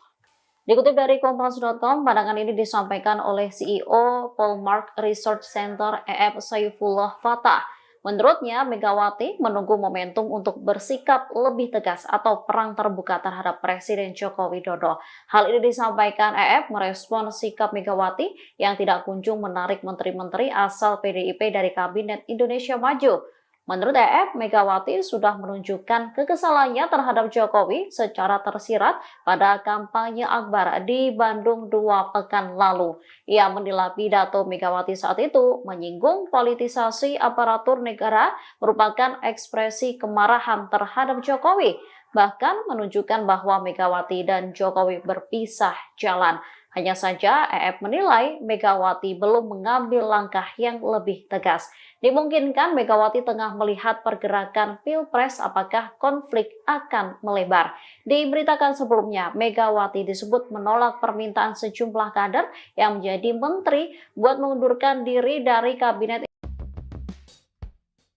Dikutip dari Kompas.com, pandangan ini disampaikan oleh CEO Polmark Research Center EF Saifullah Fatah. Menurutnya, Megawati menunggu momentum untuk bersikap lebih tegas atau perang terbuka terhadap Presiden Joko Widodo. Hal ini disampaikan EF merespon sikap Megawati yang tidak kunjung menarik menteri-menteri asal PDIP dari Kabinet Indonesia Maju. Menurut EF, Megawati sudah menunjukkan kekesalannya terhadap Jokowi secara tersirat pada kampanye Akbar di Bandung 2 pekan lalu. Ia menilai pidato Megawati saat itu menyinggung politisasi aparatur negara merupakan ekspresi kemarahan terhadap Jokowi, bahkan menunjukkan bahwa Megawati dan Jokowi berpisah jalan. Hanya saja EF menilai Megawati belum mengambil langkah yang lebih tegas. Dimungkinkan Megawati tengah melihat pergerakan Pilpres apakah konflik akan melebar. Diberitakan sebelumnya, Megawati disebut menolak permintaan sejumlah kader yang menjadi menteri buat mengundurkan diri dari kabinet.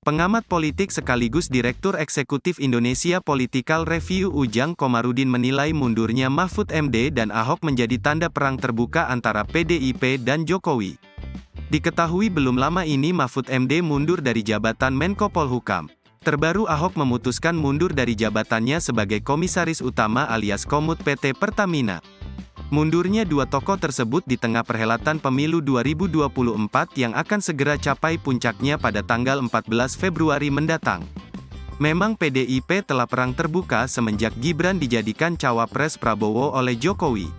Pengamat politik sekaligus Direktur Eksekutif Indonesia Political Review Ujang Komarudin menilai mundurnya Mahfud MD dan Ahok menjadi tanda perang terbuka antara PDIP dan Jokowi. Diketahui belum lama ini Mahfud MD mundur dari jabatan Menko Polhukam. Terbaru Ahok memutuskan mundur dari jabatannya sebagai Komisaris Utama alias Komut PT Pertamina. Mundurnya dua tokoh tersebut di tengah perhelatan pemilu 2024 yang akan segera capai puncaknya pada tanggal 14 Februari mendatang. Memang PDIP telah perang terbuka semenjak Gibran dijadikan cawapres Prabowo oleh Jokowi.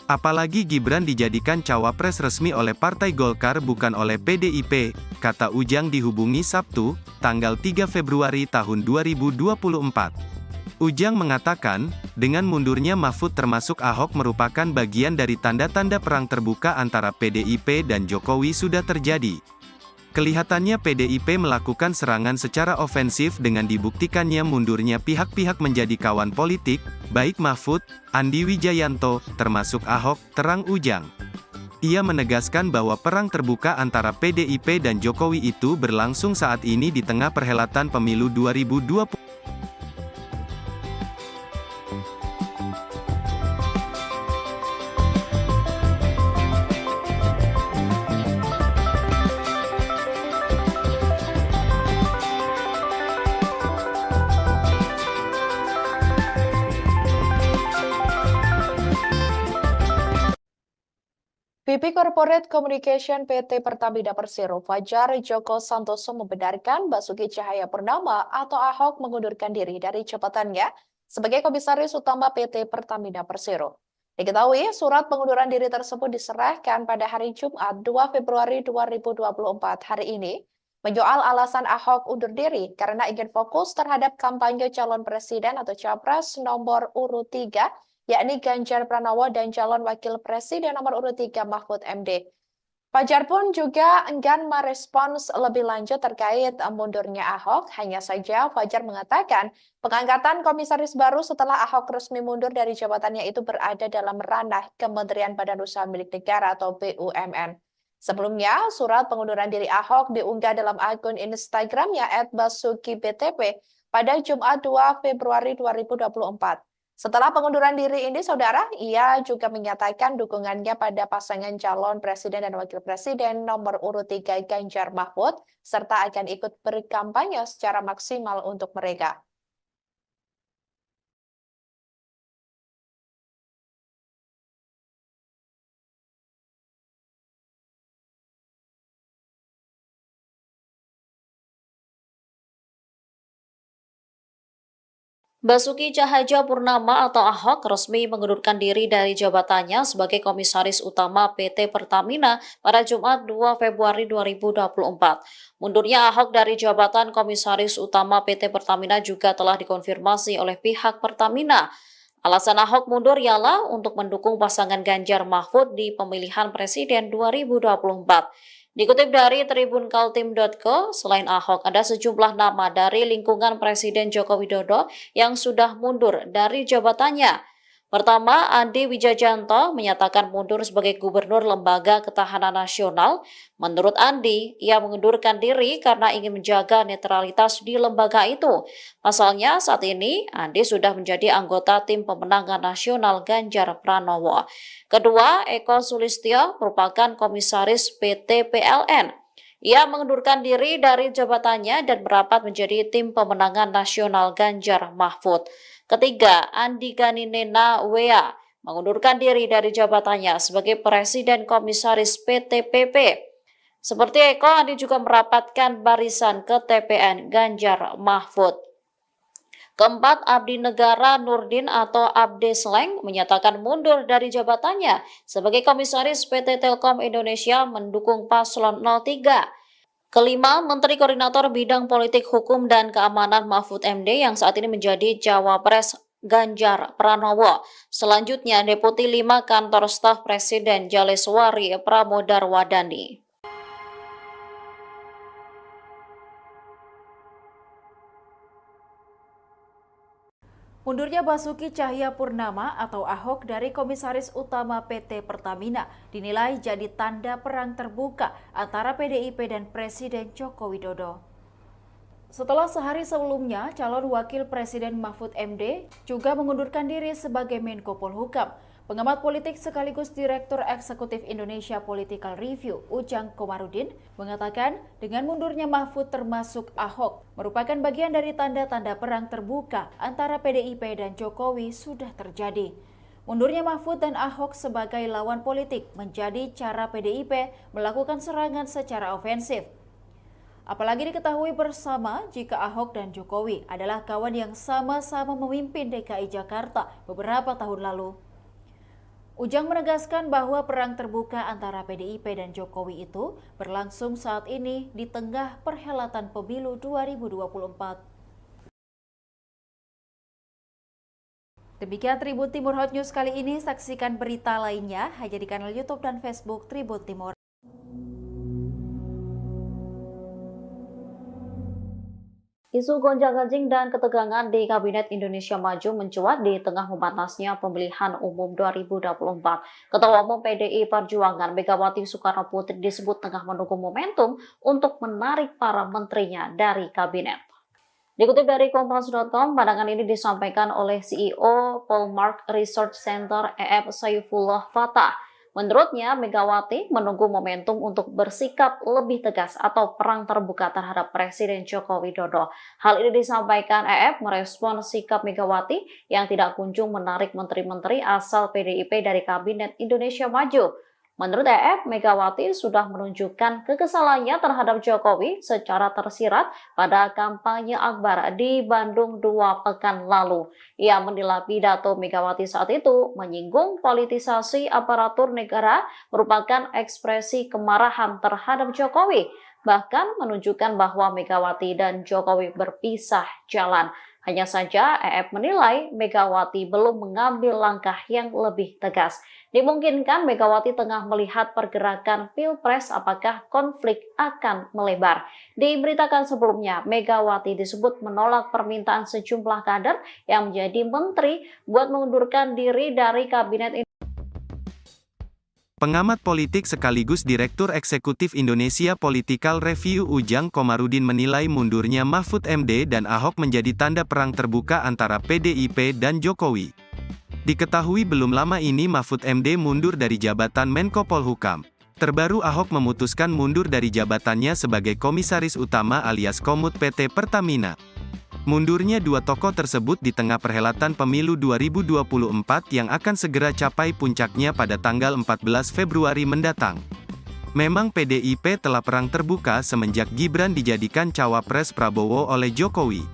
Apalagi Gibran dijadikan cawapres resmi oleh Partai Golkar bukan oleh PDIP, kata Ujang dihubungi Sabtu, tanggal 3 Februari tahun 2024. Ujang mengatakan, dengan mundurnya Mahfud termasuk Ahok merupakan bagian dari tanda-tanda perang terbuka antara PDIP dan Jokowi sudah terjadi. Kelihatannya PDIP melakukan serangan secara ofensif dengan dibuktikannya mundurnya pihak-pihak menjadi kawan politik, baik Mahfud, Andi Wijayanto, termasuk Ahok, terang Ujang. Ia menegaskan bahwa perang terbuka antara PDIP dan Jokowi itu berlangsung saat ini di tengah perhelatan pemilu 2024. VP Corporate Communication PT Pertamina Persero Fajar Joko Santoso membenarkan Basuki Cahayapurnama atau Ahok mengundurkan diri dari jabatannya sebagai Komisaris Utama PT Pertamina Persero. Diketahui, surat pengunduran diri tersebut diserahkan pada hari Jumat 2 Februari 2024 hari ini, menyoal alasan Ahok undur diri karena ingin fokus terhadap kampanye calon presiden atau capres nomor urut 3, yakni Ganjar Pranowo dan calon wakil presiden nomor urut 3 Mahfud MD. Fajar pun juga enggan merespons lebih lanjut terkait mundurnya Ahok, hanya saja Fajar mengatakan pengangkatan komisaris baru setelah Ahok resmi mundur dari jabatannya itu berada dalam ranah Kementerian Badan Usaha Milik Negara atau BUMN. Sebelumnya, surat pengunduran diri Ahok diunggah dalam akun Instagramnya @basukibtp pada Jumat 2 Februari 2024. Setelah pengunduran diri ini, saudara, ia juga menyatakan dukungannya pada pasangan calon presiden dan wakil presiden nomor urut 3 Ganjar Mahfud, serta akan ikut berkampanye secara maksimal untuk mereka. Basuki Cahayapurnama atau Ahok resmi mengundurkan diri dari jabatannya sebagai Komisaris Utama PT Pertamina pada Jumat 2 Februari 2024. Mundurnya Ahok dari jabatan Komisaris Utama PT Pertamina juga telah dikonfirmasi oleh pihak Pertamina. Alasan Ahok mundur ialah untuk mendukung pasangan Ganjar Mahfud di pemilihan presiden 2024. Dikutip dari tribunkaltim.co, selain Ahok, ada sejumlah nama dari lingkungan Presiden Joko Widodo yang sudah mundur dari jabatannya. Pertama, Andi Wijajanto menyatakan mundur sebagai Gubernur Lembaga Ketahanan Nasional. Menurut Andi, ia mengundurkan diri karena ingin menjaga netralitas di lembaga itu. Pasalnya, saat ini Andi sudah menjadi anggota tim pemenangan nasional Ganjar Pranowo. Kedua, Eko Sulistyo merupakan komisaris PT PLN. Ia mengundurkan diri dari jabatannya dan merapat menjadi tim pemenangan nasional Ganjar Mahfud. Ketiga, Andi Gani Nena Wea mengundurkan diri dari jabatannya sebagai Presiden Komisaris PT PP. Seperti Eko, Andi juga merapatkan barisan ke TPN Ganjar Mahfud. Keempat, Abdi Negara Nurdin atau Abde Sleng menyatakan mundur dari jabatannya sebagai Komisaris PT Telkom Indonesia mendukung paslon 03. Kelima, Menteri Koordinator Bidang Politik Hukum dan Keamanan Mahfud MD yang saat ini menjadi Cawapres Ganjar Pranowo. Selanjutnya, Deputi 5 Kantor Staf Presiden Jaleswari Pramodarwadani. Mundurnya Basuki Cahayapurnama atau Ahok dari Komisaris Utama PT Pertamina dinilai jadi tanda perang terbuka antara PDIP dan Presiden Joko Widodo. Setelah sehari sebelumnya, calon Wakil Presiden Mahfud MD juga mengundurkan diri sebagai Menko Polhukam. Pengamat politik sekaligus Direktur Eksekutif Indonesia Political Review, Ujang Komarudin, mengatakan dengan mundurnya Mahfud termasuk Ahok merupakan bagian dari tanda-tanda perang terbuka antara PDIP dan Jokowi sudah terjadi. Mundurnya Mahfud dan Ahok sebagai lawan politik menjadi cara PDIP melakukan serangan secara ofensif. Apalagi diketahui bersama jika Ahok dan Jokowi adalah kawan yang sama-sama memimpin DKI Jakarta beberapa tahun lalu. Ujang menegaskan bahwa perang terbuka antara PDIP dan Jokowi itu berlangsung saat ini di tengah perhelatan pemilu 2024. Demikian Tribun Timur Hot News kali ini. Saksikan berita lainnya hanya di kanal YouTube dan Facebook Tribun Timur. Isu gonjang-ganjing dan ketegangan di Kabinet Indonesia Maju mencuat di tengah memanasnya pemilihan umum 2024. Ketua Umum PDI Perjuangan Megawati Soekarno Putri disebut tengah menunggu momentum untuk menarik para menterinya dari kabinet. Dikutip dari Kompas.com, pandangan ini disampaikan oleh CEO Polmark Research Center EF Saifullah Fatah. Menurutnya, Megawati menunggu momentum untuk bersikap lebih tegas atau perang terbuka terhadap Presiden Joko Widodo. Hal ini disampaikan EF merespon sikap Megawati yang tidak kunjung menarik menteri-menteri asal PDIP dari Kabinet Indonesia Maju. Menurut EF, Megawati sudah menunjukkan kekesalannya terhadap Jokowi secara tersirat pada kampanye Akbar di Bandung 2 pekan lalu. Ia menilai pidato Megawati saat itu menyinggung politisasi aparatur negara merupakan ekspresi kemarahan terhadap Jokowi, bahkan menunjukkan bahwa Megawati dan Jokowi berpisah jalan. Hanya saja EF menilai Megawati belum mengambil langkah yang lebih tegas. Dimungkinkan Megawati tengah melihat pergerakan Pilpres apakah konflik akan melebar. Diberitakan sebelumnya, Megawati disebut menolak permintaan sejumlah kader yang menjadi menteri buat mengundurkan diri dari kabinet. Pengamat politik sekaligus Direktur Eksekutif Indonesia Political Review Ujang Komarudin menilai mundurnya Mahfud MD dan Ahok menjadi tanda perang terbuka antara PDIP dan Jokowi. Diketahui belum lama ini Mahfud MD mundur dari jabatan Menko Polhukam. Terbaru Ahok memutuskan mundur dari jabatannya sebagai Komisaris Utama alias Komut PT Pertamina. Mundurnya dua tokoh tersebut di tengah perhelatan pemilu 2024 yang akan segera capai puncaknya pada tanggal 14 Februari mendatang. Memang PDIP telah perang terbuka semenjak Gibran dijadikan cawapres Prabowo oleh Jokowi.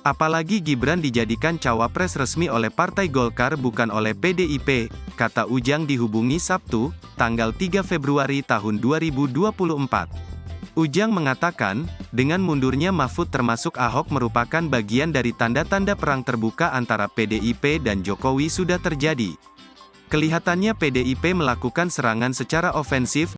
Apalagi Gibran dijadikan cawapres resmi oleh Partai Golkar bukan oleh PDIP, kata Ujang dihubungi Sabtu, tanggal 3 Februari tahun 2024. Ujang mengatakan, dengan mundurnya Mahfud termasuk Ahok merupakan bagian dari tanda-tanda perang terbuka antara PDIP dan Jokowi sudah terjadi. Kelihatannya PDIP melakukan serangan secara ofensif